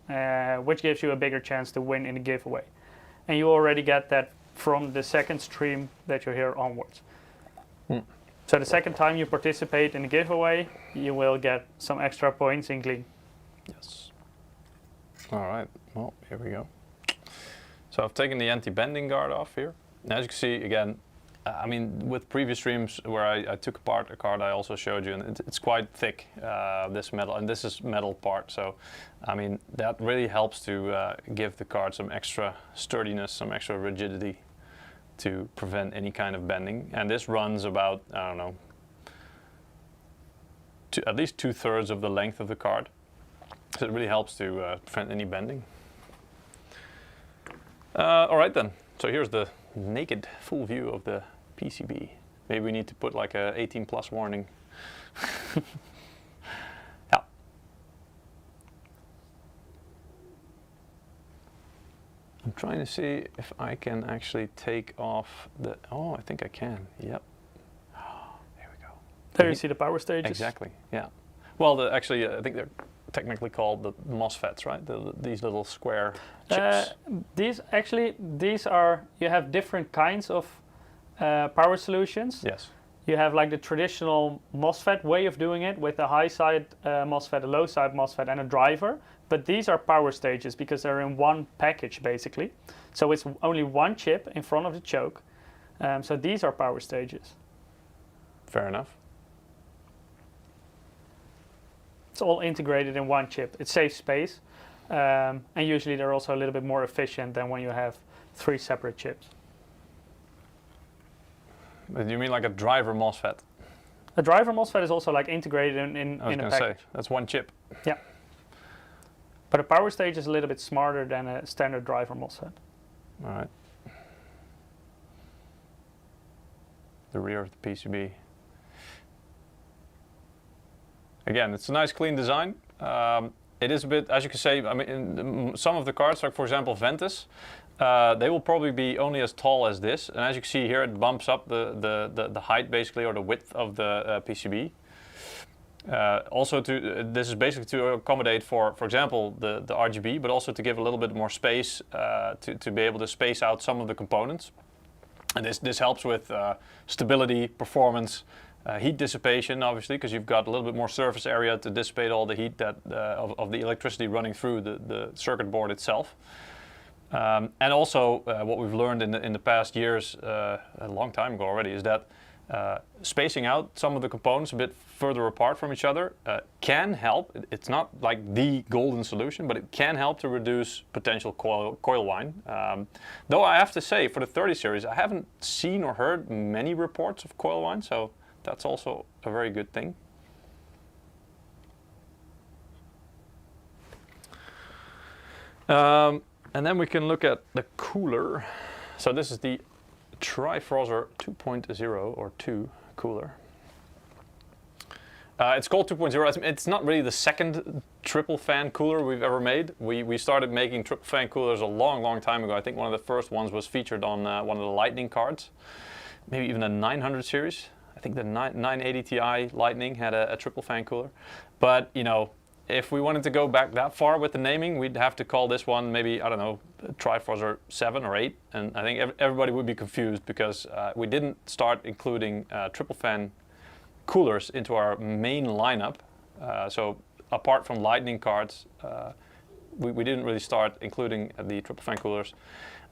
[SPEAKER 2] which gives you a bigger chance to win in a giveaway. And you already get that from the second stream that you're here onwards. So the second time you participate in a giveaway, you will get some extra points in Gleam.
[SPEAKER 1] Yes. All right, well, here we go. So I've taken the anti-bending guard off here. Now, as you can see, again, I mean, with previous streams where I took apart a card, I also showed you, and it's quite thick, this metal, and this is metal part. So, I mean, that really helps to give the card some extra sturdiness, some extra rigidity to prevent any kind of bending. And this runs about, I don't know, at least 2/3 of the length of the card. So it really helps to prevent any bending. All right then, so here's the naked full view of the PCB. Maybe we need to put like a 18+ warning. Yeah. I'm trying to see if I can actually take off the, oh, I think I can, yep.
[SPEAKER 2] There you see the power stages.
[SPEAKER 1] Exactly, yeah. Well, actually, I think they're technically called the MOSFETs, right? These little square chips.
[SPEAKER 2] These are, you have different kinds of power solutions.
[SPEAKER 1] Yes.
[SPEAKER 2] You have like the traditional MOSFET way of doing it with a high side MOSFET, a low side MOSFET, and a driver. But these are power stages because they're in one package basically. So it's only one chip in front of the choke. So these are power stages.
[SPEAKER 1] Fair enough.
[SPEAKER 2] It's all integrated in one chip. It saves space. And usually they're also a little bit more efficient than when you have 3 separate chips.
[SPEAKER 1] But you mean like a driver MOSFET?
[SPEAKER 2] A driver MOSFET is also like integrated in a package. Say,
[SPEAKER 1] that's one chip.
[SPEAKER 2] Yeah. But a power stage is a little bit smarter than a standard driver MOSFET.
[SPEAKER 1] All right. The rear of the PCB. Again, it's a nice clean design. It is a bit, as you can say, I mean, in some of the cards, like for example Ventus, they will probably be only as tall as this. And as you can see here, it bumps up the height basically, or the width of the PCB. Also, this is basically to accommodate for example, the RGB, but also to give a little bit more space to be able to space out some of the components. And this helps with stability, performance, heat dissipation, obviously, because you've got a little bit more surface area to dissipate all the heat that of the electricity running through the circuit board itself. And also, what we've learned in the past years, a long time ago already, is that spacing out some of the components a bit further apart from each other can help. It's not like the golden solution, but it can help to reduce potential coil whine. Though I have to say, for the 30 series, I haven't seen or heard many reports of coil whine, so that's also a very good thing. And then we can look at the cooler. So this is the Frozr 2.0 or 2 cooler. It's called 2.0. It's not really the second triple fan cooler we've ever made. We started making triple fan coolers a long time ago. I think one of the first ones was featured on one of the Lightning cards, maybe even the 900 series. I think the 980 Ti Lightning had a triple fan cooler. But you know, if we wanted to go back that far with the naming, we'd have to call this one maybe, I don't know, Frozr 7 or 8. And I think everybody would be confused because we didn't start including triple fan coolers into our main lineup. So apart from Lightning cards, we didn't really start including the triple fan coolers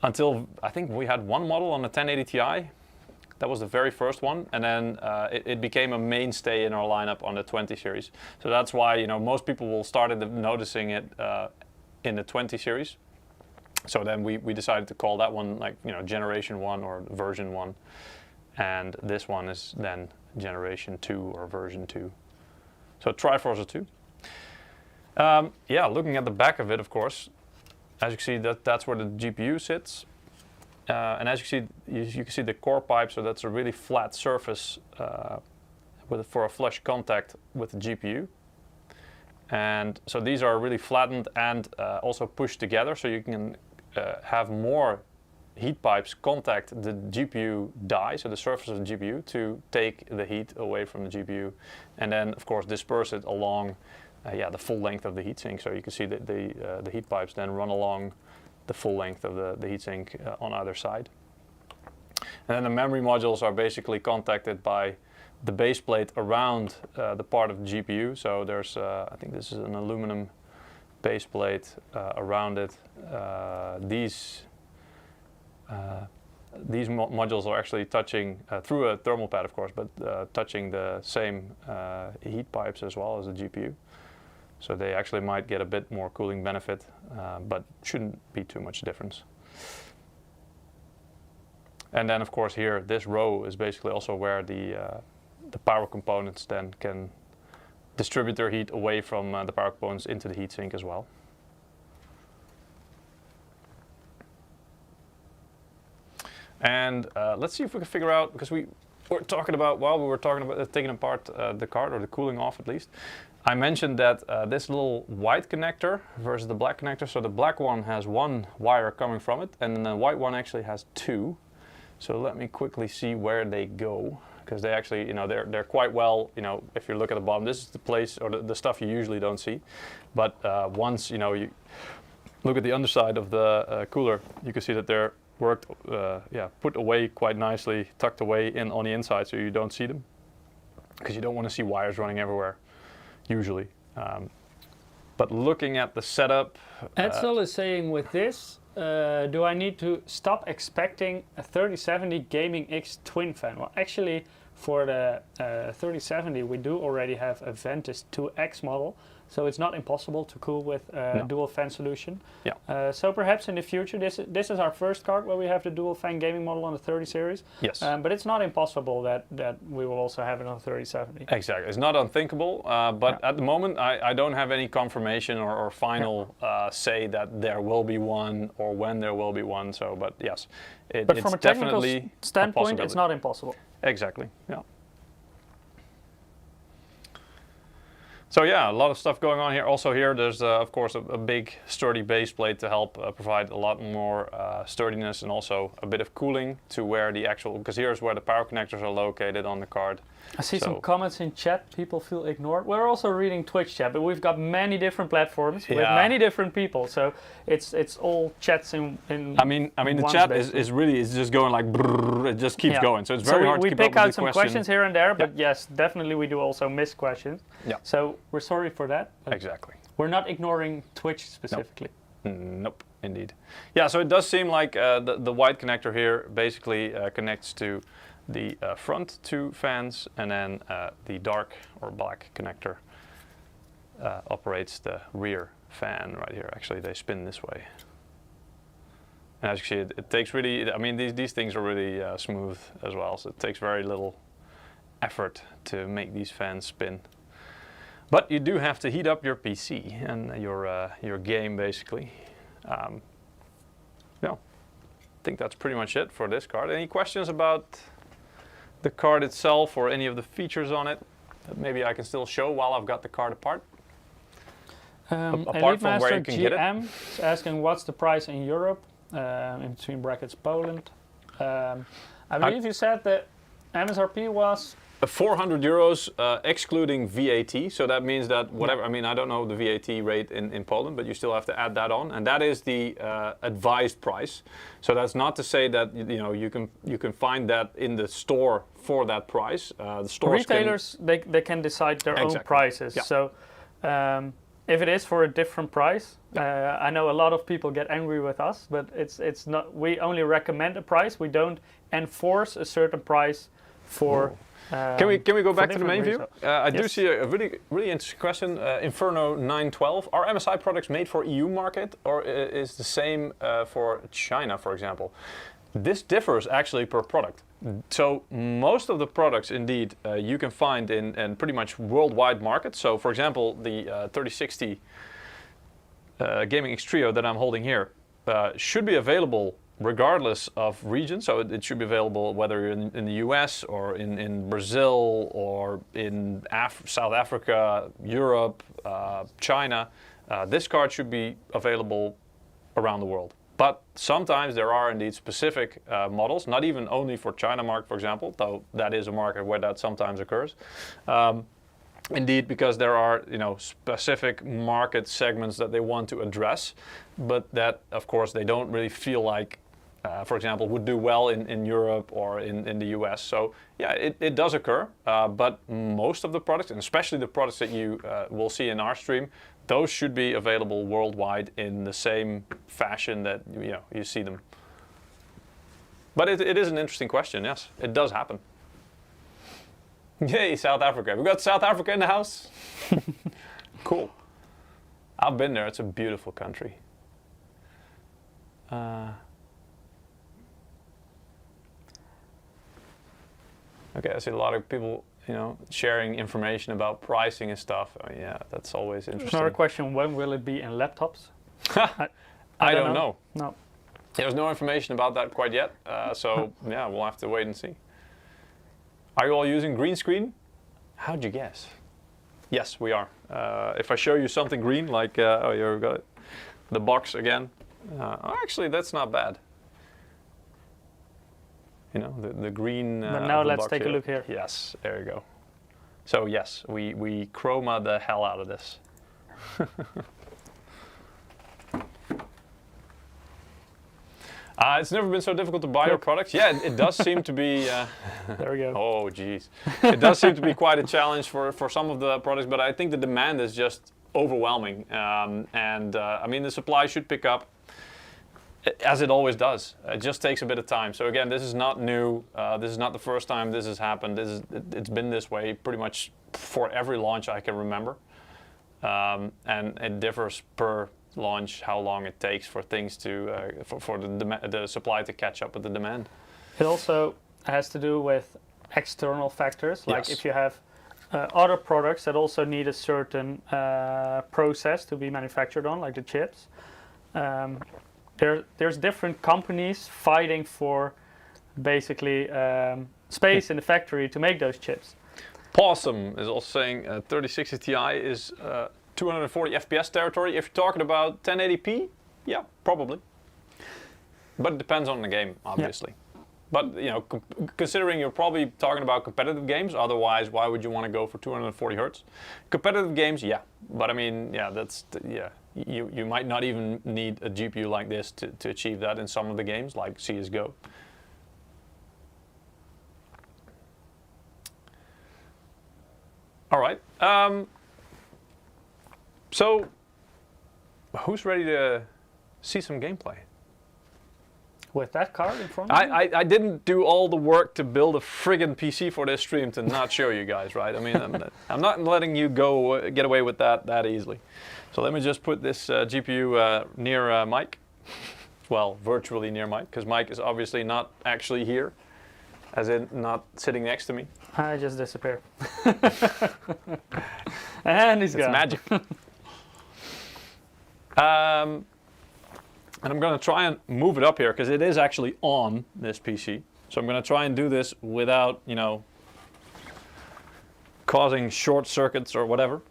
[SPEAKER 1] until I think we had one model on the 1080 Ti. That was the very first one, and then it became a mainstay in our lineup on the 20 series. So that's why, you know, most people will start noticing it in the 20 series. So then we decided to call that one, like, you know, generation 1 or version 1, and this one is then generation 2 or version 2. So Frozr 2. Yeah, looking at the back of it, of course, as you can see, that's where the GPU sits. And as you can see the core pipe, so that's a really flat surface for a flush contact with the GPU. And so these are really flattened and also pushed together, so you can have more heat pipes contact the GPU die, so the surface of the GPU, to take the heat away from the GPU, and then of course disperse it along the full length of the heatsink. So you can see that the heat pipes then run along the full length of the heatsink on either side. And then the memory modules are basically contacted by the base plate around the part of the GPU. So there's, I think this is an aluminum base plate around it. These modules are actually touching, through a thermal pad of course, but touching the same heat pipes as well as the GPU. So they actually might get a bit more cooling benefit, but shouldn't be too much difference. And then of course here, this row is basically also where the power components then can distribute their heat away from the power components into the heatsink as well. And let's see if we can figure out, because we were talking about, while we were talking about taking apart the card, or the cooling off at least, I mentioned that this little white connector versus the black connector. So the black one has one wire coming from it, and then the white one actually has two. So let me quickly see where they go. because they actually, you know, they're quite well, you know, if you look at the bottom, this is the place or the stuff you usually don't see. But once, you know, you look at the underside of the cooler, you can see that they're worked, put away quite nicely, tucked away in on the inside, so you don't see them, because you don't want to see wires running everywhere, usually. But looking at the setup,
[SPEAKER 2] Edsel is saying with this, do I need to stop expecting a 3070 Gaming X twin fan? Well, actually, for the 3070, we do already have a Ventus 2X model, so it's not impossible to cool with a dual fan solution.
[SPEAKER 1] Yeah.
[SPEAKER 2] So perhaps in the future, this is our first card where we have the dual fan gaming model on the 30 series.
[SPEAKER 1] Yes.
[SPEAKER 2] But it's not impossible that we will also have it on 3070.
[SPEAKER 1] Exactly. It's not unthinkable, but at the moment, I don't have any confirmation or final say that there will be one or when there will be one. So, but yes,
[SPEAKER 2] but from a technical
[SPEAKER 1] definitely
[SPEAKER 2] standpoint, it's not impossible.
[SPEAKER 1] Exactly. Yeah. So yeah, a lot of stuff going on here. Also here, there's of course a big sturdy base plate to help provide a lot more sturdiness and also a bit of cooling to where the actual, because here's where the power connectors are located on the card.
[SPEAKER 2] I see some comments in chat, people feel ignored. We're also reading Twitch chat, but we've got many different platforms with many different people, so it's all chats in
[SPEAKER 1] I mean the chat is really just going like brrr, it just keeps going, so it's very hard to keep up with the
[SPEAKER 2] we pick out some questions here and there, but yes, definitely we do also miss questions.
[SPEAKER 1] Yeah.
[SPEAKER 2] So we're sorry for that.
[SPEAKER 1] Exactly.
[SPEAKER 2] We're not ignoring Twitch specifically.
[SPEAKER 1] Nope, indeed. Yeah, so it does seem like the white connector here basically connects to the front two fans, and then the dark or black connector operates the rear fan right here. Actually, they spin this way. And as you see, it takes really, I mean, these things are really smooth as well, so it takes very little effort to make these fans spin. But you do have to heat up your PC and your game, basically. Yeah, I think that's pretty much it for this card. Any questions about the card itself or any of the features on it that maybe I can still show while I've got the card apart? Apart from where you can get it.
[SPEAKER 2] GM is asking what's the price in Europe, in between brackets Poland. I believe you said that MSRP was
[SPEAKER 1] 400 euros excluding VAT, so that means that whatever, I mean, I don't know the VAT rate in Poland, but you still have to add that on, and that is the advised price. So that's not to say that you can find that in the store for that price. The stores
[SPEAKER 2] retailers they can decide their own prices.
[SPEAKER 1] Yeah.
[SPEAKER 2] So if it is for a different price, I know a lot of people get angry with us, but it's not. We only recommend a price. We don't enforce a certain price for.
[SPEAKER 1] Can we go back to the main view? I do see a really interesting question. Inferno 912. Are MSI products made for EU market, or is the same for China, for example? This differs actually per product. So most of the products, indeed, you can find in pretty much worldwide markets. So for example, the 3060 Gaming X Trio that I'm holding here should be available regardless of region, so it should be available whether you're in the US or in Brazil or in South Africa, Europe, China. This card should be available around the world. But sometimes there are indeed specific models, not even only for China market, for example, though that is a market where that sometimes occurs. Indeed, because there are specific market segments that they want to address, but that of course they don't really feel like for example, would do well in Europe or in the US. So yeah, it does occur, but most of the products, and especially the products that you will see in our stream, those should be available worldwide in the same fashion that you see them. But it is an interesting question, yes. It does happen. Yay, South Africa. We got South Africa in the house. Cool. I've been there, it's a beautiful country. Okay, I see a lot of people, sharing information about pricing and stuff. Oh, yeah, that's always interesting.
[SPEAKER 2] Another question: when will it be in laptops?
[SPEAKER 1] I don't know.
[SPEAKER 2] No.
[SPEAKER 1] There's no information about that quite yet. So yeah, we'll have to wait and see. Are you all using green screen? How'd you guess? Yes, we are. If I show you something green, like oh, here we got it. The box again. Actually, that's not bad. you know, the green.
[SPEAKER 2] But now let's take a look here.
[SPEAKER 1] Yes, there you go. So yes, we chroma the hell out of this. It's never been so difficult to buy your products. Yeah, it does seem to be.
[SPEAKER 2] There we go.
[SPEAKER 1] Oh, geez. It does seem to be quite a challenge for some of the products, but I think the demand is just overwhelming. I mean, the supply should pick up, as it always does. It just takes a bit of time. So again, this is not new. This is not the first time this has happened. It's been this way pretty much for every launch I can remember. And it differs per launch how long it takes for things to for the supply to catch up with the demand.
[SPEAKER 2] It also has to do with external factors, like
[SPEAKER 1] Yes.
[SPEAKER 2] if you have other products that also need a certain process to be manufactured on, like the chips. There's different companies fighting for basically space in the factory to make those chips.
[SPEAKER 1] Possum is also saying 3060 Ti is 240 FPS territory. If you're talking about 1080p, yeah, probably. But it depends on the game, obviously. Yeah. But you know, considering you're probably talking about competitive games, otherwise, why would you want to go for 240 hertz? Competitive games, yeah. But I mean, yeah, you might not even need a GPU like this to achieve that in some of the games, like CS:GO. All right. So, who's ready to see some gameplay?
[SPEAKER 2] With that card in front of you?
[SPEAKER 1] I didn't do all the work to build a friggin' PC for this stream to not show you guys, right? I mean, I'm not letting you get away with that easily. So let me just put this GPU near Mike. Well, virtually near Mike, because Mike is obviously not actually here, as in not sitting next to me.
[SPEAKER 2] I just disappeared. And he's gone.
[SPEAKER 1] It's magic. And I'm going to try and move it up here because it is actually on this PC. So I'm going to try and do this without, you know, causing short circuits or whatever.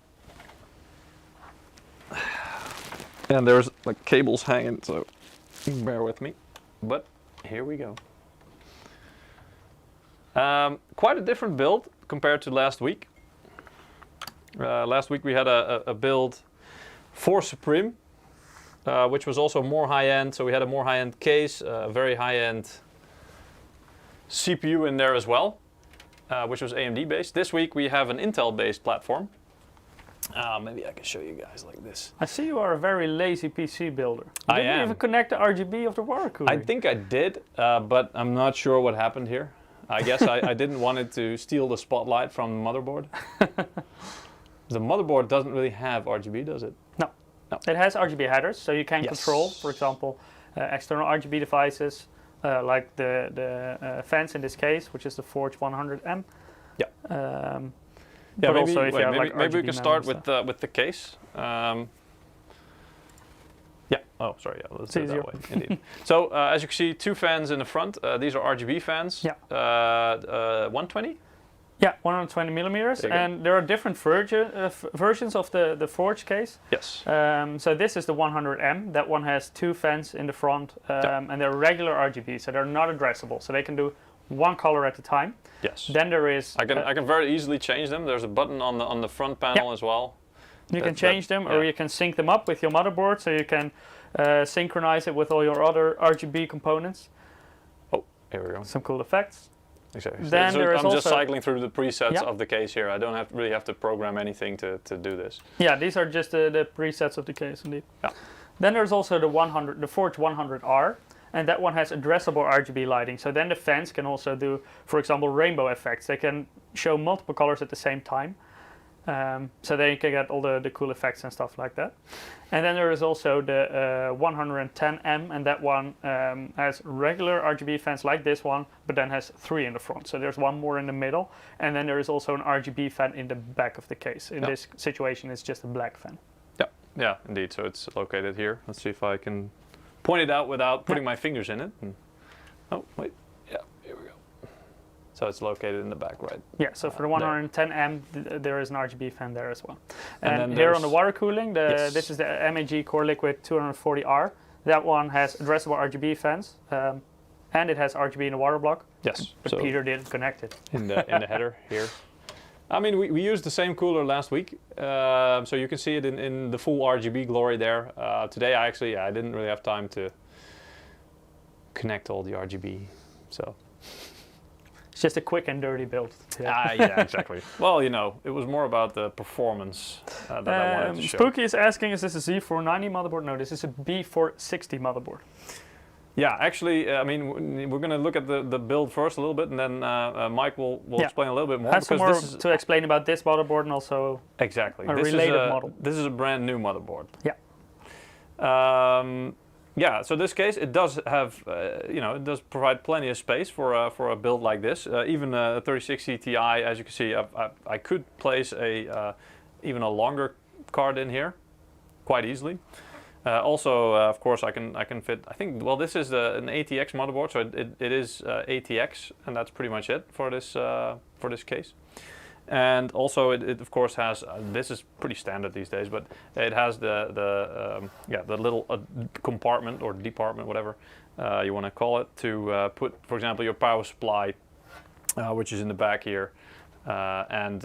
[SPEAKER 1] And there's like cables hanging, so bear with me. But here we go. Quite a different build compared to last week. Last week we had a build for Supreme. Which was also more high-end, so we had a more high-end case, a very high-end CPU in there as well, which was AMD-based. This week we have an Intel-based platform. Maybe I can show you guys like this.
[SPEAKER 2] I see you are a very lazy PC builder. You
[SPEAKER 1] I
[SPEAKER 2] didn't
[SPEAKER 1] am.
[SPEAKER 2] even connect the RGB of the water cooler.
[SPEAKER 1] I think I did, but I'm not sure what happened here. I guess I didn't want it to steal the spotlight from the motherboard. The motherboard doesn't really have RGB, does it?
[SPEAKER 2] No.
[SPEAKER 1] No.
[SPEAKER 2] It has RGB headers, so you can control, for example, external RGB devices, like the fans in this case, which is the Forge 100M.
[SPEAKER 1] Yeah.
[SPEAKER 2] Yeah,
[SPEAKER 1] maybe,
[SPEAKER 2] also if you have like
[SPEAKER 1] maybe we
[SPEAKER 2] RGB
[SPEAKER 1] can start
[SPEAKER 2] memory
[SPEAKER 1] with the case. Yeah. Oh, sorry. Yeah, let's do it that way. Indeed. So as you can see, two fans in the front. These are RGB fans.
[SPEAKER 2] Yeah.
[SPEAKER 1] 120.
[SPEAKER 2] Yeah, 120 millimeters, and there are different versions of the Forge case.
[SPEAKER 1] Yes.
[SPEAKER 2] So this is the 100M. That one has two fans in the front, and they're regular RGB, so they're not addressable. So they can do one color at a time.
[SPEAKER 1] Yes.
[SPEAKER 2] Then there is.
[SPEAKER 1] I can very easily change them. There's a button on the front panel as well.
[SPEAKER 2] You can change them, or you can sync them up with your motherboard, so you can synchronize it with all your other RGB components.
[SPEAKER 1] Oh, here we go.
[SPEAKER 2] Some cool effects.
[SPEAKER 1] Exactly.
[SPEAKER 2] Then there is
[SPEAKER 1] I'm just cycling through the presets of the case here. I don't really have to program anything to do this.
[SPEAKER 2] Yeah, these are just the presets of the case, indeed.
[SPEAKER 1] Yeah.
[SPEAKER 2] Then there's also the Forge 100R, and that one has addressable RGB lighting. So then the fans can also do, for example, rainbow effects. They can show multiple colors at the same time. So then you can get all the cool effects and stuff like that. And then there is also the 110M, and that one has regular RGB fans like this one, but then has three in the front. So there's one more in the middle, and then there is also an RGB fan in the back of the case. In this situation, it's just a black fan.
[SPEAKER 1] Yeah, indeed. So it's located here. Let's see if I can point it out without putting my fingers in it. Oh, wait. Yeah, here we go. So it's located in the back, right?
[SPEAKER 2] Yeah, so for the 110M, there is an RGB fan there as well. And
[SPEAKER 1] then
[SPEAKER 2] here on the water cooling, this is the MAG Core Liquid 240R. That one has addressable RGB fans. and it has RGB in the water block.
[SPEAKER 1] Yes.
[SPEAKER 2] But Peter didn't connect it.
[SPEAKER 1] In the header here. I mean, we used the same cooler last week, so you can see it in the full RGB glory there. Today, I didn't really have time to connect all the RGB, so.
[SPEAKER 2] It's just a quick and dirty build.
[SPEAKER 1] Yeah, exactly. Well, it was more about the performance that I wanted to show.
[SPEAKER 2] Spooky is asking, is this a Z490 motherboard? No, this is a B460 motherboard.
[SPEAKER 1] Yeah, actually, I mean, we're going to look at the build first a little bit, and then Mike will explain a little bit more.
[SPEAKER 2] Has some more to explain about this motherboard and also
[SPEAKER 1] exactly
[SPEAKER 2] a related model.
[SPEAKER 1] This is a brand new motherboard.
[SPEAKER 2] Yeah.
[SPEAKER 1] Yeah, so this case, it does have, it does provide plenty of space for a build like this. Even a 3060 Ti, as you can see, I could place even a longer card in here quite easily. Also, of course, I can fit. I think this is an ATX motherboard, so it is ATX, and that's pretty much it for this case. And also, it of course has. This is pretty standard these days, but it has the little compartment or department, whatever you want to call it, to put, for example, your power supply, which is in the back here. And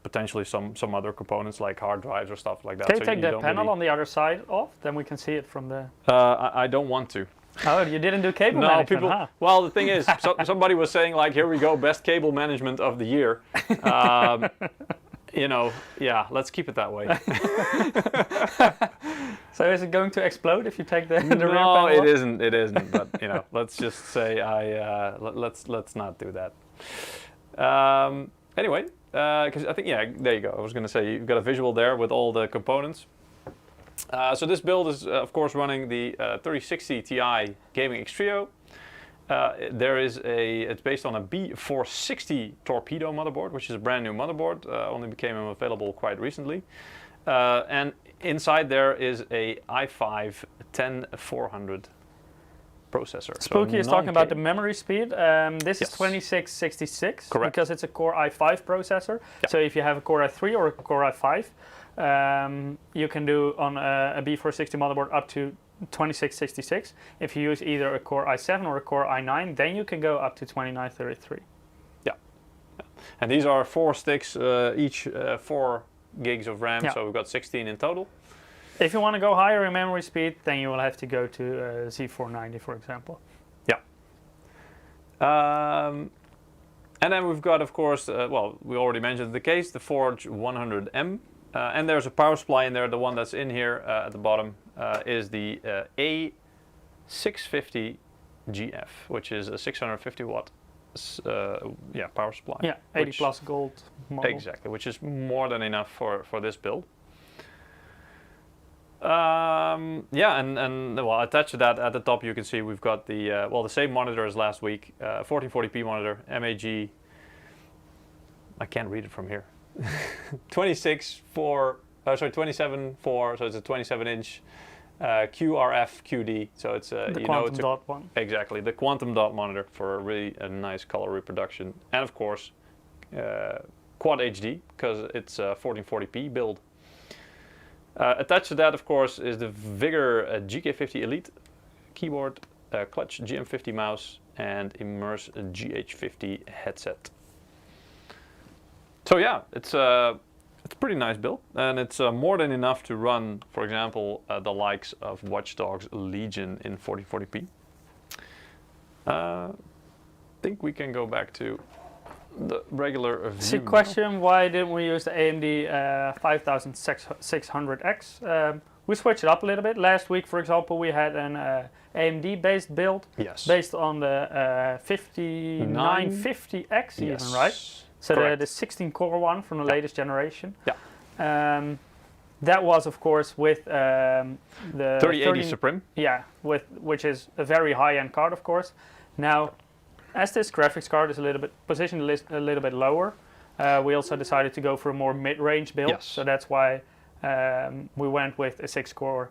[SPEAKER 1] potentially some other components like hard drives or stuff like that.
[SPEAKER 2] Can you take the panel on the other side off? Then we can see it from the.
[SPEAKER 1] I don't want to.
[SPEAKER 2] Oh, you didn't do cable management? Huh?
[SPEAKER 1] Well, the thing is, somebody was saying like, here we go, best cable management of the year. Let's keep it that way.
[SPEAKER 2] So is it going to explode if you take the rear panel
[SPEAKER 1] No,
[SPEAKER 2] off?
[SPEAKER 1] it isn't. But let's just say let's not do that. Anyway, because I think, there you go. I was going to say, you've got a visual there with all the components. So this build is, of course, running the 3060 Ti Gaming X-Trio. It's based on a B460 Torpedo motherboard, which is a brand new motherboard, only became available quite recently. And inside there is a i5 10400 processor.
[SPEAKER 2] Spooky is talking about the memory speed. This is 2666.
[SPEAKER 1] Correct.
[SPEAKER 2] Because it's a Core i5 processor. Yeah. So if you have a Core i3 or a Core i5, you can do on a B460 motherboard up to 2666. If you use either a Core i7 or a Core i9, then you can go up to 2933.
[SPEAKER 1] Yeah. And these are 4 sticks, each 4 gigs of RAM, so we've got 16 in total.
[SPEAKER 2] If you want to go higher in memory speed, then you will have to go to Z490, for example.
[SPEAKER 1] Yeah. And then we've got, of course, we already mentioned the case, the Forge 100M. And there's a power supply in there. The one that's in here at the bottom is the A650 GF, which is a 650 watt power supply.
[SPEAKER 2] Yeah, 80 plus gold model.
[SPEAKER 1] Exactly, which is more than enough for this build. And attached to that at the top you can see we've got the same monitor as last week, 1440p monitor, MAG. I can't read it from here. 27.4, so it's a 27-inch QRF QD. So it's
[SPEAKER 2] the quantum dot one.
[SPEAKER 1] Exactly, the quantum dot monitor for a nice color reproduction, and of course Quad HD because it's a 1440p build. Attached to that, of course, is the Vigor GK50 Elite keyboard, Clutch GM50 mouse, and Immerse GH50 headset. So yeah, it's a pretty nice build, and it's more than enough to run, for example, the likes of Watch Dogs Legion in 1440p. I think we can go back to the regular view.
[SPEAKER 2] So question, why didn't we use the AMD 5600X? We switched it up a little bit. Last week, for example, we had an AMD-based build based on the 5950X even, right? So the 16-core one from the latest generation.
[SPEAKER 1] Yeah.
[SPEAKER 2] That was, of course, with the
[SPEAKER 1] 3080 Supreme.
[SPEAKER 2] Yeah, which is a very high-end card, of course. Now, as this graphics card is positioned a little bit lower, we also decided to go for a more mid-range build.
[SPEAKER 1] Yes.
[SPEAKER 2] So that's why we went with a 6-core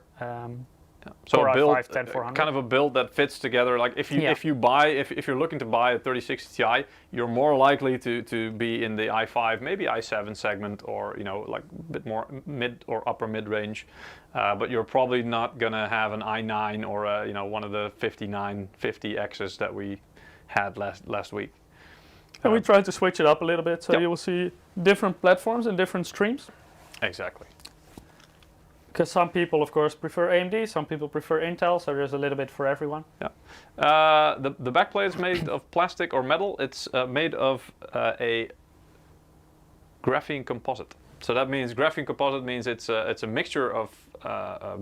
[SPEAKER 1] Yeah. So
[SPEAKER 2] Core
[SPEAKER 1] a build,
[SPEAKER 2] i5 10400.
[SPEAKER 1] kind of a build that fits together. Like if you're looking to buy a 3060 Ti, you're more likely to be in the i5, maybe i7 segment, or like a bit more mid or upper mid range. But you're probably not gonna have an i9 or one of the 5950Xs that we had last week.
[SPEAKER 2] And we tried to switch it up a little bit, so you will see different platforms and different streams.
[SPEAKER 1] Exactly.
[SPEAKER 2] Because some people, of course, prefer AMD, some people prefer Intel, so there's a little bit for everyone.
[SPEAKER 1] Yeah. The backplate is made of plastic or metal. It's made of a graphene composite. So that means graphene composite means it's a mixture of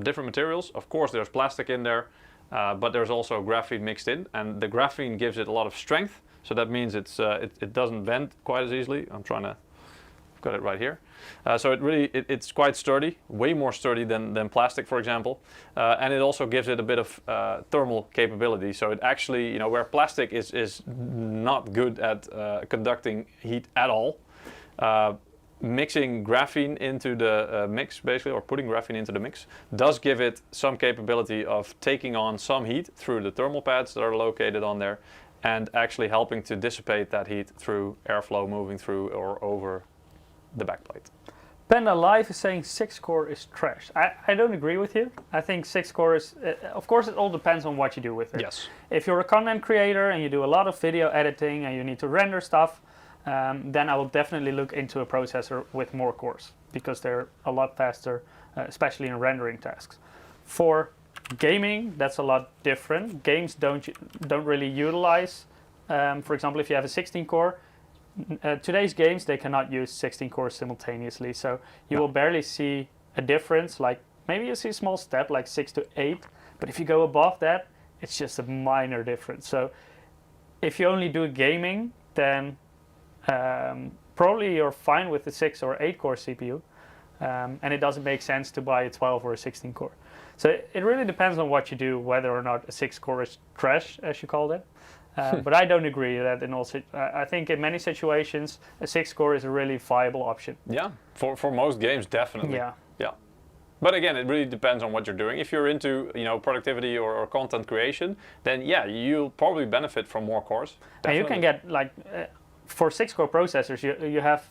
[SPEAKER 1] different materials. Of course, there's plastic in there, but there's also graphene mixed in, and the graphene gives it a lot of strength. So that means it doesn't bend quite as easily. I've got it right here. So it's quite sturdy, way more sturdy than plastic, for example. And it also gives it a bit of thermal capability. So it actually, where plastic is not good at conducting heat at all, mixing graphene into the mix, basically, or putting graphene into the mix, does give it some capability of taking on some heat through the thermal pads that are located on there, and actually helping to dissipate that heat through airflow moving through or over the backplate.
[SPEAKER 2] Panda Live is saying 6-core is trash. I don't agree with you. I think 6-core is, of course, it all depends on what you do with it.
[SPEAKER 1] Yes.
[SPEAKER 2] If you're a content creator and you do a lot of video editing and you need to render stuff, then I will definitely look into a processor with more cores, because they're a lot faster, especially in rendering tasks. For gaming, that's a lot different. Games don't really utilize, for example, if you have a 16-core, today's games, they cannot use 16 cores simultaneously, so you will barely see a difference. Like maybe you see a small step like 6 to 8, but if you go above that, it's just a minor difference. So if you only do gaming, then probably you're fine with the 6 or 8 core CPU, and it doesn't make sense to buy a 12 or a 16 core. So it really depends on what you do, whether or not a 6 core is trash, as you called it. But I don't agree that in all. I think in many situations a 6-core is a really viable option.
[SPEAKER 1] Yeah, for most games, definitely.
[SPEAKER 2] Yeah.
[SPEAKER 1] Yeah. But again, it really depends on what you're doing. If you're into productivity or content creation, then yeah, you'll probably benefit from more cores. Definitely.
[SPEAKER 2] And you can get like for 6-core processors, you have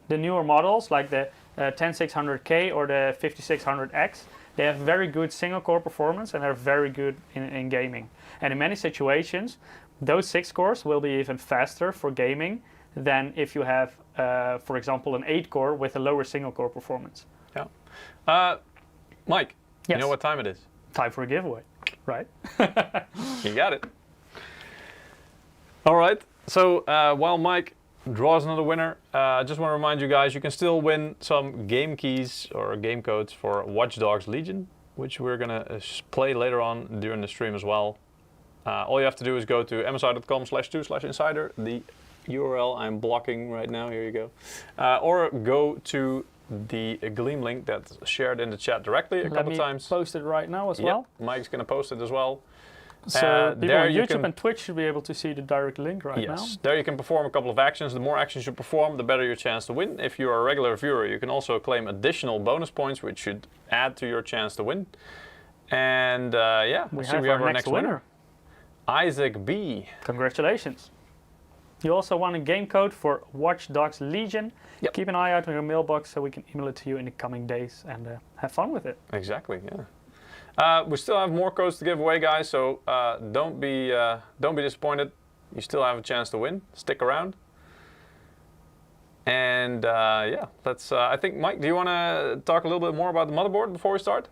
[SPEAKER 2] the newer models like the 10600K or the 5600X. They have very good single-core performance and they're very good in gaming. And in many situations, those 6 cores will be even faster for gaming than if you have, for example, an 8-core with a lower single-core performance.
[SPEAKER 1] Yeah. Mike,
[SPEAKER 2] yes.
[SPEAKER 1] You know what time it is?
[SPEAKER 2] Time for a giveaway, right?
[SPEAKER 1] You got it. All right. So while Mike draws another winner, I just want to remind you guys, you can still win some game keys or game codes for Watch Dogs Legion, which we're going to play later on during the stream as well. All you have to do is go to msi.com/2/insider, the URL I'm blocking right now, here you go. Or go to the Gleam link that's shared in the chat directly a couple times.
[SPEAKER 2] Post it right now as well.
[SPEAKER 1] Mike's going to post it as well.
[SPEAKER 2] So people on YouTube and Twitch should be able to see the direct link right now.
[SPEAKER 1] Yes, there you can perform a couple of actions. The more actions you perform, the better your chance to win. If you're a regular viewer, you can also claim additional bonus points, which should add to your chance to win. And yeah,
[SPEAKER 2] we have our next winner.
[SPEAKER 1] Isaac B.
[SPEAKER 2] Congratulations. You also won a game code for Watch Dogs Legion.
[SPEAKER 1] Yep.
[SPEAKER 2] Keep an eye out on your mailbox so we can email it to you in the coming days and have fun with it.
[SPEAKER 1] Exactly, yeah. We still have more codes to give away, guys, so don't be disappointed. You still have a chance to win. Stick around. And yeah, let's. I think, Mike, do you want to talk a little bit more about the motherboard before we start?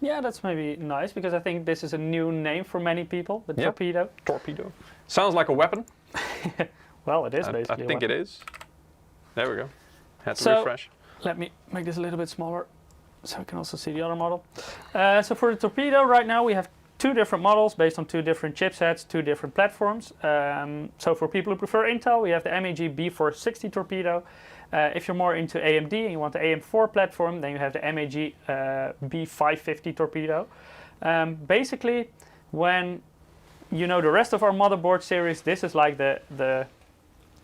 [SPEAKER 2] Yeah, that's maybe nice, because I think this is a new name for many people, the Torpedo.
[SPEAKER 1] Torpedo. Sounds like a weapon.
[SPEAKER 2] Well, it is basically
[SPEAKER 1] I think it is. There we go. Had to refresh.
[SPEAKER 2] Let me make this a little bit smaller so we can also see the other model. So for the Torpedo, right now we have 2 different models based on 2 different chipsets, 2 different platforms. So for people who prefer Intel, we have the MAG B460 Torpedo. If you're more into AMD and you want the AM4 platform, then you have the MAG B550 Torpedo. Basically, when you know the rest of our motherboard series, this is like the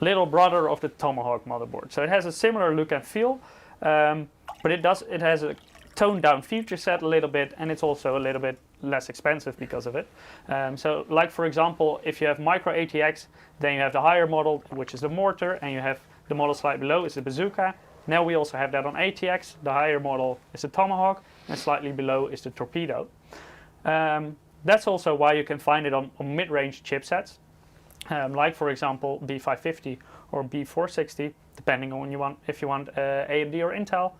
[SPEAKER 2] little brother of the Tomahawk motherboard. So it has a similar look and feel, but it has a toned down feature set a little bit, and it's also a little bit less expensive because of it. So like for example, if you have micro ATX, then you have the higher model, which is the mortar, and you have the model slightly below is the bazooka. Now we also have that on ATX. The higher model is the tomahawk, and slightly below is the torpedo. That's also why you can find it on mid-range chipsets, like for example B550 or B460, depending on if you want AMD or Intel.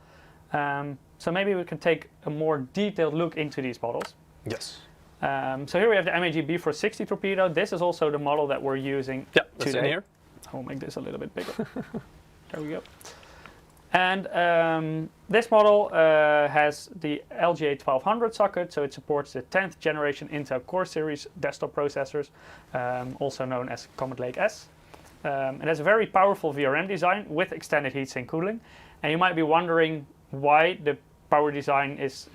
[SPEAKER 2] So maybe we can take a more detailed look into these models.
[SPEAKER 1] Yes.
[SPEAKER 2] So here we have the MAG B460 torpedo. This is also the model that we're using
[SPEAKER 1] today. In here.
[SPEAKER 2] I'll make this a little bit bigger. There we go. And this model has the LGA 1200 socket, so it supports the 10th generation Intel Core series desktop processors, also known as Comet Lake S. It has a very powerful VRM design with extended heatsink cooling. And you might be wondering why the power design is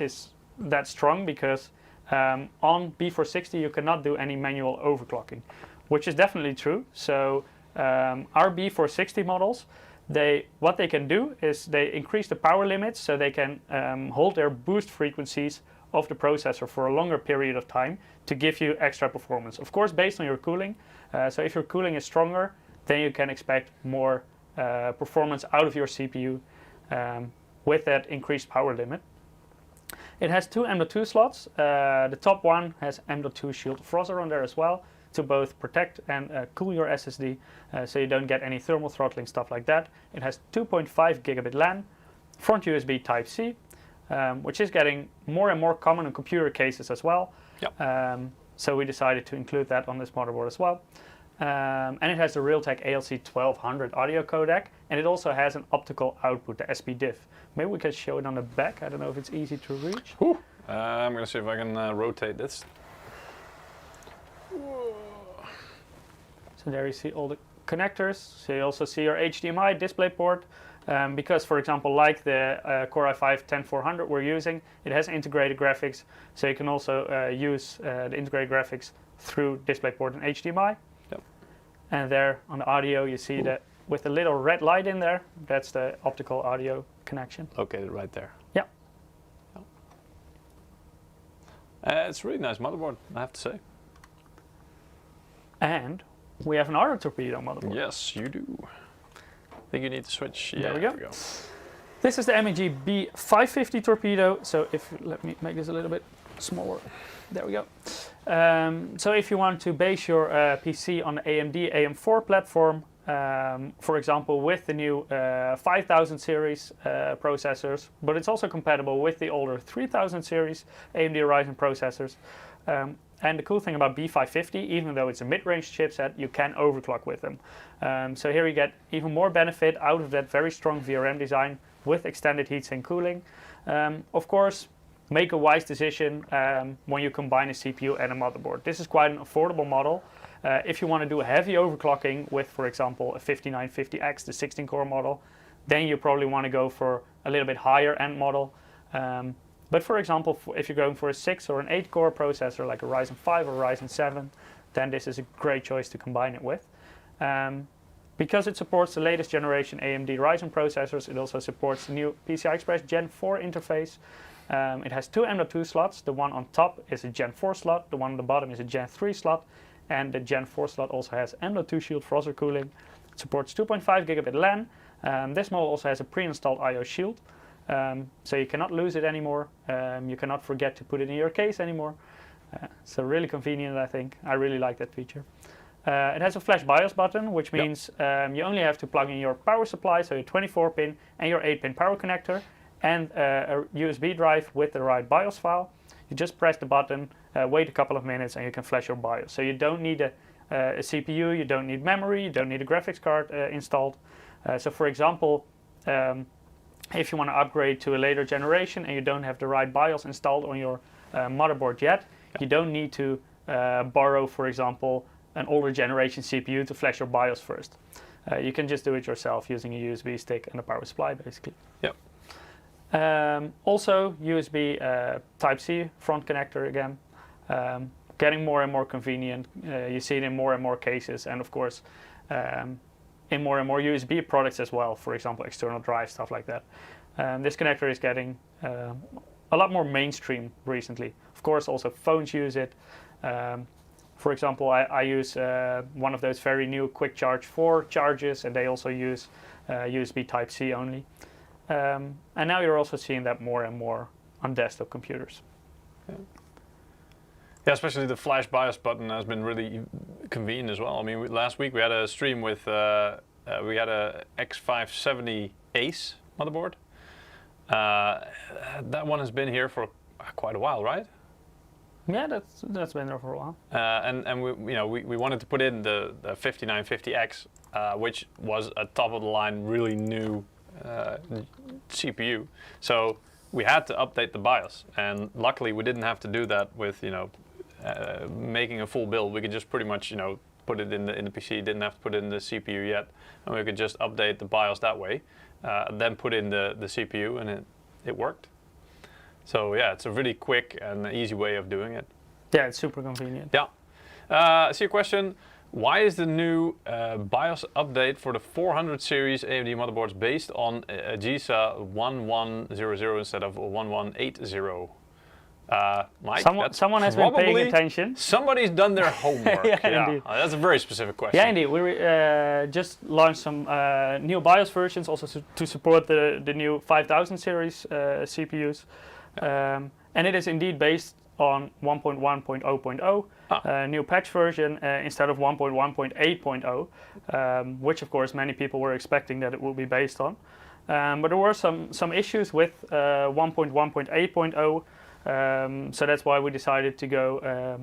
[SPEAKER 2] that strong, because on B460 you cannot do any manual overclocking, which is definitely true. So our B460 models, what they can do is they increase the power limits, so they can hold their boost frequencies of the processor for a longer period of time to give you extra performance. Of course, based on your cooling. So if your cooling is stronger, then you can expect more performance out of your CPU with that increased power limit. It has two M.2 slots. The top one has M.2 Shield Frozr on there as well, to both protect and cool your SSD, so you don't get any thermal throttling, stuff like that. It has 2.5 gigabit LAN, front USB Type-C, which is getting more and more common in computer cases as well. Yep. So we decided to include that on this motherboard as well. And it has the Realtek ALC 1200 audio codec, and it also has an optical output, the SPDIF. Maybe we can show it on the back. I don't know if it's easy to reach.
[SPEAKER 1] I'm going to see if I can rotate this.
[SPEAKER 2] So there you see all the connectors. So you also see your HDMI DisplayPort. Because, for example, like the Core i5-10400 we're using, it has integrated graphics. So you can also use the integrated graphics through DisplayPort and HDMI.
[SPEAKER 1] Yep.
[SPEAKER 2] And there on the audio, you see that with the little red light in there, that's the optical audio connection.
[SPEAKER 1] Located right there.
[SPEAKER 2] Yeah.
[SPEAKER 1] It's a really nice motherboard, I have to say.
[SPEAKER 2] And we have another torpedo motherboard.
[SPEAKER 1] Yes, you do. I think you need to switch.
[SPEAKER 2] There we go. This is the MSI B550 torpedo. So let me make this a little bit smaller. There we go. So if you want to base your PC on the AMD AM4 platform, for example, with the new 5000 series processors, but it's also compatible with the older 3000 series AMD Ryzen processors. And the cool thing about B550, even though it's a mid-range chipset, you can overclock with them. So here you get even more benefit out of that very strong VRM design with extended heatsink cooling. Of course, make a wise decision when you combine a CPU and a motherboard. This is quite an affordable model. If you want to do heavy overclocking with, for example, a 5950X, the 16-core model, then you probably want to go for a little bit higher end model. But for example, if you're going for a 6 or an 8-core processor like a Ryzen 5 or Ryzen 7, then this is a great choice to combine it with. Because it supports the latest generation AMD Ryzen processors, it also supports the new PCI Express Gen 4 interface. It has two M.2 slots. The one on top is a Gen 4 slot, the one on the bottom is a Gen 3 slot, and the Gen 4 slot also has M.2 Shield Frozr cooling. It supports 2.5 gigabit LAN. This model also has a pre-installed I/O shield. So you cannot lose it anymore. You cannot forget to put it in your case anymore. So really convenient, I think. I really like that feature. It has a flash BIOS button, which means you only have to plug in your power supply, so your 24-pin and your 8-pin power connector, and a USB drive with the right BIOS file. You just press the button, wait a couple of minutes, and you can flash your BIOS. So you don't need a CPU, you don't need memory, you don't need a graphics card installed. So for example, if you want to upgrade to a later generation and you don't have the right BIOS installed on your motherboard yet, you don't need to borrow, for example, an older generation CPU to flash your BIOS first. You can just do it yourself using a USB stick and a power supply, basically.
[SPEAKER 1] Yep.
[SPEAKER 2] Also, USB Type-C front connector again. Getting more and more convenient. You see it in more and more cases, and of course, in more and more USB products as well, for example, external drive, stuff like that. This connector is getting a lot more mainstream recently. Of course, also phones use it. For example, I use one of those very new Quick Charge 4 chargers, and they also use USB Type-C only. And now you're also seeing that more and more on desktop computers.
[SPEAKER 1] Yeah, especially the flash BIOS button has been really convenient as well. I mean, last week we had a stream with, we had a X570 Ace motherboard. That one has been here for quite a while, right?
[SPEAKER 2] Yeah, that's been there for a while.
[SPEAKER 1] And we wanted to put in the 5950X, which was a top of the line, really new CPU. So we had to update the BIOS, and luckily we didn't have to do that with making a full build. We could just pretty much put it in the PC. Didn't have to put it in the CPU yet, and we could just update the BIOS that way. Then put in the CPU, and it worked. So yeah, it's a really quick and easy way of doing it.
[SPEAKER 2] Yeah, it's super convenient.
[SPEAKER 1] Yeah. I see a question. Why is the new BIOS update for the 400 series AMD motherboards based on a GISA 1100 instead of 1180? Mike,
[SPEAKER 2] someone has been paying attention.
[SPEAKER 1] Somebody's done their homework.
[SPEAKER 2] Yeah, indeed.
[SPEAKER 1] That's a very specific question.
[SPEAKER 2] Yeah, indeed. We just launched some new BIOS versions also to support the new 5000 series CPUs. And it is indeed based on 1.1.0.0, new patch version instead of 1.1.8.0, which of course many people were expecting that it will be based on. But there were some issues with 1.1.8.0, so that's why we decided to go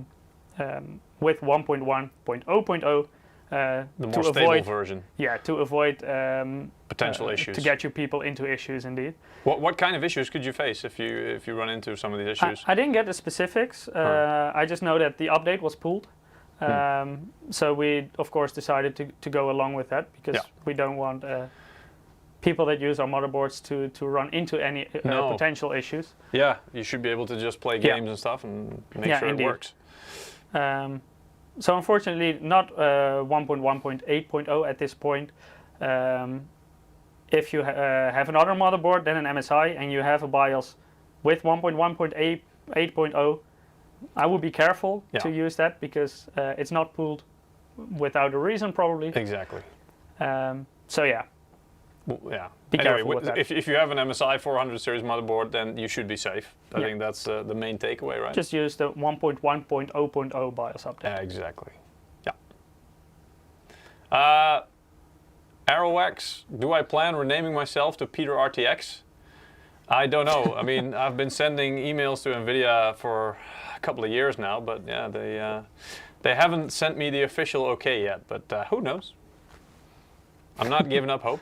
[SPEAKER 2] with 1.1.0.0.
[SPEAKER 1] The more stable version.
[SPEAKER 2] Yeah, to avoid
[SPEAKER 1] potential issues.
[SPEAKER 2] To get you people into issues, indeed.
[SPEAKER 1] What kind of issues could you face if you run into some of these issues?
[SPEAKER 2] I didn't get the specifics. I just know that the update was pulled. So we, of course, decided to go along with that because we don't want people that use our motherboards to run into any potential issues.
[SPEAKER 1] Yeah, you should be able to just play games and stuff and make sure
[SPEAKER 2] indeed.
[SPEAKER 1] It works.
[SPEAKER 2] So unfortunately, not 1.1.8.0 at this point. If you have another motherboard than an MSI and you have a BIOS with 1.1.8.0, I would be careful to use that because it's not pulled without a reason, probably.
[SPEAKER 1] Exactly.
[SPEAKER 2] So yeah.
[SPEAKER 1] Well, yeah.
[SPEAKER 2] Be careful with that.
[SPEAKER 1] If you have an MSI 400 series motherboard, then you should be safe. I think that's the main takeaway, right?
[SPEAKER 2] Just use the 1.1.0.0 BIOS update.
[SPEAKER 1] Yeah, exactly. Yeah. ArrowX, do I plan renaming myself to Peter RTX? I don't know. I mean, I've been sending emails to NVIDIA for a couple of years now, but yeah, they haven't sent me the official okay yet. But who knows? I'm not giving up hope.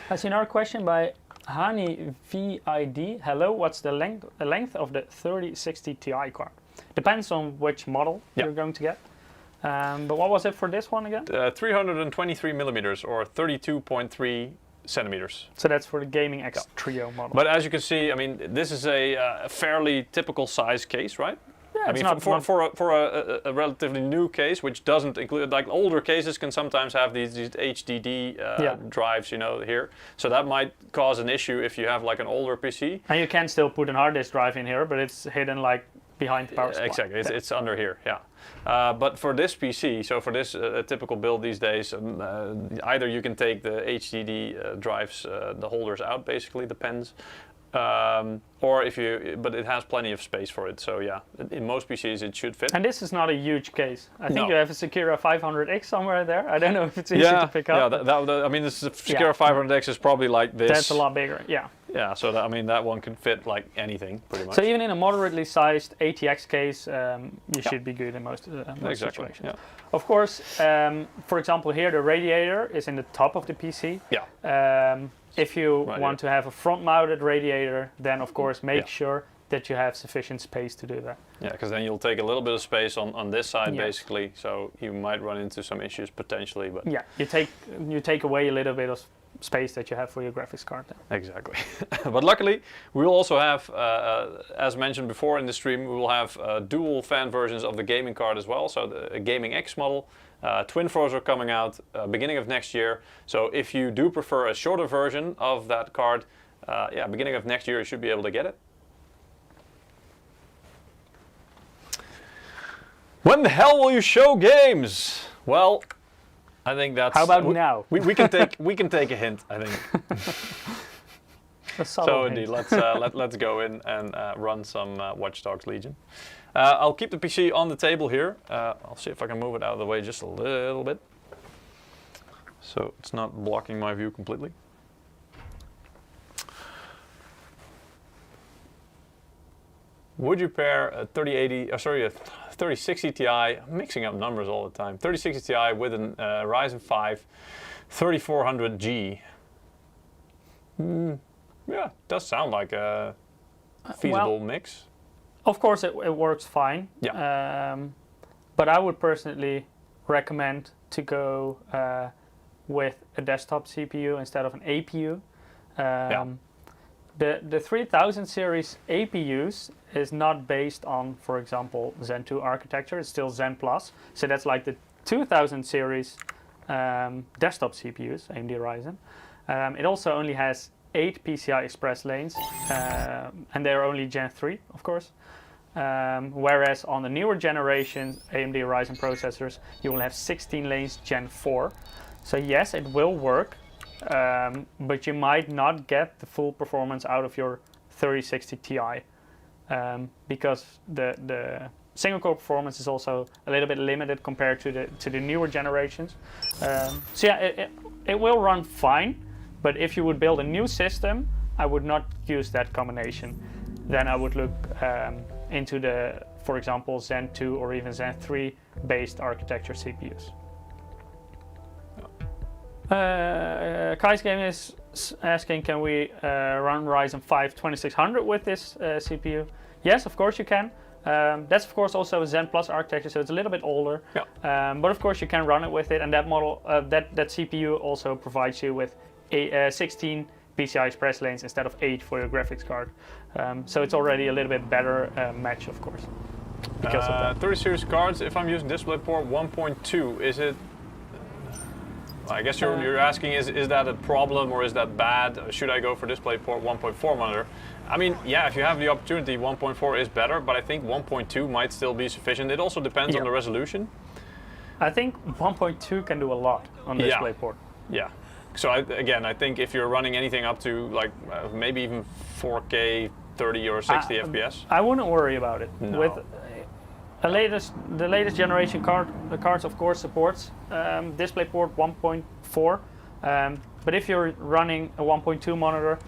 [SPEAKER 2] I see another question by Hani VID. Hello, what's the length of the 3060 Ti card? Depends on which model you're going to get. But what was it for this one again?
[SPEAKER 1] 323 millimeters or 32.3 centimeters.
[SPEAKER 2] So that's for the Gaming X Trio model.
[SPEAKER 1] But as you can see, I mean, this is a fairly typical size case, right?
[SPEAKER 2] Yeah,
[SPEAKER 1] I mean, for a relatively new case, which doesn't include, like older cases can sometimes have these HDD drives, here. So that might cause an issue if you have like an older PC.
[SPEAKER 2] And you can still put an hard disk drive in here, but it's hidden like behind the power supply.
[SPEAKER 1] Exactly, it's under here, yeah. But for this PC, so for this typical build these days, either you can take the HDD drives, the holders out, basically, the pens, or but it has plenty of space for it. So yeah, in most PCs it should fit.
[SPEAKER 2] And this is not a huge case. I think you have a Sakura 500X somewhere there. I don't know if it's easy to pick up.
[SPEAKER 1] Yeah, I mean, this Sakura 500X is probably like this.
[SPEAKER 2] That's a lot bigger, yeah.
[SPEAKER 1] Yeah, so that one can fit like anything, pretty much.
[SPEAKER 2] So even in a moderately sized ATX case, you should be good in most situations.
[SPEAKER 1] Yeah.
[SPEAKER 2] Of course, for example, here the radiator is in the top of the PC.
[SPEAKER 1] Yeah.
[SPEAKER 2] If you want to have a front-mounted radiator, then of course make sure that you have sufficient space to do that.
[SPEAKER 1] Yeah, because then you'll take a little bit of space on this side, basically. So you might run into some issues potentially, but
[SPEAKER 2] yeah, you take away a little bit of space that you have for your graphics card then.
[SPEAKER 1] Exactly. But luckily, we will also have, as mentioned before in the stream, we will have dual fan versions of the gaming card as well. So the Gaming X model, twin Frozr coming out beginning of next year. So if you do prefer a shorter version of that card, beginning of next year you should be able to get it. When the hell will you show games? Well, I think that's.
[SPEAKER 2] How about now?
[SPEAKER 1] We can take a hint. I think. So indeed, let's go in and run some Watch Dogs Legion. I'll keep the PC on the table here. I'll see if I can move it out of the way just a little bit, so it's not blocking my view completely. Would you pair a 3060 Ti? I'm mixing up numbers all the time. 3060 Ti with an Ryzen 5 3400G. Yeah, does sound like a feasible mix.
[SPEAKER 2] Of course, it works fine.
[SPEAKER 1] Yeah.
[SPEAKER 2] But I would personally recommend to go with a desktop CPU instead of an APU. The 3000 series APUs is not based on, for example, Zen 2 architecture. It's still Zen Plus. So that's like the 2000 series desktop CPUs, AMD Ryzen. It also only has 8 PCI Express lanes, and they're only Gen 3, of course. Whereas on the newer generation AMD Ryzen processors, you will have 16 lanes Gen 4. So yes, it will work, but you might not get the full performance out of your 3060 Ti, because the single core performance is also a little bit limited compared to the newer generations. So yeah, it will run fine. But if you would build a new system, I would not use that combination. Then I would look into the, for example, Zen 2 or even Zen 3 based architecture CPUs. Kai's Game is asking, can we run Ryzen 5 2600 with this CPU? Yes, of course you can. That's of course also a Zen Plus architecture, so it's a little bit older. Yeah. But of course you can run it with it, and that model, that CPU also provides you with 16 PCI Express lanes instead of 8 for your graphics card. So it's already a little bit better match, of course, because of that.
[SPEAKER 1] 30 series cards, if I'm using DisplayPort 1.2, is it... I guess you're asking, is that a problem or is that bad? Should I go for DisplayPort 1.4 monitor? I mean, yeah, if you have the opportunity, 1.4 is better, but I think 1.2 might still be sufficient. It also depends on the resolution.
[SPEAKER 2] I think 1.2 can do a lot on DisplayPort.
[SPEAKER 1] Yeah. So again, I think if you're running anything up to like maybe even 4K 30 or 60 FPS,
[SPEAKER 2] I wouldn't worry about it.
[SPEAKER 1] No.
[SPEAKER 2] With the latest generation card, the cards of course supports DisplayPort 1.4. But if you're running a 1.2 monitor,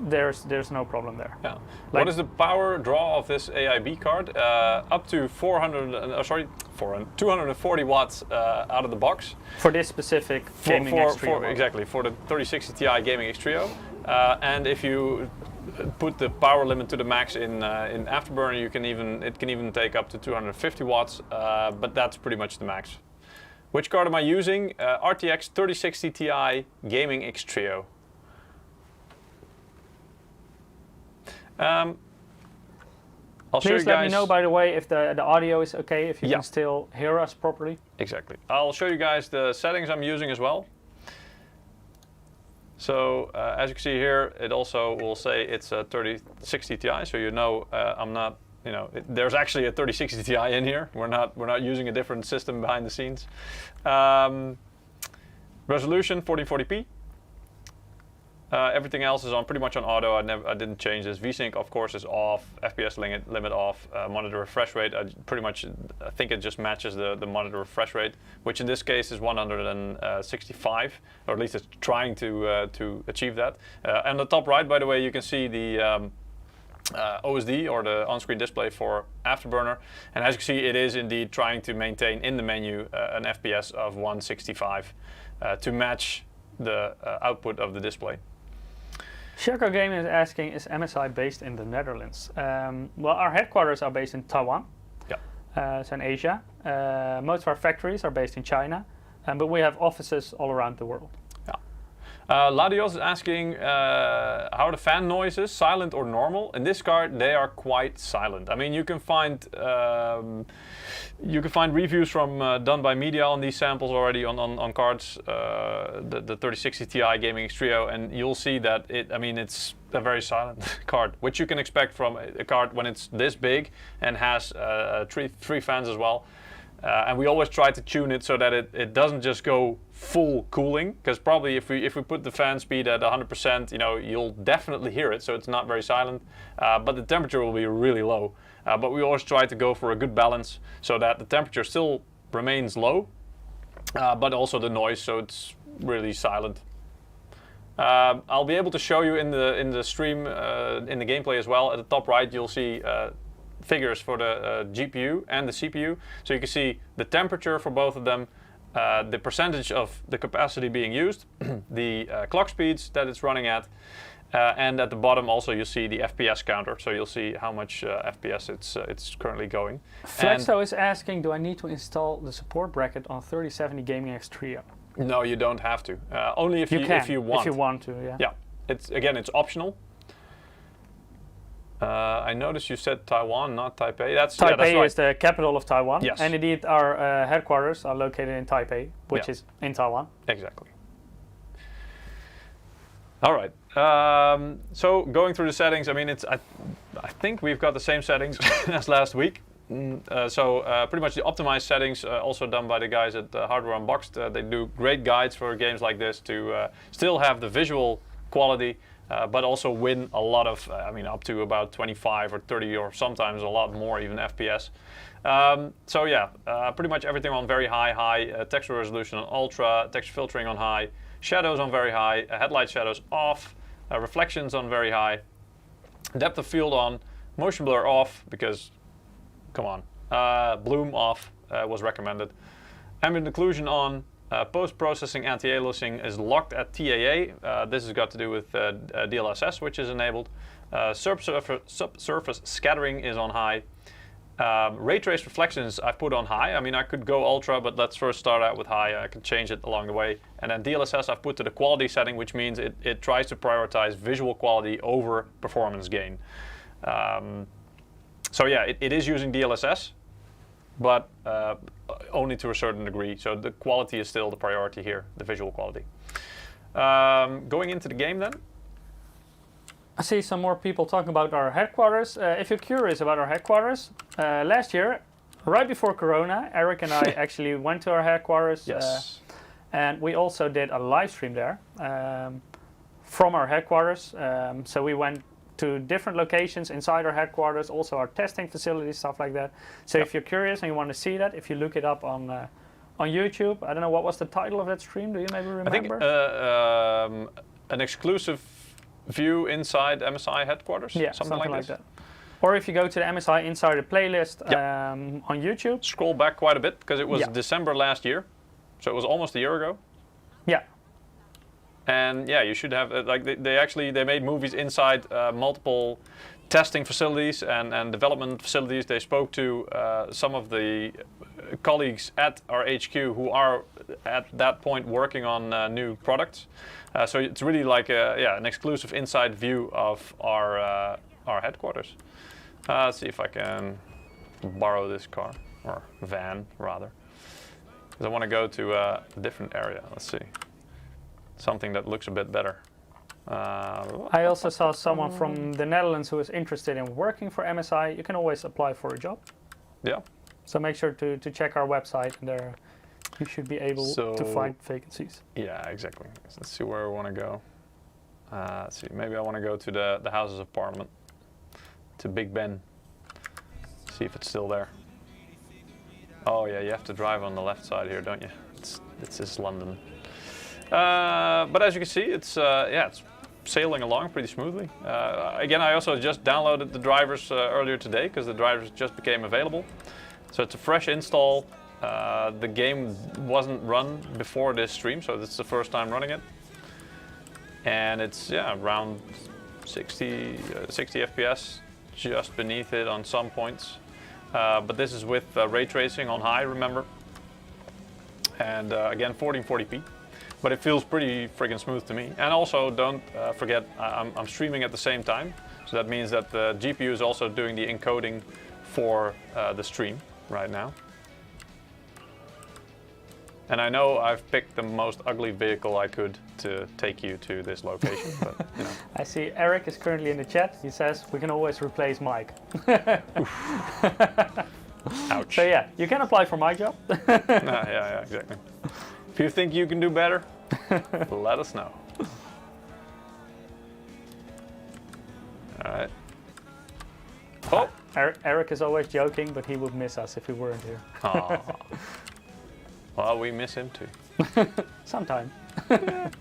[SPEAKER 2] there's no problem there.
[SPEAKER 1] Yeah. What is the power draw of this AIB card? Up to 240 watts out of the box.
[SPEAKER 2] For this specific gaming X Trio.
[SPEAKER 1] Exactly, for the 3060 Ti gaming X Trio. And if you put the power limit to the max in Afterburner, it can even take up to 250 watts, but that's pretty much the max. Which card am I using? RTX 3060 Ti gaming X Trio.
[SPEAKER 2] Please let me know, by the way, if the audio is okay, if you can still hear us properly.
[SPEAKER 1] Exactly. I'll show you guys the settings I'm using as well. So as you can see here, it also will say it's a 3060 Ti, so you know I'm not, there's actually a 3060 Ti in here. We're not using a different system behind the scenes. Resolution 1440p. Everything else is on pretty much on auto. I didn't change this. VSync of course is off. FPS limit off. Monitor refresh rate. I think it just matches the monitor refresh rate, which in this case is 165, or at least it's trying to achieve that. And the top right, by the way, you can see the OSD, or the on-screen display for Afterburner. And as you can see, it is indeed trying to maintain in the menu an FPS of 165 to match the output of the display.
[SPEAKER 2] Sherko Gaming is asking, is MSI based in the Netherlands? Well, our headquarters are based in Taiwan, so in Asia. Most of our factories are based in China, but we have offices all around the world.
[SPEAKER 1] Ladios is asking how are the fan noises, silent or normal? In this card, they are quite silent. I mean, you can find reviews from done by media on these samples already on cards, the 3060 Ti Gaming X Trio, and you'll see that it's a very silent card, which you can expect from a card when it's this big and has three fans as well. And we always try to tune it so that it doesn't just go full cooling, because probably if we put the fan speed at 100%, you'll definitely hear it, so it's not very silent, but the temperature will be really low. But we always try to go for a good balance so that the temperature still remains low, but also the noise, so it's really silent. I'll be able to show you in the stream, in the gameplay as well. At the top right, you'll see figures for the GPU and the CPU, so you can see the temperature for both of them, the percentage of the capacity being used, the clock speeds that it's running at, and at the bottom also you'll see the FPS counter, so you'll see how much FPS it's currently going.
[SPEAKER 2] Flexo is asking, do I need to install the support bracket on 3070 Gaming X Trio?
[SPEAKER 1] No, you don't have to. Only if you want.
[SPEAKER 2] If you want to, yeah.
[SPEAKER 1] Yeah, it's optional. I noticed you said Taiwan, not Taipei. That's right.
[SPEAKER 2] Is the capital of Taiwan.
[SPEAKER 1] Yes.
[SPEAKER 2] And indeed, our headquarters are located in Taipei, which is in Taiwan.
[SPEAKER 1] Exactly. All right. So going through the settings, I think we've got the same settings as last week. Pretty much the optimized settings, also done by the guys at Hardware Unboxed. They do great guides for games like this to still have the visual quality, but also win a lot of, up to about 25 or 30 or sometimes a lot more even FPS. Pretty much everything on very high, texture resolution on ultra, texture filtering on high, shadows on very high, headlight shadows off, reflections on very high, depth of field on, motion blur off because, come on, bloom off was recommended, ambient occlusion on, post-processing anti-aliasing is locked at TAA. This has got to do with DLSS, which is enabled. Subsurface scattering is on high. Ray trace reflections I've put on high. I could go ultra, but let's first start out with high. I can change it along the way. And then DLSS I've put to the quality setting, which means it tries to prioritize visual quality over performance gain. It is using DLSS, but only to a certain degree. So the quality is still the priority here, the visual quality. Going into the game then.
[SPEAKER 2] I see some more people talking about our headquarters. If you're curious about our headquarters, last year, right before Corona, Eric and I actually went to our headquarters.
[SPEAKER 1] Yes.
[SPEAKER 2] And we also did a live stream there from our headquarters. So we went to different locations inside our headquarters, also our testing facilities, stuff like that. So if you're curious and you want to see that, if you look it up on YouTube, I don't know, what was the title of that stream? Do you maybe remember?
[SPEAKER 1] I think an exclusive view inside MSI headquarters, something like that.
[SPEAKER 2] Or if you go to the MSI Insider playlist on YouTube.
[SPEAKER 1] Scroll back quite a bit because it was December last year, so it was almost a year ago.
[SPEAKER 2] Yeah.
[SPEAKER 1] And you should have they made movies inside multiple testing facilities and development facilities. They spoke to some of the colleagues at our HQ who are at that point working on new products. So it's really like an exclusive inside view of our headquarters. Let's see if I can borrow this car, or van rather, because I want to go to a different area. Let's see. Something that looks a bit better.
[SPEAKER 2] I also saw someone from the Netherlands who is interested in working for MSI. You can always apply for a job.
[SPEAKER 1] Yeah.
[SPEAKER 2] So make sure to check our website, and there you should be able to find vacancies.
[SPEAKER 1] Yeah, exactly. Let's see where we want to go. Let's see, maybe I want to go to the Houses of Parliament, to Big Ben. See if it's still there. Oh yeah, you have to drive on the left side here, don't you? It's just London. But as you can see, it's sailing along pretty smoothly. Again, I also just downloaded the drivers earlier today because the drivers just became available. So it's a fresh install. The game wasn't run before this stream, so this is the first time running it. And it's around 60 FPS, just beneath it on some points. But this is with ray tracing on high, remember. And again, 1440p. but it feels pretty friggin' smooth to me. And also, don't forget, I'm streaming at the same time, so that means that the GPU is also doing the encoding for the stream right now. And I know I've picked the most ugly vehicle I could to take you to this location, but you know.
[SPEAKER 2] I see Eric is currently in the chat. He says we can always replace Mike.
[SPEAKER 1] Ouch.
[SPEAKER 2] So yeah, you can apply for my job.
[SPEAKER 1] Yeah, exactly. If you think you can do better, let us know. All right. Oh!
[SPEAKER 2] Eric is always joking, but he would miss us if we weren't here.
[SPEAKER 1] Well, we miss him too.
[SPEAKER 2] Sometime.
[SPEAKER 1] Alright,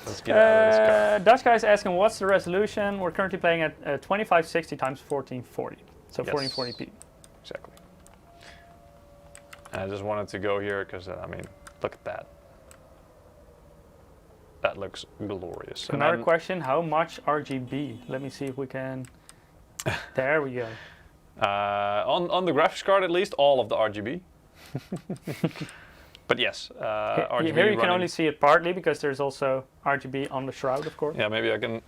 [SPEAKER 1] let's get out of this car.
[SPEAKER 2] Dutch guy is asking what's the resolution. We're currently playing at 2560 x 1440. So yes. 1440p.
[SPEAKER 1] Exactly. And I just wanted to go here because, I mean, look at that. That looks glorious.
[SPEAKER 2] Another question, how much RGB? Let me see if we can... There we go.
[SPEAKER 1] On the graphics card at least, all of the RGB. But yes, RGB
[SPEAKER 2] here you can only see it partly because there's also RGB on the shroud, of course.
[SPEAKER 1] Yeah, maybe I can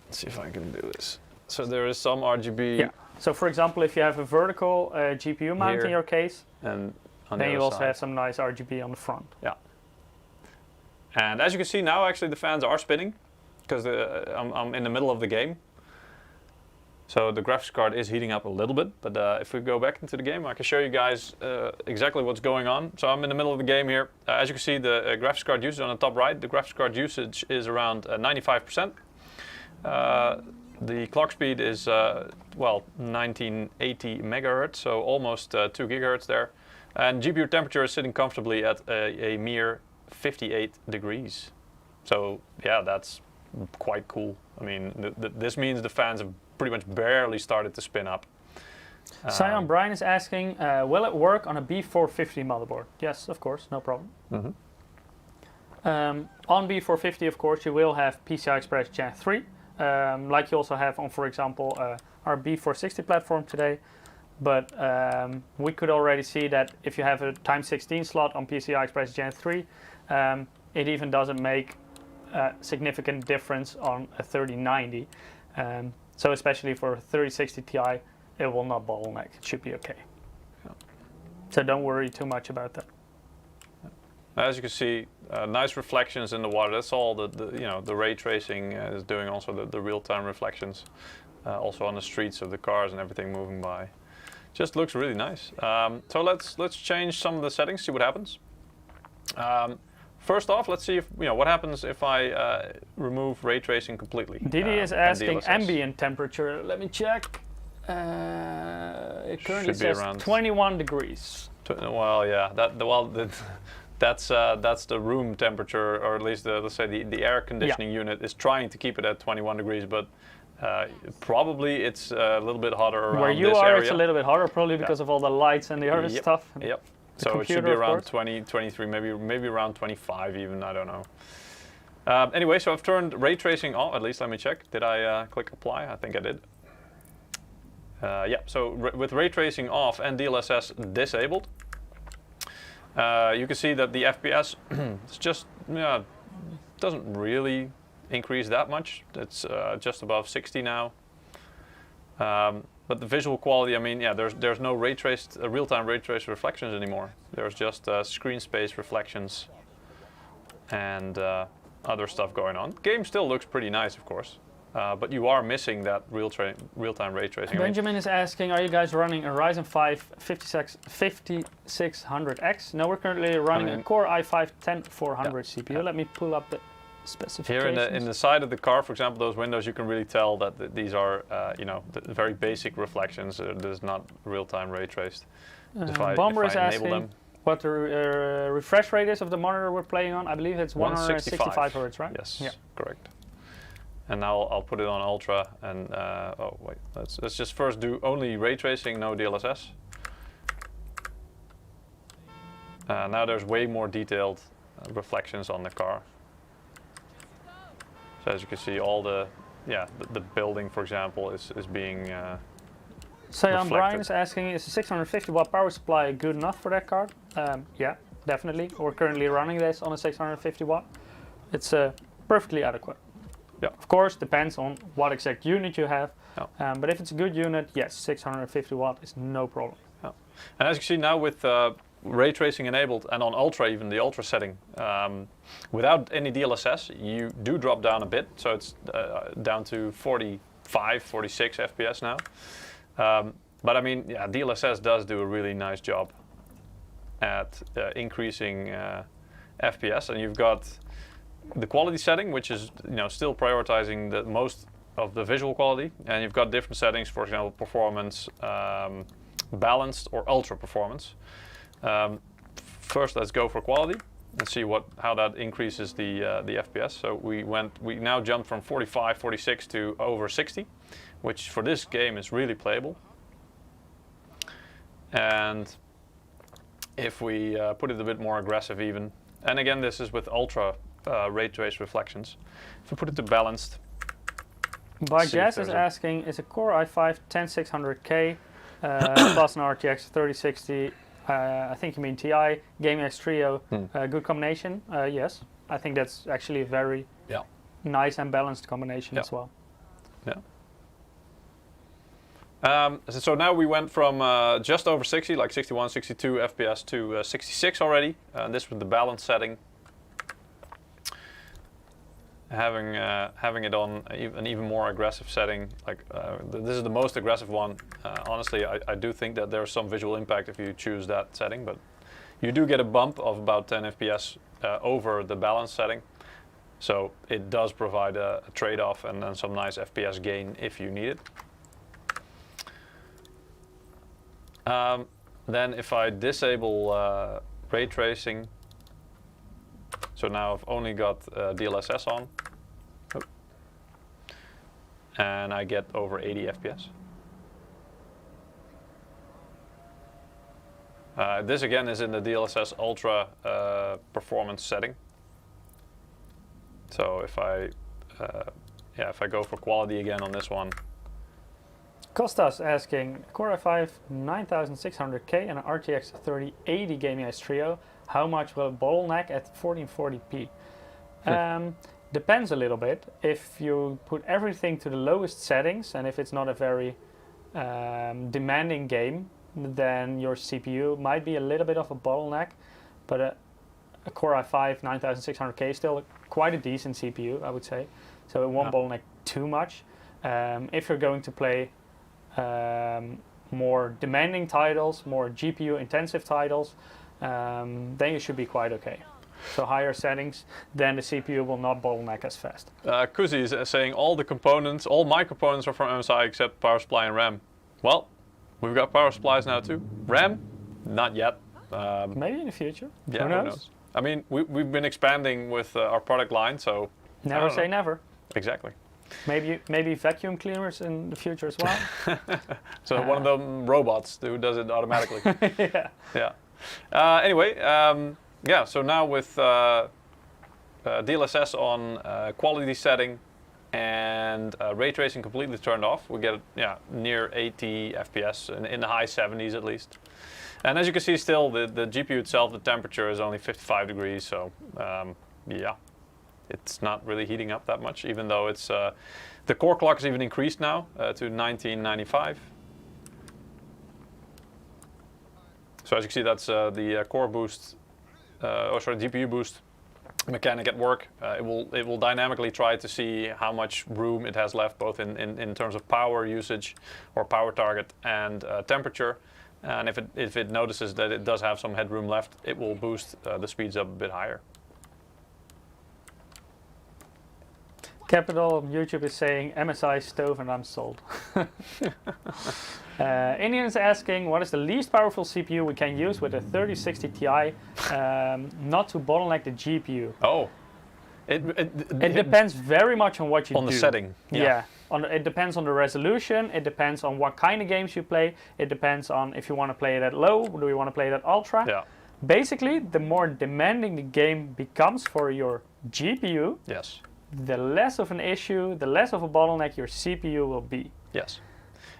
[SPEAKER 1] see if I can do this. So there is some RGB.
[SPEAKER 2] Yeah. So for example, if you have a vertical GPU mount in your case,
[SPEAKER 1] and
[SPEAKER 2] then you also have some nice RGB on the front.
[SPEAKER 1] Yeah. And as you can see now, actually the fans are spinning because I'm in the middle of the game. So the graphics card is heating up a little bit, but if we go back into the game, I can show you guys exactly what's going on. So I'm in the middle of the game here. As you can see, the graphics card usage on the top right, the graphics card usage is around 95%. The clock speed is, well, 1980 megahertz, so almost 2 gigahertz there. And GPU temperature is sitting comfortably at a mere 58 degrees. So yeah, that's quite cool. I mean, this means the fans have pretty much barely started to spin up.
[SPEAKER 2] Sion Brian is asking, will it work on a B450 motherboard? Yes, of course, no problem. On B450, of course, you will have PCI Express Gen 3, like you also have on, for example, our B460 platform today. But we could already see that if you have a x16 slot on PCI Express Gen 3, it even doesn't make a significant difference on a 3090. So especially for 3060 Ti, it will not bottleneck. It should be okay. Yeah. So don't worry too much about that.
[SPEAKER 1] As you can see, nice reflections in the water. That's all the ray tracing is doing. Also the real-time reflections, also on the streets of the cars and everything moving by. Just looks really nice. So let's change some of the settings. See what happens. First off, let's see if what happens if I remove ray tracing completely.
[SPEAKER 2] Didi is asking ambient temperature. Let me check. It currently says around 21 degrees.
[SPEAKER 1] Well, yeah, that's the room temperature, or at least let's say the air conditioning unit is trying to keep it at 21 degrees, but probably it's a little bit hotter around
[SPEAKER 2] where you
[SPEAKER 1] this
[SPEAKER 2] are.
[SPEAKER 1] area.
[SPEAKER 2] It's a little bit hotter, probably because of all the lights and the other stuff.
[SPEAKER 1] Yep. So it should be around 20, 23, maybe around 25 even, I don't know. Anyway, so I've turned ray tracing on, at least let me check. Did I click apply? I think I did. Yeah, so with ray tracing off and DLSS disabled, you can see that the FPS is just, doesn't really increase that much. It's just above 60 now. But the visual quality, I mean, yeah, there's no real-time ray traced reflections anymore. There's just screen space reflections and other stuff going on. The game still looks pretty nice, of course, but you are missing that real-time ray tracing.
[SPEAKER 2] Benjamin is asking, are you guys running a Ryzen 5 5600X? No, we're currently running a Core i5-10400 CPU. Yeah. Let me pull up the specifications.
[SPEAKER 1] Here in the side of the car, for example, those windows, you can really tell that these are, the very basic reflections. There's not real-time ray traced.
[SPEAKER 2] Bomber is asking what the refresh rate is of the monitor we're playing on. I believe it's 165 Hz, right?
[SPEAKER 1] Yes, yeah. Correct. And now I'll put it on Ultra. And oh wait, let's just first do only ray tracing, no DLSS. Now there's way more detailed reflections on the car. So as you can see, all the building, for example, is being
[SPEAKER 2] Brian is asking, is a 650 watt power supply good enough for that card? Yeah, definitely. We're currently running this on a 650 watt. It's perfectly adequate.
[SPEAKER 1] Yeah.
[SPEAKER 2] Of course, depends on what exact unit you have.
[SPEAKER 1] Yeah.
[SPEAKER 2] But if it's a good unit, yes, 650 watt is no problem.
[SPEAKER 1] Yeah. And as you see now with ray tracing enabled and on ultra, even the ultra setting, without any DLSS, you do drop down a bit. So it's down to 45, 46 FPS now. But I mean, yeah, DLSS does do a really nice job at increasing FPS, and you've got the quality setting, which is still prioritizing the most of the visual quality, and you've got different settings, for example, performance, balanced, or ultra performance. First, let's go for quality and see how that increases the FPS. So we now jumped from 45, 46 to over 60, which for this game is really playable. And if we put it a bit more aggressive even, and again this is with ultra ray trace reflections, if we put it to balanced.
[SPEAKER 2] By Jazz is asking, is a Core i5 10600K plus an RTX 3060, I think you mean Ti, Gaming X Trio, a good combination? Yes, I think that's actually a very nice and balanced combination as well.
[SPEAKER 1] Yeah. So now we went from just over 60, like 61, 62 FPS to 66 already. This was the balance setting. Having it on an even more aggressive setting, like this is the most aggressive one. Honestly, I do think that there's some visual impact if you choose that setting, but you do get a bump of about 10 FPS over the balance setting. So it does provide a trade-off and then some nice FPS gain if you need it. Then if I disable ray tracing, so now I've only got DLSS on, and I get over 80 FPS. This again is in the DLSS Ultra performance setting. So if I go for quality again on this one.
[SPEAKER 2] Costa's asking, Core i5 9600K and an RTX 3080 Gaming X Trio, how much will it bottleneck at 1440p? Depends a little bit. If you put everything to the lowest settings and if it's not a very demanding game, then your CPU might be a little bit of a bottleneck, but a Core i5 9600K is still quite a decent CPU, I would say, so it won't bottleneck too much. If you're going to play more demanding titles, more GPU intensive titles, then you should be quite okay. So higher settings, then the CPU will not bottleneck as fast.
[SPEAKER 1] Kuzi is saying all my components are from MSI except power supply and RAM. Well, we've got power supplies now too. RAM, not yet.
[SPEAKER 2] Maybe in the future.
[SPEAKER 1] Yeah, who knows? I mean, we've been expanding with our product line, so
[SPEAKER 2] never say never.
[SPEAKER 1] Exactly.
[SPEAKER 2] Maybe vacuum cleaners in the future as well.
[SPEAKER 1] So one of them robots who does it automatically. Yeah. Anyway, so now with DLSS on quality setting and ray tracing completely turned off, we get near 80 FPS, in the high 70s at least. And as you can see still, the GPU itself, the temperature is only 55 degrees, so it's not really heating up that much, even though it's the core clock is even increased now to 1995. So as you can see, that's the core boost, GPU boost mechanic at work. It will dynamically try to see how much room it has left, both in terms of power usage or power target and temperature. And if it notices that it does have some headroom left, it will boost the speeds up a bit higher.
[SPEAKER 2] Capital YouTube is saying MSI stove and I'm sold. Indian is asking, what is the least powerful CPU we can use with a 3060 Ti not to bottleneck the GPU?
[SPEAKER 1] Oh.
[SPEAKER 2] It depends very much on what you do.
[SPEAKER 1] On the setting.
[SPEAKER 2] Yeah. It depends on the resolution. It depends on what kind of games you play. It depends on if you want to play it at low, or do you want to play it at ultra.
[SPEAKER 1] Yeah.
[SPEAKER 2] Basically, the more demanding the game becomes for your GPU,
[SPEAKER 1] yes,
[SPEAKER 2] the less of an issue, the less of a bottleneck your CPU will be.
[SPEAKER 1] Yes.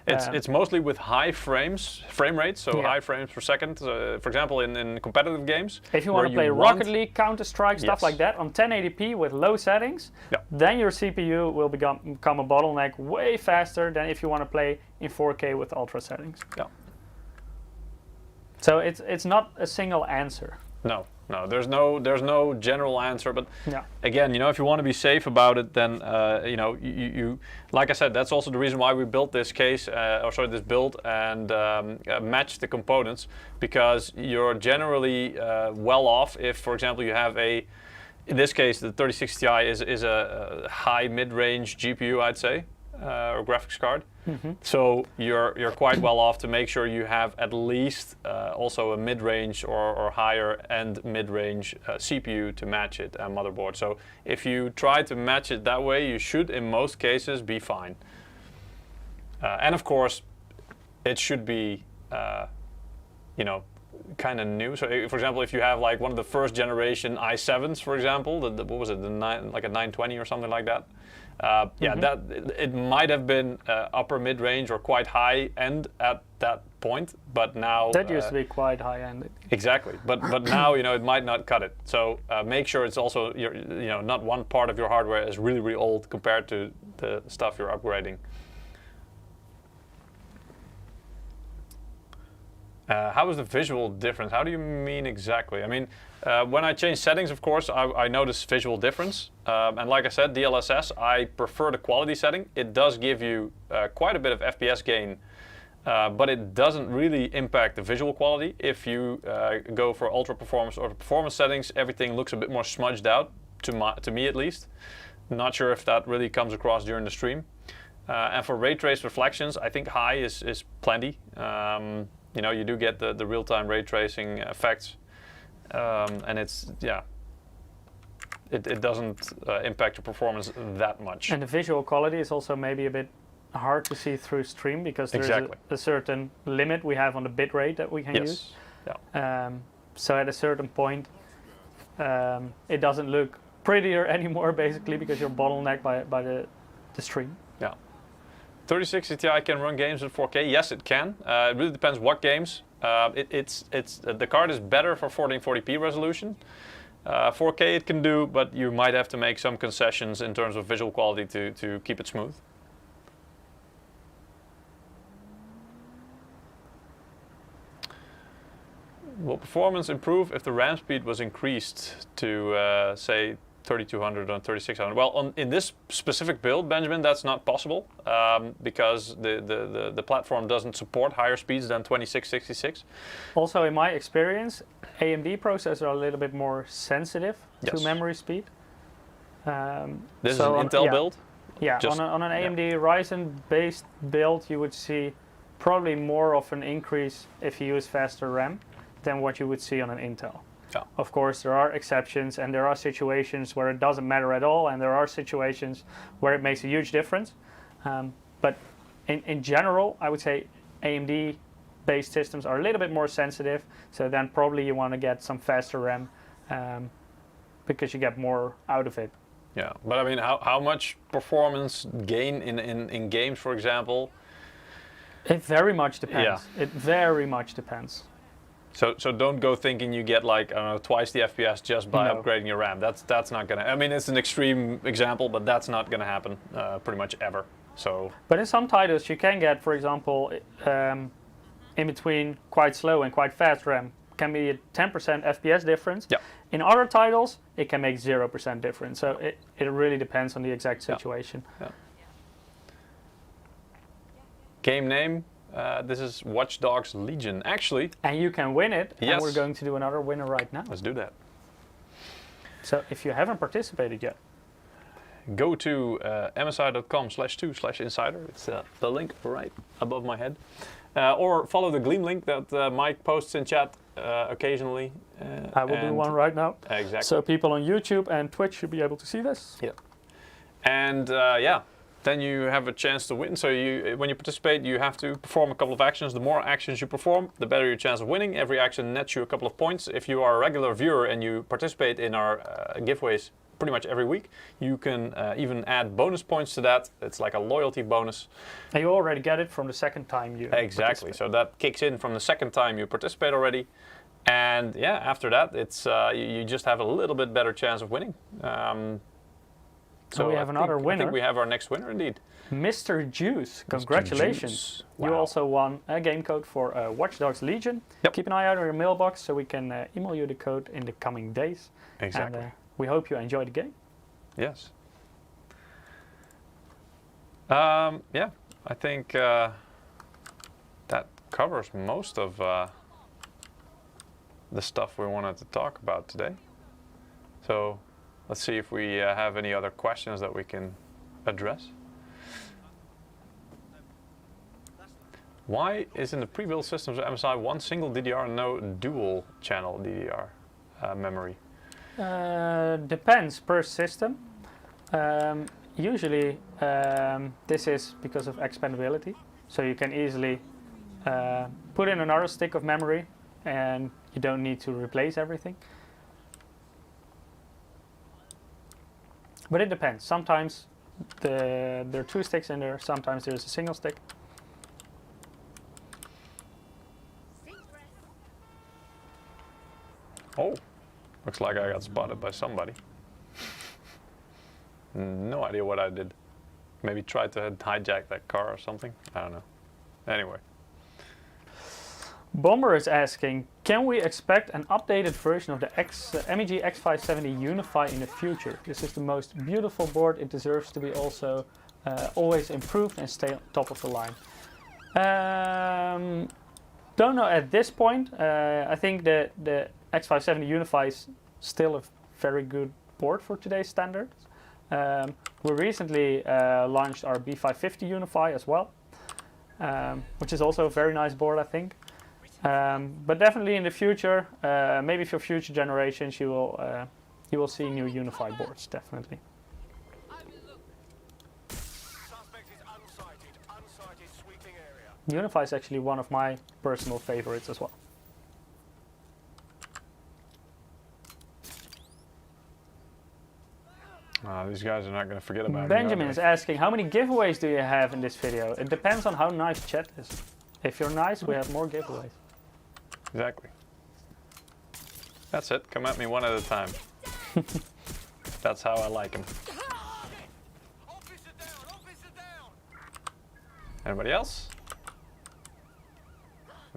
[SPEAKER 1] It's mostly with high frame rates, so high frames per second. For example, in competitive games.
[SPEAKER 2] If you want to play Rocket League, Counter-Strike, stuff like that on 1080p with low settings, then your CPU will become a bottleneck way faster than if you want to play in 4K with ultra settings.
[SPEAKER 1] Yeah.
[SPEAKER 2] So it's not a single answer.
[SPEAKER 1] No, there's no general answer, but again, if you want to be safe about it, then you like I said, that's also the reason why we built this case, this build, and match the components, because you're generally well off if, for example, you have in this case, the 3060 Ti is a high mid-range GPU, I'd say, or graphics card. So you're quite well off to make sure you have at least also a mid-range or higher end mid-range CPU to match it, and motherboard. So if you try to match it that way, you should in most cases be fine. And of course, it should be kind of new. So for example, if you have like one of the first generation i7s, for example, what was it, like a 920 or something like that. That it might have been upper mid-range or quite high end at that point, but now
[SPEAKER 2] that used to be quite high end.
[SPEAKER 1] Exactly, but now it might not cut it. So make sure it's also not one part of your hardware is really, really old compared to the stuff you're upgrading. How is the visual difference? How do you mean exactly? I mean, when I change settings, of course, I notice visual difference. And like I said, DLSS, I prefer the quality setting. It does give you quite a bit of FPS gain, but it doesn't really impact the visual quality. If you go for ultra performance or performance settings, everything looks a bit more smudged out, to me at least. Not sure if that really comes across during the stream. And for ray trace reflections, I think high is plenty. You do get the real-time ray tracing effects, and it doesn't impact your performance that much.
[SPEAKER 2] And the visual quality is also maybe a bit hard to see through stream, because there's a certain limit we have on the bit rate that we can use. Yeah. So at a certain point, it doesn't look prettier anymore, basically, because you're bottlenecked by the stream.
[SPEAKER 1] Yeah. 3060 Ti can run games in 4K. Yes, it can. It really depends what games. The card is better for 1440p resolution. 4K it can do, but you might have to make some concessions in terms of visual quality to keep it smooth. Will performance improve if the RAM speed was increased to, say, 3200 on 3600? Well, in this specific build, Benjamin, that's not possible, because the platform doesn't support higher speeds than 2666.
[SPEAKER 2] Also, in my experience, AMD processors are a little bit more sensitive to memory speed.
[SPEAKER 1] This is an Intel build?
[SPEAKER 2] Yeah, on an AMD Ryzen-based build, you would see probably more of an increase if you use faster RAM than what you would see on an Intel. Yeah. Of course, there are exceptions, and there are situations where it doesn't matter at all, and there are situations where it makes a huge difference. But in general, I would say AMD-based systems are a little bit more sensitive, so then probably you want to get some faster RAM because you get more out of it.
[SPEAKER 1] Yeah, but I mean, how much performance gain in games, for example?
[SPEAKER 2] It very much depends. Yeah. It very much depends.
[SPEAKER 1] So don't go thinking you get like, I don't know, twice the FPS just by upgrading your RAM. That's not gonna. I mean, it's an extreme example, but that's not gonna happen pretty much ever. So.
[SPEAKER 2] But in some titles, you can get, for example, in between quite slow and quite fast RAM can be a 10% FPS difference.
[SPEAKER 1] Yeah.
[SPEAKER 2] In other titles, it can make 0% difference. So it really depends on the exact situation.
[SPEAKER 1] Yeah. Game name. This is Watch Dogs Legion, actually.
[SPEAKER 2] And you can win it,
[SPEAKER 1] yes.
[SPEAKER 2] And we're going to do another winner right now.
[SPEAKER 1] Let's do that.
[SPEAKER 2] So if you haven't participated yet,
[SPEAKER 1] go to msi.com/2/insider. It's the link right above my head. Or follow the Gleam link that Mike posts in chat occasionally.
[SPEAKER 2] I will do one right now.
[SPEAKER 1] Exactly.
[SPEAKER 2] So people on YouTube and Twitch should be able to see this.
[SPEAKER 1] Yeah. And then you have a chance to win. So when you participate, you have to perform a couple of actions. The more actions you perform, the better your chance of winning. Every action nets you a couple of points. If you are a regular viewer and you participate in our giveaways pretty much every week. You can even add bonus points to that. It's like a loyalty bonus.
[SPEAKER 2] And you already get it from the second time you
[SPEAKER 1] Exactly. So that kicks in from the second time you participate already. And yeah, after that, it's you just have a little bit better chance of winning.
[SPEAKER 2] So we have another winner.
[SPEAKER 1] I think we have our next winner indeed.
[SPEAKER 2] Mr. Juice, congratulations.
[SPEAKER 1] Mr. Juice. Wow.
[SPEAKER 2] You also won a game code for Watch Dogs Legion.
[SPEAKER 1] Yep.
[SPEAKER 2] Keep an eye out on your mailbox so we can email you the code in the coming days.
[SPEAKER 1] Exactly.
[SPEAKER 2] And we hope you enjoy the game.
[SPEAKER 1] Yes. Yeah, I think that covers most of the stuff we wanted to talk about today. So let's see if we have any other questions that we can address. Why is in the pre-built systems of MSI one single DDR and no dual channel DDR memory?
[SPEAKER 2] Depends per system. Usually this is because of expandability. So you can easily put in another stick of memory and you don't need to replace everything. But it depends. Sometimes there are two sticks in there, sometimes there's a single stick.
[SPEAKER 1] Oh, looks like I got spotted by somebody. No idea what I did. Maybe tried to hijack that car or something. I don't know. Anyway.
[SPEAKER 2] Bomber is asking, can we expect an updated version of the MEG X570 Unify in the future? This is the most beautiful board. It deserves to be also always improved and stay on top of the line. Don't know at this point. I think the X570 Unify is still a very good board for today's standards. We recently launched our B550 Unify as well, which is also a very nice board, I think. But definitely in the future, maybe for future generations, you will see new Unify boards, definitely. Unify is actually one of my personal favorites as well.
[SPEAKER 1] These guys are not going to forget about me.
[SPEAKER 2] Benjamin is asking, how many giveaways do you have in this video? It depends on how nice chat is. If you're nice, we have more giveaways.
[SPEAKER 1] Exactly. That's it. Come at me one at a time. That's how I like them. Anybody else?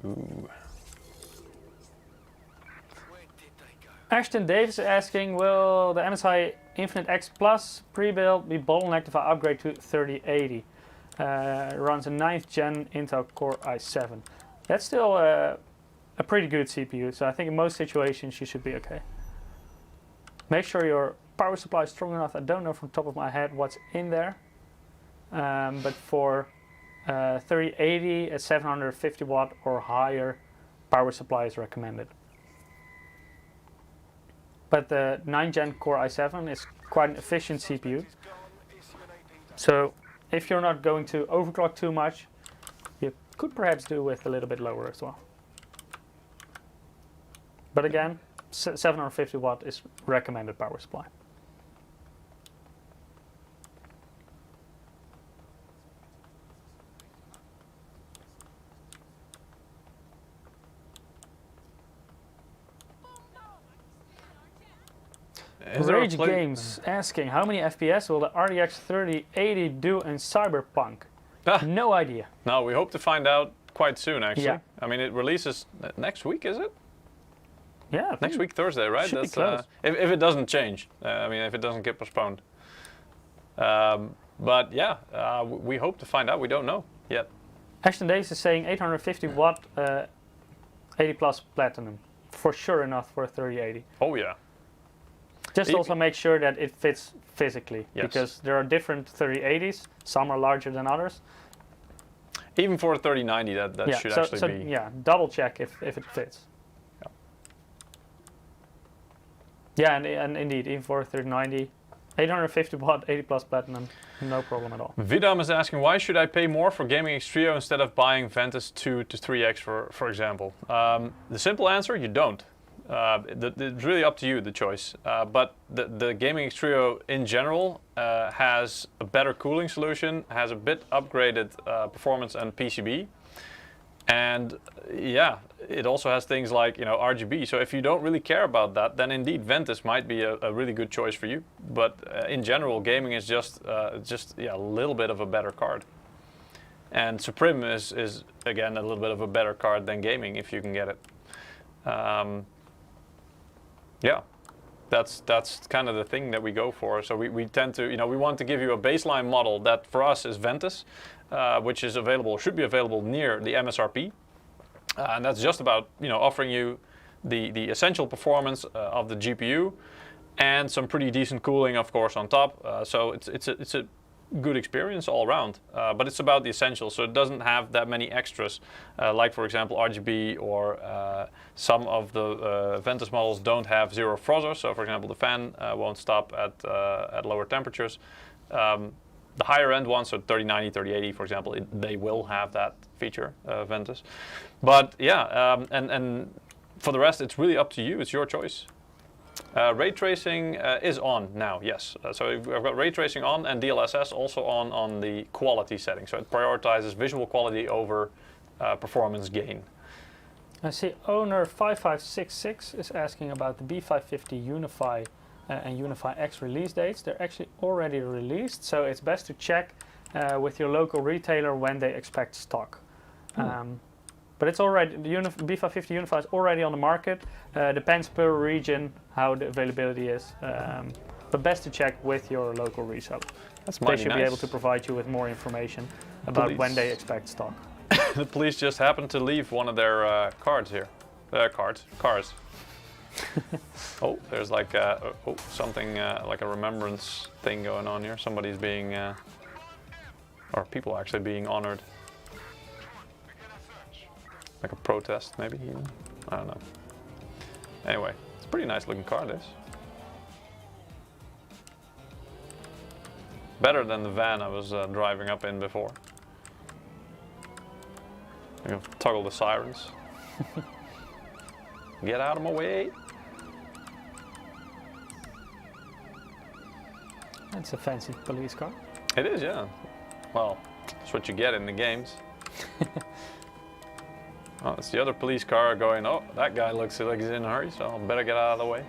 [SPEAKER 1] Ooh.
[SPEAKER 2] Ashton Davis is asking, will the MSI Infinite X Plus pre-build be bottlenecked if I upgrade to 3080? It runs a 9th gen Intel Core i7. That's still a pretty good CPU, so I think in most situations you should be okay. Make sure your power supply is strong enough. I don't know from the top of my head what's in there, but for 3080, a 750 watt or higher power supply is recommended. But the 9th gen Core i7 is quite an efficient CPU. So if you're not going to overclock too much, you could perhaps do with a little bit lower as well. But again, 750 watt is recommended power supply. Rage Games asking, how many FPS will the RTX 3080 do in Cyberpunk? No idea.
[SPEAKER 1] No, we hope to find out quite soon, actually.
[SPEAKER 2] Yeah.
[SPEAKER 1] I mean, it releases next week, is it?
[SPEAKER 2] Yeah.
[SPEAKER 1] Next week, Thursday, right?
[SPEAKER 2] Should be close.
[SPEAKER 1] If it doesn't change. I mean, if it doesn't get postponed. But yeah, we hope to find out. We don't know yet.
[SPEAKER 2] Ashton Days is saying 850 watt 80 plus platinum. For sure enough for a 3080.
[SPEAKER 1] Oh yeah.
[SPEAKER 2] Just also make sure that it fits physically,
[SPEAKER 1] yes.
[SPEAKER 2] Because there are different 3080s. Some are larger than others.
[SPEAKER 1] Even for a 3090, that should actually be.
[SPEAKER 2] Yeah, double check if it fits. Yeah, and indeed, even for a 3090, 850 watt, 80 plus platinum, no problem at all.
[SPEAKER 1] Vidam is asking, why should I pay more for Gaming X Trio instead of buying Ventus 2 to 3X, for example? The simple answer, you don't. It's really up to you, the choice. But the Gaming X Trio in general has a better cooling solution, has a bit upgraded performance and PCB. And yeah, it also has things like, you know, RGB. So if you don't really care about that, then indeed Ventus might be a really good choice for you. But in general, gaming is just a little bit of a better card. And Supreme is again a little bit of a better card than gaming if you can get it. Yeah, that's kind of the thing that we go for. So we tend to, you know, we want to give you a baseline model that for us is Ventus, which is available, should be available near the MSRP. And that's just about, you know, offering you the essential performance of the GPU and some pretty decent cooling, of course, on top. So it's a good experience all around, but it's about the essentials, so it doesn't have that many extras, like for example RGB, or some of the Ventus models don't have zero Frozr, so for example the fan won't stop at lower temperatures. The higher end ones, so 3090, 3080 for example, they will have that feature, Ventus. But yeah, and for the rest it's really up to you, it's your choice. Ray tracing is on now, yes. So I've got ray tracing on and DLSS also on the quality setting. So it prioritizes visual quality over performance gain.
[SPEAKER 2] I see owner 5566 is asking about the B550 Unify and Unify X release dates. They're actually already released, so it's best to check with your local retailer when they expect stock. But it's already, the B550 Unify is already on the market. Depends per region how the availability is. But best to check with your local reseller. They should be able to provide you with more information about when they expect stock.
[SPEAKER 1] The police just happened to leave one of their cards here. Cars. Oh, there's like something like a remembrance thing going on here. Somebody's being, or people actually being honored. Like a protest, maybe even. I don't know. Anyway, it's a pretty nice looking car, this. Better than the van I was driving up in before. I'm gonna toggle the sirens. Get out of my way.
[SPEAKER 2] It's a fancy police car.
[SPEAKER 1] It is, yeah. Well, that's what you get in the games. Oh, it's the other police car going, oh, that guy looks like he's in a hurry, so I better get out of the way.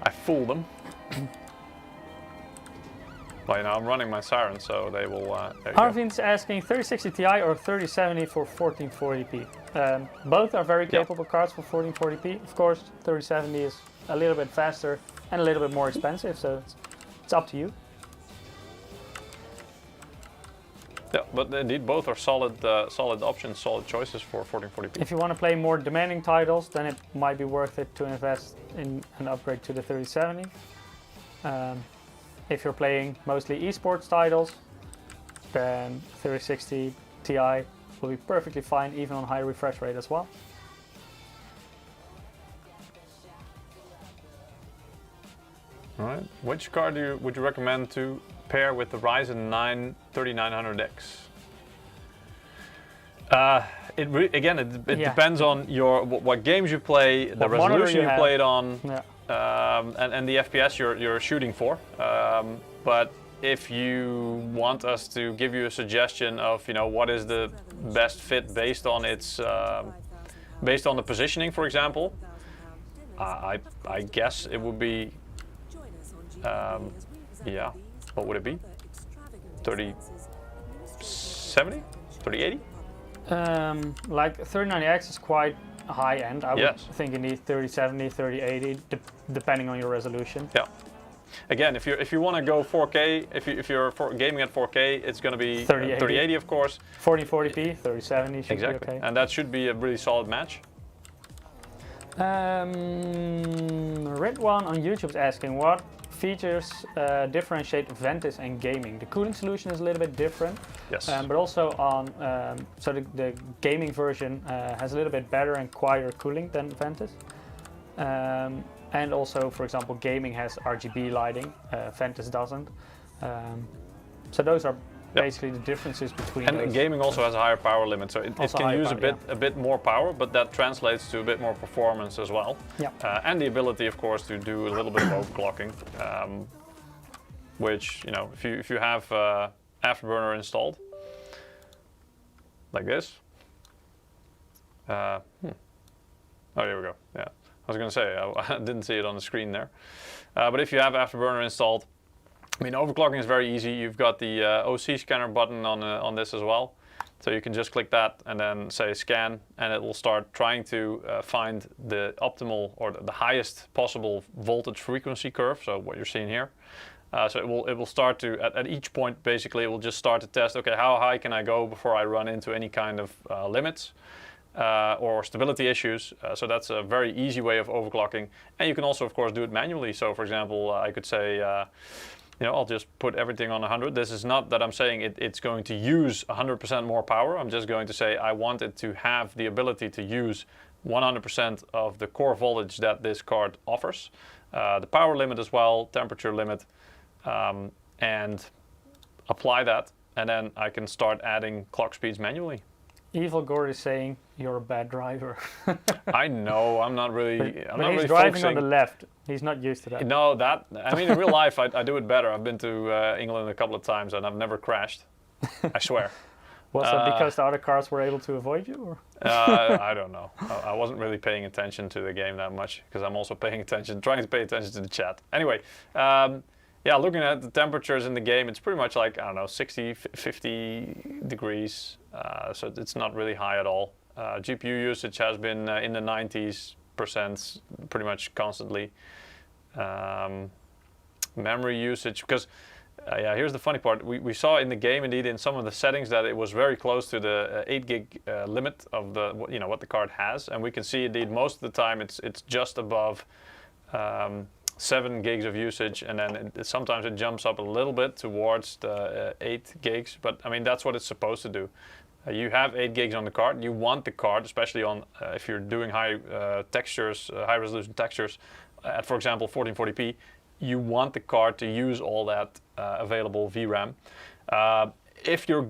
[SPEAKER 1] I fooled them. Well, you know, I'm running my siren, so they will...
[SPEAKER 2] Arvin's asking 3060 Ti or 3070 for 1440p. Both are very capable cards for 1440p. Of course, 3070 is a little bit faster and a little bit more expensive, so it's up to you.
[SPEAKER 1] Yeah, but indeed both are solid options, solid choices for 1440p.
[SPEAKER 2] If you want to play more demanding titles, then it might be worth it to invest in an upgrade to the 3070. If you're playing mostly esports titles, then 3060 Ti will be perfectly fine, even on high refresh rate as well.
[SPEAKER 1] All right, which card would you recommend to pair with the Ryzen 9 3900X? It depends on what games you play, the resolution you play it on, and the FPS you're shooting for. But if you want us to give you a suggestion of, you know, what is the best fit based on its based on the positioning, for example, I guess it would be yeah. What would it be? 3070? 3080?
[SPEAKER 2] Like 3090X is quite high end. I would think you need 3070, 3080, depending on your resolution.
[SPEAKER 1] Yeah. Again, if you want to go 4K, if you're gaming at 4K, it's going to be 3080, of course.
[SPEAKER 2] 1440p, 3070 should be okay.
[SPEAKER 1] And that should be a really solid match.
[SPEAKER 2] Red One on YouTube is asking what features differentiate Ventus and gaming. The cooling solution is a little bit different, but also on so the gaming version has a little bit better and quieter cooling than Ventus, and also, for example, gaming has RGB lighting, Ventus doesn't. So those are basically the differences between
[SPEAKER 1] and
[SPEAKER 2] those.
[SPEAKER 1] gaming also has a higher power limit, so it can use a bit more power, but that translates to a bit more performance as well.
[SPEAKER 2] Yeah.
[SPEAKER 1] And the ability, of course, to do a little bit of overclocking, which, you know, if you have Afterburner installed, like this. Oh, here we go. Yeah, I was going to say I didn't see it on the screen there, but if you have Afterburner installed, I mean, overclocking is very easy. You've got the OC scanner button on this as well, so you can just click that and then say scan, and it will start trying to find the optimal or the highest possible voltage frequency curve. So what you're seeing here. So it will start to, at each point, basically, it will just start to test, okay, how high can I go before I run into any kind of limits or stability issues. So that's a very easy way of overclocking. And you can also, of course, do it manually. So, for example, I could say, you know, I'll just put everything on 100. This is not that I'm saying it's going to use 100% more power. I'm just going to say I want it to have the ability to use 100% of the core voltage that this card offers. The power limit as well, temperature limit. And apply that, and then I can start adding clock speeds manually.
[SPEAKER 2] Evil Gore is saying you're a bad driver.
[SPEAKER 1] I know, I'm not really.
[SPEAKER 2] But he's driving on the left. He's not used to that.
[SPEAKER 1] No, I mean, in real life, I do it better. I've been to England a couple of times, and I've never crashed. I swear.
[SPEAKER 2] Was that because the other cars were able to avoid you? Or?
[SPEAKER 1] I don't know. I wasn't really paying attention to the game that much, because I'm also trying to pay attention to the chat. Anyway. Yeah, looking at the temperatures in the game, it's pretty much like, I don't know, 60, 50 degrees. So it's not really high at all. GPU usage has been in the 90s% pretty much constantly. Memory usage, because yeah, here's the funny part. We saw in the game, indeed, in some of the settings that it was very close to the 8 gig limit of the, you know, what the card has. And we can see, indeed, most of the time it's just above 7 gigs of usage, and then sometimes it jumps up a little bit towards the 8 gigs, but I mean, that's what it's supposed to do. You have 8 gigs on the card. You want the card, especially on if you're doing high textures, high resolution textures at, for example, 1440p, you want the card to use all that available VRAM. If you're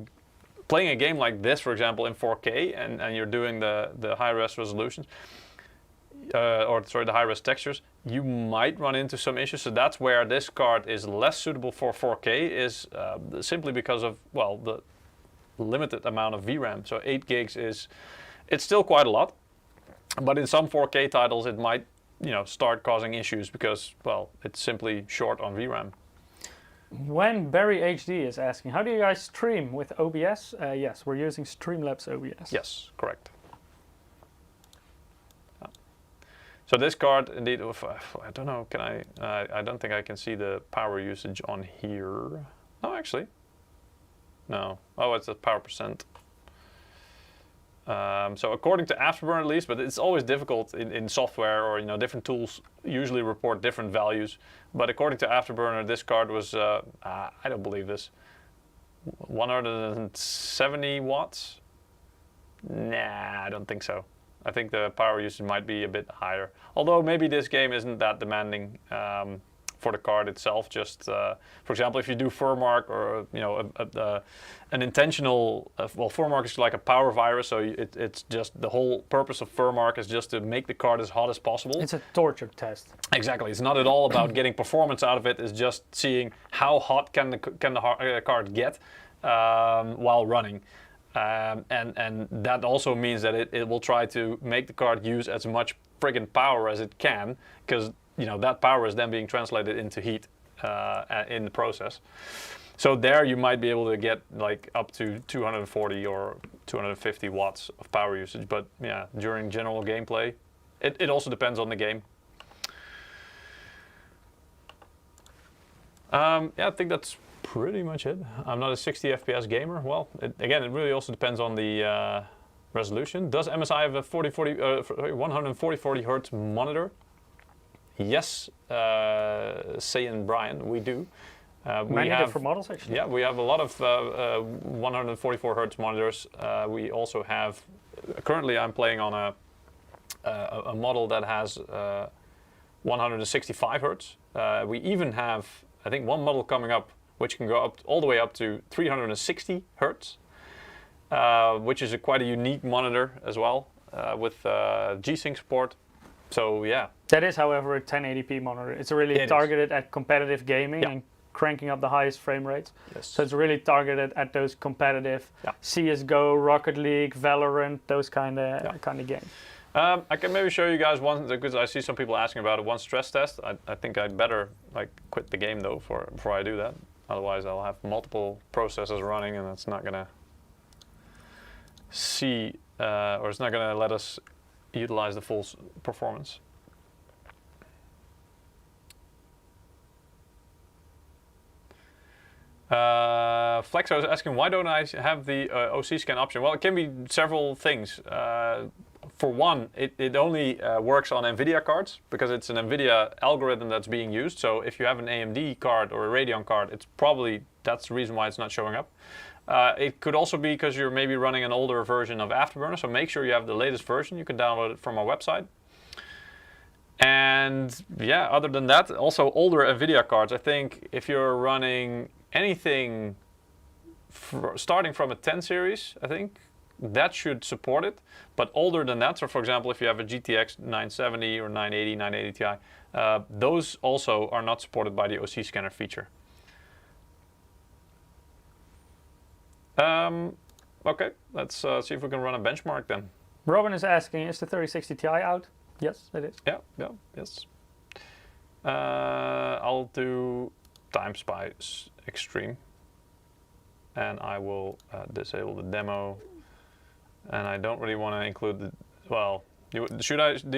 [SPEAKER 1] playing a game like this, for example, in 4K, and you're doing the high-res resolutions, the high-res textures, you might run into some issues. So that's where this card is less suitable for 4K, is simply because of, well, the limited amount of VRAM. So 8 gigs it's still quite a lot, but in some 4K titles it might, you know, start causing issues because, well, it's simply short on VRAM.
[SPEAKER 2] When Barry HD is asking, how do you guys stream with OBS? Yes, we're using Streamlabs OBS.
[SPEAKER 1] Yes, correct. So this card, indeed, I don't know, can I don't think I can see the power usage on here. No, actually. No. Oh, it's the power percent. So according to Afterburner at least, but it's always difficult in software, or, you know, different tools usually report different values. But according to Afterburner, this card was, I don't believe this, 170 watts? Nah, I don't think so. I think the power usage might be a bit higher. Although maybe this game isn't that demanding for the card itself. Just, for example, if you do Furmark, or, you know, an intentional, well, Furmark is like a power virus, so it's just, the whole purpose of Furmark is just to make the card as hot as possible.
[SPEAKER 2] It's a torture test.
[SPEAKER 1] Exactly. It's not at all about getting performance out of it. It's just seeing how hot can the card get while running. And that also means that it will try to make the card use as much friggin' power as it can, because, you know, that power is then being translated into heat in the process. So there you might be able to get like up to 240 or 250 watts of power usage. But yeah, during general gameplay, it also depends on the game. Yeah, I think that's pretty much it. I'm not a 60 FPS gamer. Well, again, it really also depends on the resolution. Does MSI have a 140 Hertz monitor? Yes, Say and Brian, we do.
[SPEAKER 2] Many different models, actually.
[SPEAKER 1] Yeah, we have a lot of 144 Hertz monitors. We also have, currently I'm playing on a model that has 165 Hertz. We even have, I think, one model coming up which can go all the way up to 360 hertz, which is quite a unique monitor as well, with G-Sync support. So yeah.
[SPEAKER 2] That is, however, a 1080p monitor. It's really targeted at competitive gaming and cranking up the highest frame rates.
[SPEAKER 1] Yes.
[SPEAKER 2] So it's really targeted at those competitive CS:GO, Rocket League, Valorant, those kind of games.
[SPEAKER 1] I can maybe show you guys one, because I see some people asking about it. One stress test. I think I'd better quit the game though before I do that. Otherwise, I'll have multiple processors running, and that's not gonna see, or it's not gonna let us utilize the full performance. Flexo is asking, why don't I have the OC scan option? Well, it can be several things. For one, it only works on NVIDIA cards because it's an NVIDIA algorithm that's being used. So if you have an AMD card or a Radeon card, that's the reason why it's not showing up. It could also be because you're maybe running an older version of Afterburner, so make sure you have the latest version. You can download it from our website. And yeah, other than that, also older NVIDIA cards. I think if you're running anything starting from a 10 series, I think that should support it. But older than that, so for example, if you have a GTX 970 or 980, 980 Ti, those also are not supported by the OC scanner feature. Okay, let's see if we can run a benchmark then.
[SPEAKER 2] Robin is asking, is the 3060 Ti out? Yes, it is.
[SPEAKER 1] Yes. I'll do Time Spy Extreme, and I will disable the demo. And I don't really want to include the, well, do you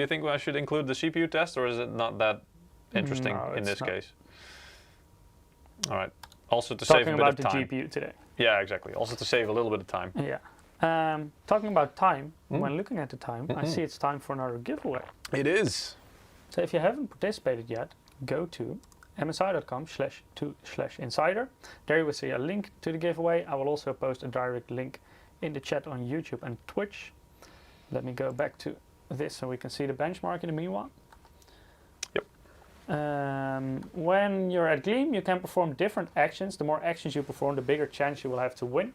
[SPEAKER 1] think I should include the CPU test, or is it not that interesting in this case? All right. Also to save a bit of time.
[SPEAKER 2] Talking about the GPU today.
[SPEAKER 1] Yeah, exactly. Also to save a little bit of time.
[SPEAKER 2] Yeah. Talking about time, when looking at the time, I see it's time for another giveaway.
[SPEAKER 1] It is.
[SPEAKER 2] So if you haven't participated yet, go to msi.com/2/insider. There you will see a link to the giveaway. I will also post a direct link in the chat on YouTube and Twitch. Let me go back to this so we can see the benchmark in the meanwhile.
[SPEAKER 1] Yep.
[SPEAKER 2] When you're at Gleam, you can perform different actions. The more actions you perform, the bigger chance you will have to win.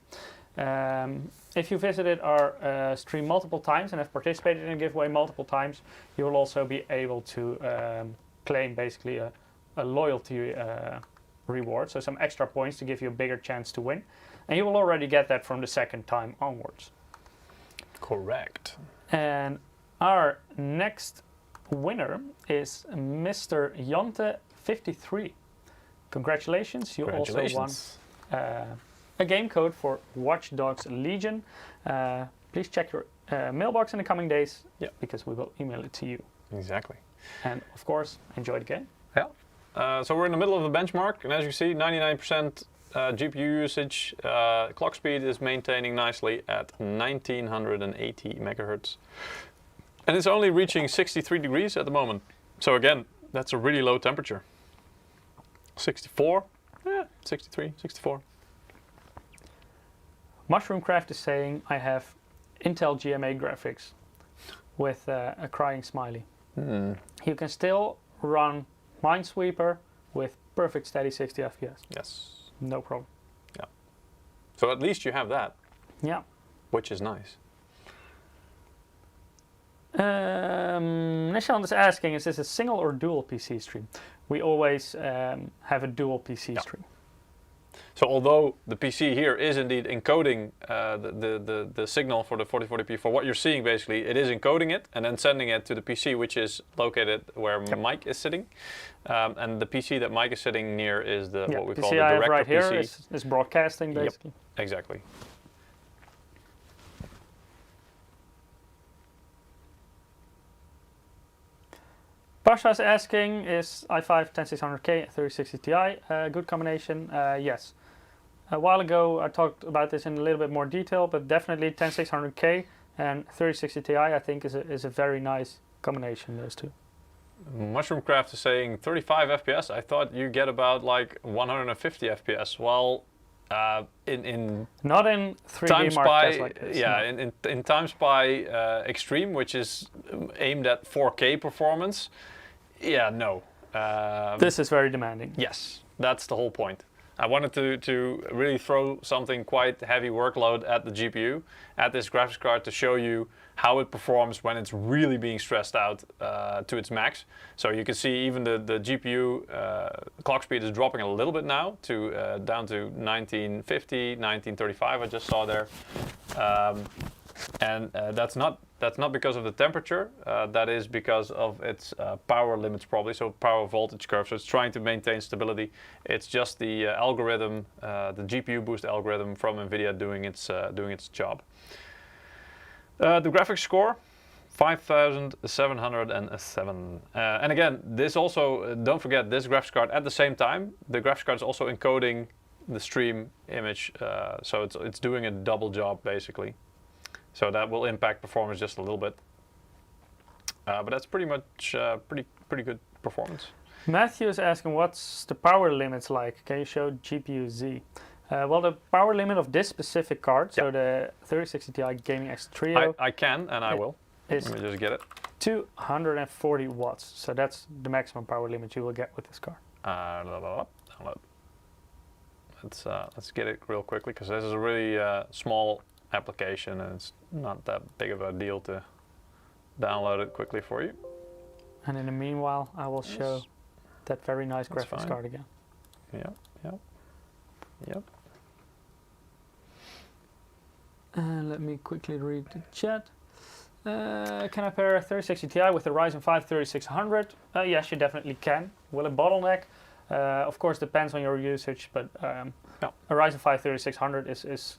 [SPEAKER 2] If you visited our stream multiple times and have participated in a giveaway multiple times, you will also be able to claim basically a loyalty reward, so some extra points to give you a bigger chance to win. And you will already get that from the second time onwards.
[SPEAKER 1] Correct.
[SPEAKER 2] And our next winner is Mr. Jonte53. Congratulations, you also won a game code for Watch Dogs Legion. Please check your mailbox in the coming days, because we will email it to you.
[SPEAKER 1] Exactly.
[SPEAKER 2] And of course, enjoy the game.
[SPEAKER 1] Yeah. So we're in the middle of the benchmark, and as you see, 99% GPU usage. Clock speed is maintaining nicely at 1980 megahertz. And it's only reaching 63 degrees at the moment. So again, that's a really low temperature. 64? Yeah, 63, 64. Mushroomcraft
[SPEAKER 2] is saying, I have Intel GMA graphics with a crying smiley. You can still run Minesweeper with perfect steady 60 FPS.
[SPEAKER 1] Yes.
[SPEAKER 2] No problem.
[SPEAKER 1] Yeah. So at least you have that.
[SPEAKER 2] Yeah.
[SPEAKER 1] Which is nice.
[SPEAKER 2] Nishant is asking, is this a single or dual PC stream? We always have a dual PC stream.
[SPEAKER 1] So although the PC here is indeed encoding the signal for the 4040p, for what you're seeing basically, it is encoding it and then sending it to the PC, which is located where Mike is sitting. And the PC that Mike is sitting near is what we call the director
[SPEAKER 2] right
[SPEAKER 1] PC.
[SPEAKER 2] Here is broadcasting basically.
[SPEAKER 1] Yep, exactly.
[SPEAKER 2] Pasha is asking, is i5 10600K 3060 Ti a good combination? Yes. A while ago I talked about this in a little bit more detail, but definitely 10600K and 3060 Ti I think is a very nice combination, those two.
[SPEAKER 1] Mushroomcraft is saying 35 FPS. I thought you get about like 150 FPS. Well, in
[SPEAKER 2] not in 3D Mark tests like this.
[SPEAKER 1] Yeah, no. in Time Spy Extreme, which is aimed at 4K performance. Yeah, no.
[SPEAKER 2] This is very demanding.
[SPEAKER 1] Yes, that's the whole point. I wanted to really throw something quite heavy workload at the GPU, at this graphics card, to show you how it performs when it's really being stressed out to its max. So you can see even the GPU clock speed is dropping a little bit now to down to 1950, 1935 I just saw there. And that's not because of the temperature, that is because of its power limits probably, so power voltage curve. So it's trying to maintain stability. It's just the algorithm, the GPU boost algorithm from NVIDIA doing its job. The graphics score, 5707. And again, this also, don't forget, this graphics card at the same time, the graphics card is also encoding the stream image, so it's doing a double job basically. So that will impact performance just a little bit, but that's pretty much pretty good performance.
[SPEAKER 2] Matthew is asking, what's the power limits like? Can you show GPU Z? Well, the power limit of this specific card, so the 3060 Ti Gaming X Trio,
[SPEAKER 1] I can and I will. Let me just get it.
[SPEAKER 2] 240 watts. So that's the maximum power limit you will get with this card.
[SPEAKER 1] Let's get it real quickly, because this is a really small application and it's not that big of a deal to download it quickly for you.
[SPEAKER 2] And in the meanwhile, I will show that very nice graphics card again.
[SPEAKER 1] Yep.
[SPEAKER 2] Let me quickly read the chat. Can I pair a 3060 Ti with a Ryzen 5 3600? Yes, you definitely can. Will it bottleneck? Of course, depends on your usage, but a Ryzen 5 3600 is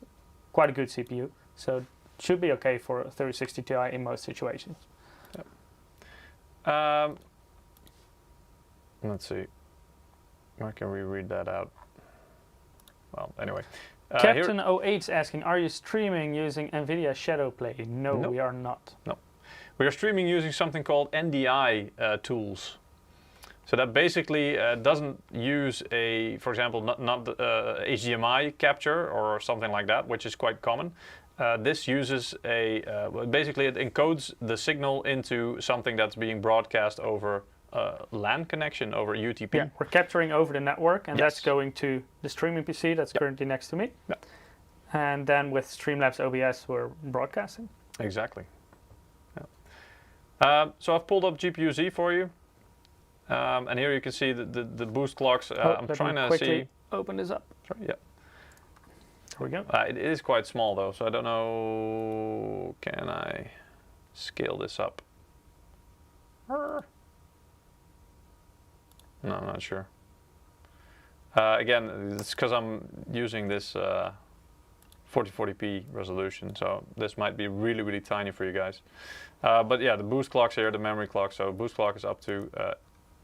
[SPEAKER 2] quite a good CPU, so it should be okay for a 3060 Ti in most situations.
[SPEAKER 1] Yep. Let's see. Where can we read that out? Well, anyway.
[SPEAKER 2] Captain 08 is asking, are you streaming using NVIDIA Shadowplay? No, we are not. No.
[SPEAKER 1] We are streaming using something called NDI tools. So that basically doesn't use for example, not HDMI capture or something like that, which is quite common. This uses basically it encodes the signal into something that's being broadcast over LAN connection, over UTP.
[SPEAKER 2] Yeah, we're capturing over the network, and that's going to the streaming PC that's currently next to me.
[SPEAKER 1] Yep.
[SPEAKER 2] And then with Streamlabs OBS, we're broadcasting.
[SPEAKER 1] Exactly. Yeah. So I've pulled up GPU Z for you. And here you can see the boost clocks. I'm trying to see.
[SPEAKER 2] Open this up.
[SPEAKER 1] Sorry, yeah.
[SPEAKER 2] There we go.
[SPEAKER 1] It is quite small though, so I don't know. Can I scale this up? No, I'm not sure. Again, it's because I'm using this 4040p resolution, so this might be really, really tiny for you guys. But yeah, the boost clocks here, the memory clock. So boost clock is up to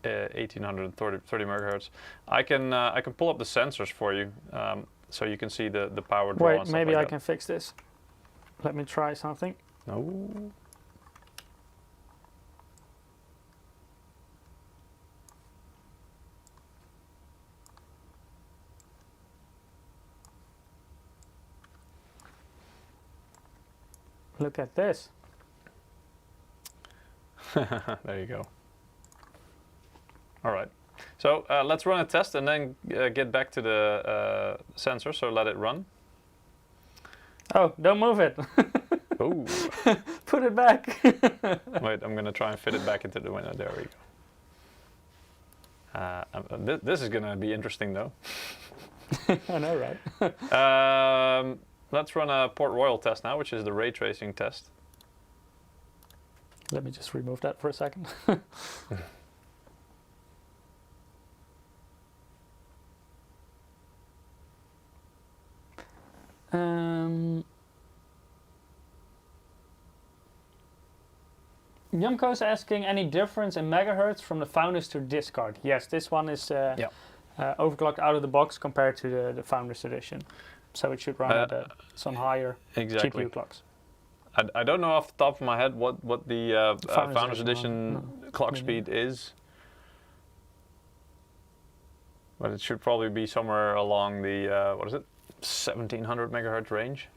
[SPEAKER 1] 1830 megahertz. I can pull up the sensors for you, so you can see the power draw.
[SPEAKER 2] Wait,
[SPEAKER 1] and stuff
[SPEAKER 2] maybe
[SPEAKER 1] like
[SPEAKER 2] I can fix this. Let me try something.
[SPEAKER 1] No.
[SPEAKER 2] Look at this.
[SPEAKER 1] There you go. All right. So let's run a test and then get back to the sensor. So let it run.
[SPEAKER 2] Oh, don't move it.
[SPEAKER 1] Oh.
[SPEAKER 2] Put it back.
[SPEAKER 1] Wait, I'm going to try and fit it back into the window. There we go. This is going to be interesting though.
[SPEAKER 2] I know, right?
[SPEAKER 1] Let's run a Port Royal test now, which is the ray tracing test.
[SPEAKER 2] Let me just remove that for a second. Yumko is asking, any difference in megahertz from the Founders to this card? Yes, this one is overclocked out of the box compared to the Founders edition. So it should run at some higher GPU clocks.
[SPEAKER 1] I don't know off the top of my head what the Founders edition clock speed is. But it should probably be somewhere along the, 1700 megahertz range.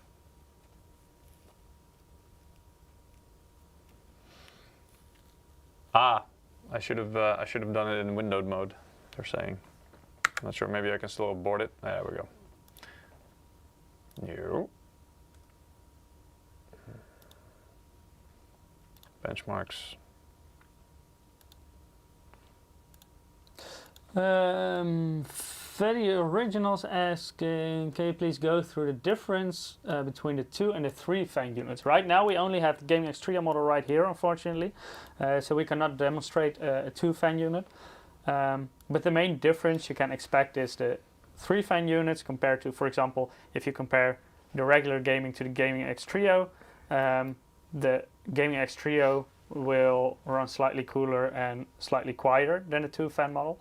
[SPEAKER 1] I should have done it in windowed mode, they're saying. Not sure, maybe I can still abort it. There we go. New. Benchmarks.
[SPEAKER 2] Very Originals asking, can you please go through the difference between the 2 and the 3 fan units? Right now we only have the Gaming X Trio model right here, unfortunately, so we cannot demonstrate a 2 fan unit. But the main difference you can expect is the 3 fan units compared to, for example, if you compare the regular gaming to the Gaming X Trio, the Gaming X Trio will run slightly cooler and slightly quieter than the 2 fan model.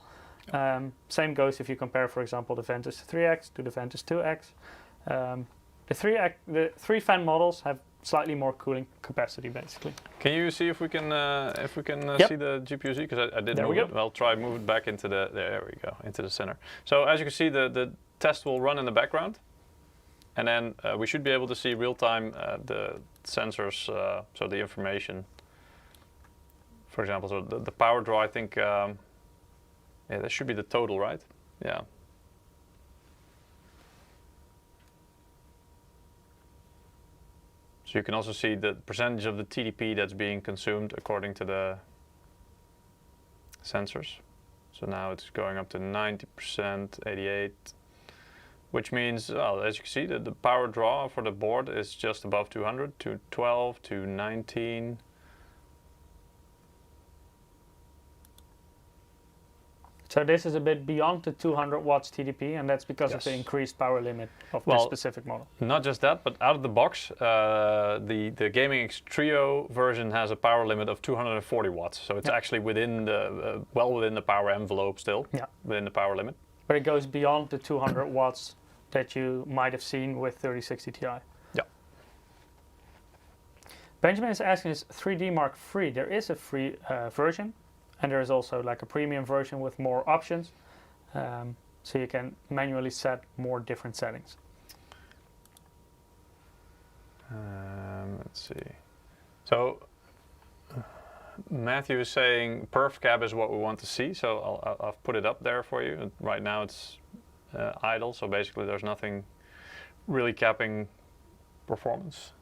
[SPEAKER 2] Same goes if you compare, for example, the Ventus 3X to the Ventus 2X. The 3 fan models have slightly more cooling capacity, basically.
[SPEAKER 1] Can you see if we can
[SPEAKER 2] Yep.
[SPEAKER 1] see the GPU-Z? Because I did
[SPEAKER 2] There
[SPEAKER 1] move
[SPEAKER 2] we
[SPEAKER 1] it.
[SPEAKER 2] go.
[SPEAKER 1] I'll try move it back into there we go, into the center. So as you can see, the test will run in the background, and then we should be able to see real time the sensors, so the information. For example, so the power draw, I think. Yeah, that should be the total, right? Yeah. So you can also see the percentage of the TDP that's being consumed according to the sensors. So now it's going up to 90%, 88, which means, well, as you can see, the power draw for the board is just above 200, to 12, to 19.
[SPEAKER 2] So this is a bit beyond the 200 watts TDP, and that's because of the increased power limit of this specific model.
[SPEAKER 1] Not just that, but out of the box, the Gaming X Trio version has a power limit of 240 watts. So it's actually within the well within the power envelope still, within the power limit.
[SPEAKER 2] But it goes beyond the 200 watts that you might have seen with 3060 Ti.
[SPEAKER 1] Yeah.
[SPEAKER 2] Benjamin is asking, is 3D Mark free? There is a free version. And there is also like a premium version with more options, so you can manually set more different settings.
[SPEAKER 1] Let's see. So Matthew is saying perf cap is what we want to see, so I've put it up there for you. Right now it's idle, so basically there's nothing really capping performance.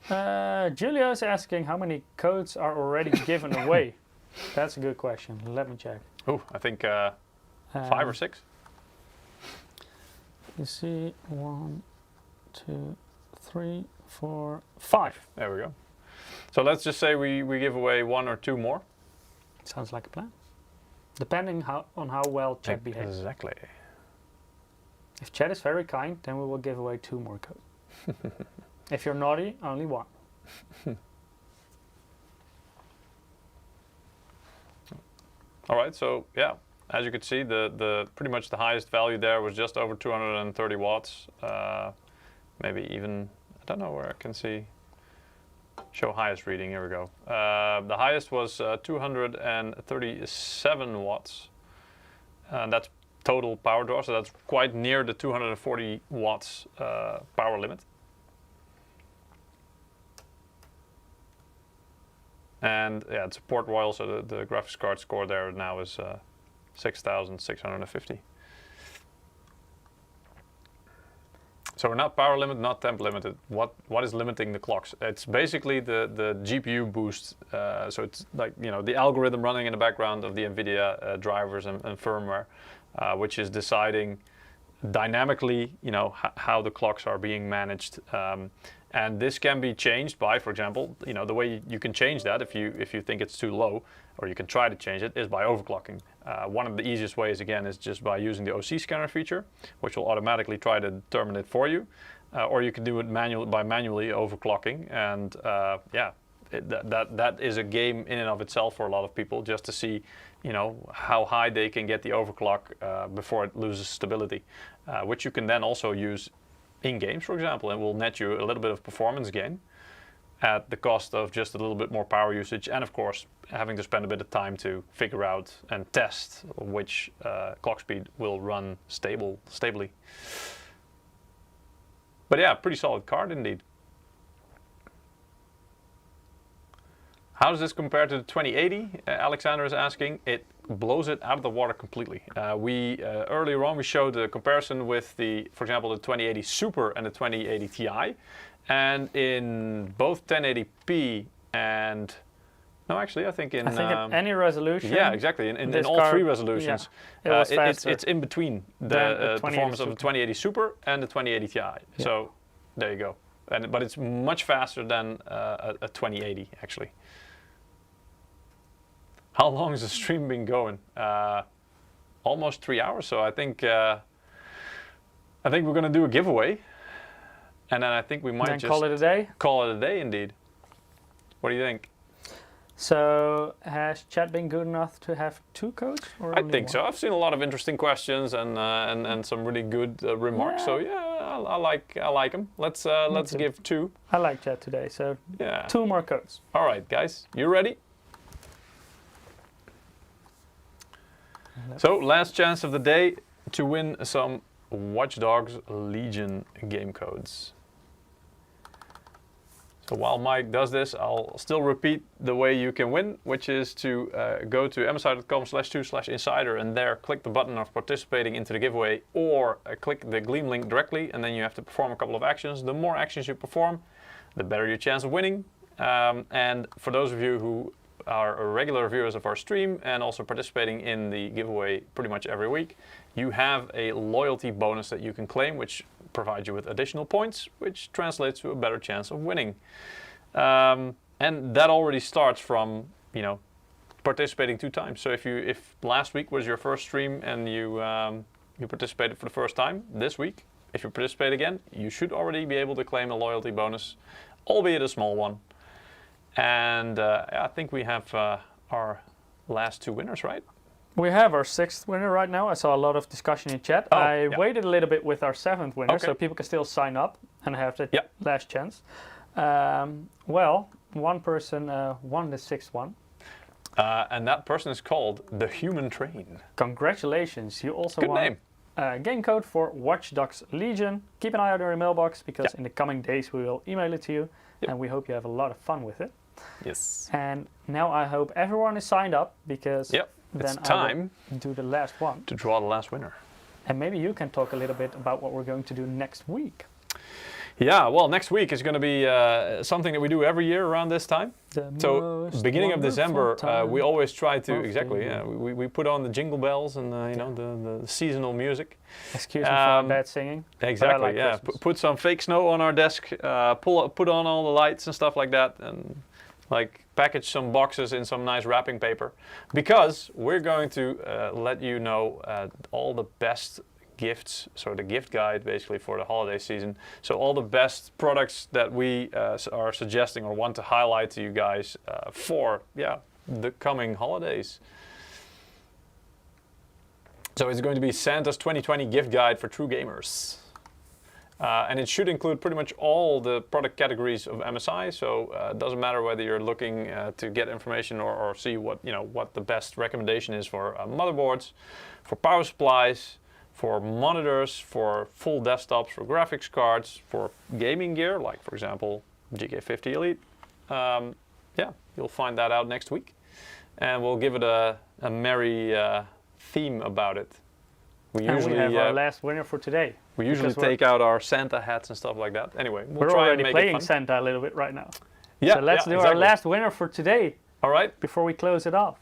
[SPEAKER 2] Julio is asking how many codes are already given away. That's a good question. Let me check.
[SPEAKER 1] Oh, I think 5 or 6.
[SPEAKER 2] You see, 1, 2, 3, 4, 5.
[SPEAKER 1] There we go. So let's just say we give away 1 or 2 more.
[SPEAKER 2] Sounds like a plan. Depending on how well chat behaves.
[SPEAKER 1] Exactly.
[SPEAKER 2] If chat is very kind, then we will give away 2 more codes. If you're naughty, only 1.
[SPEAKER 1] All right, so yeah, as you could see, the pretty much the highest value there was just over 230 watts. Maybe even, I don't know where I can see, show highest reading, here we go. The highest was 237 watts. And that's total power draw, so that's quite near the 240 watts power limit. And yeah, it's port royal, so the graphics card score there now is 6,650. So we're not power limited, not temp limited. What is limiting the clocks? It's basically the GPU boost. So it's like, you know, the algorithm running in the background of the NVIDIA drivers and firmware, which is deciding dynamically, you know, how the clocks are being managed. And this can be changed by, for example, you know, the way you can change that if you think it's too low, or you can try to change it, is by overclocking. One of the easiest ways, again, is just by using the OC scanner feature, which will automatically try to determine it for you. Or you can do it by manually overclocking. And yeah, that is a game in and of itself for a lot of people, just to see, you know, how high they can get the overclock before it loses stability, which you can then also use in games, for example, and will net you a little bit of performance gain at the cost of just a little bit more power usage, and of course having to spend a bit of time to figure out and test which clock speed will run stably. But yeah, pretty solid card indeed. How does this compare to the 2080? Alexander is asking. It blows it out of the water completely. Earlier on we showed the comparison with for example, the 2080 Super and the 2080 Ti, and in both 1080p and no, actually, I think in
[SPEAKER 2] any resolution.
[SPEAKER 1] Yeah, exactly. In all three resolutions,
[SPEAKER 2] yeah,
[SPEAKER 1] it's in between the performance of the 2080 Super and the 2080 Ti. Yeah. So there you go. But it's much faster than a 2080 actually. How long has the stream been going? Almost 3 hours. So I think we're gonna do a giveaway, and then I think we might just
[SPEAKER 2] call it a day.
[SPEAKER 1] Call it a day, indeed. What do you think?
[SPEAKER 2] So has chat been good enough to have 2 codes? Or
[SPEAKER 1] I think so. I've seen a lot of interesting questions and some really good remarks. Yeah. So yeah, I like them. Let's give 2.
[SPEAKER 2] I like chat today. So yeah, 2 more codes.
[SPEAKER 1] All right, guys, you ready? So last chance of the day to win some Watch Dogs Legion game codes. So while Mike does this, I'll still repeat the way you can win, which is to go to msi.com/2/insider and there click the button of participating into the giveaway, or click the Gleam link directly, and then you have to perform a couple of actions. The more actions you perform, the better your chance of winning. And for those of you who are regular viewers of our stream and also participating in the giveaway pretty much every week, you have a loyalty bonus that you can claim, which provides you with additional points, which translates to a better chance of winning. And that already starts from, you know, participating 2 times. So if last week was your first stream and you participated for the first time, this week, if you participate again, you should already be able to claim a loyalty bonus, albeit a small one. And I think we have our last 2 winners, right?
[SPEAKER 2] We have our 6th winner right now. I saw a lot of discussion in chat. I waited a little bit with our 7th winner, so people can still sign up and have the last chance. Well, one person won the 6th one.
[SPEAKER 1] And that person is called The Human Train.
[SPEAKER 2] Congratulations. You also
[SPEAKER 1] Good
[SPEAKER 2] won
[SPEAKER 1] name.
[SPEAKER 2] A game code for Watch Dogs Legion. Keep an eye out on your mailbox, because in the coming days we will email it to you. And we hope you have a lot of fun with it.
[SPEAKER 1] Yes.
[SPEAKER 2] And now I hope everyone is signed up, because then
[SPEAKER 1] it's time
[SPEAKER 2] I will do the last one.
[SPEAKER 1] To draw the last winner.
[SPEAKER 2] And maybe you can talk a little bit about what we're going to do next week.
[SPEAKER 1] Yeah, well, next week is going to be something that we do every year around this time. So beginning of December, we always try to, we put on the jingle bells and you know, the seasonal music.
[SPEAKER 2] Excuse me for bad singing.
[SPEAKER 1] Exactly,
[SPEAKER 2] like
[SPEAKER 1] yeah. Put some fake snow on our desk, put on all the lights and stuff like that, and like package some boxes in some nice wrapping paper, because we're going to let you know all the best gifts, so the gift guide basically for the holiday season. So all the best products that we are suggesting or want to highlight to you guys for the coming holidays. So it's going to be Santa's 2020 gift guide for true gamers. And it should include pretty much all the product categories of MSI. So it doesn't matter whether you're looking to get information or see what the best recommendation is for motherboards, for power supplies, for monitors, for full desktops, for graphics cards, for gaming gear, like for example GK50 Elite. You'll find that out next week, and we'll give it a merry theme about it. We
[SPEAKER 2] have our last winner for today.
[SPEAKER 1] We usually take out our Santa hats and stuff like that. Anyway, we'll
[SPEAKER 2] we're
[SPEAKER 1] try
[SPEAKER 2] already
[SPEAKER 1] and make
[SPEAKER 2] playing
[SPEAKER 1] it fun.
[SPEAKER 2] Santa a little bit right now.
[SPEAKER 1] Yeah,
[SPEAKER 2] so let's do our last winner for today.
[SPEAKER 1] All right.
[SPEAKER 2] Before we close it off.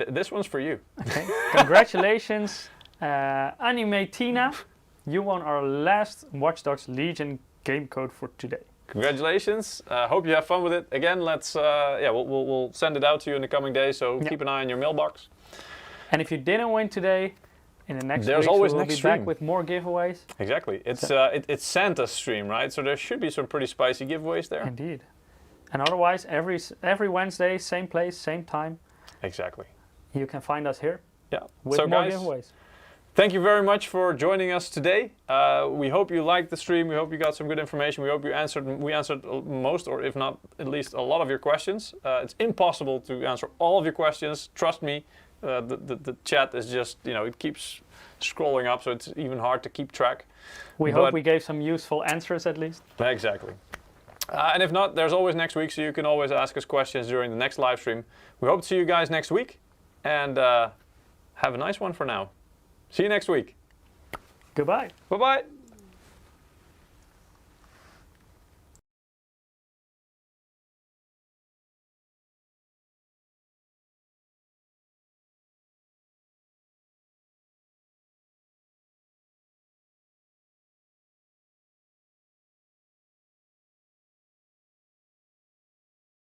[SPEAKER 1] This one's for you.
[SPEAKER 2] Okay. Congratulations, Anime Tina. You won our last Watch Dogs Legion game code for today.
[SPEAKER 1] Congratulations. Hope you have fun with it. Again, let's we'll send it out to you in the coming days. So keep an eye on your mailbox.
[SPEAKER 2] And if you didn't win today, in the next
[SPEAKER 1] week we'll be
[SPEAKER 2] back with more giveaways.
[SPEAKER 1] Exactly. It's Santa's stream, right? So there should be some pretty spicy giveaways there.
[SPEAKER 2] Indeed. And otherwise, every Wednesday, same place, same time.
[SPEAKER 1] Exactly.
[SPEAKER 2] You can find us here.
[SPEAKER 1] Yeah.
[SPEAKER 2] With more giveaways.
[SPEAKER 1] Thank you very much for joining us today. We hope you liked the stream. We hope you got some good information. We hope we answered most, or if not, at least a lot of your questions. It's impossible to answer all of your questions. Trust me. The chat is just, it keeps scrolling up, so it's even hard to keep track.
[SPEAKER 2] We hope we gave some useful answers at least.
[SPEAKER 1] Exactly. And if not, there's always next week, so you can always ask us questions during the next live stream. We hope to see you guys next week, and have a nice one for now. See you next week.
[SPEAKER 2] Goodbye.
[SPEAKER 1] Bye-bye.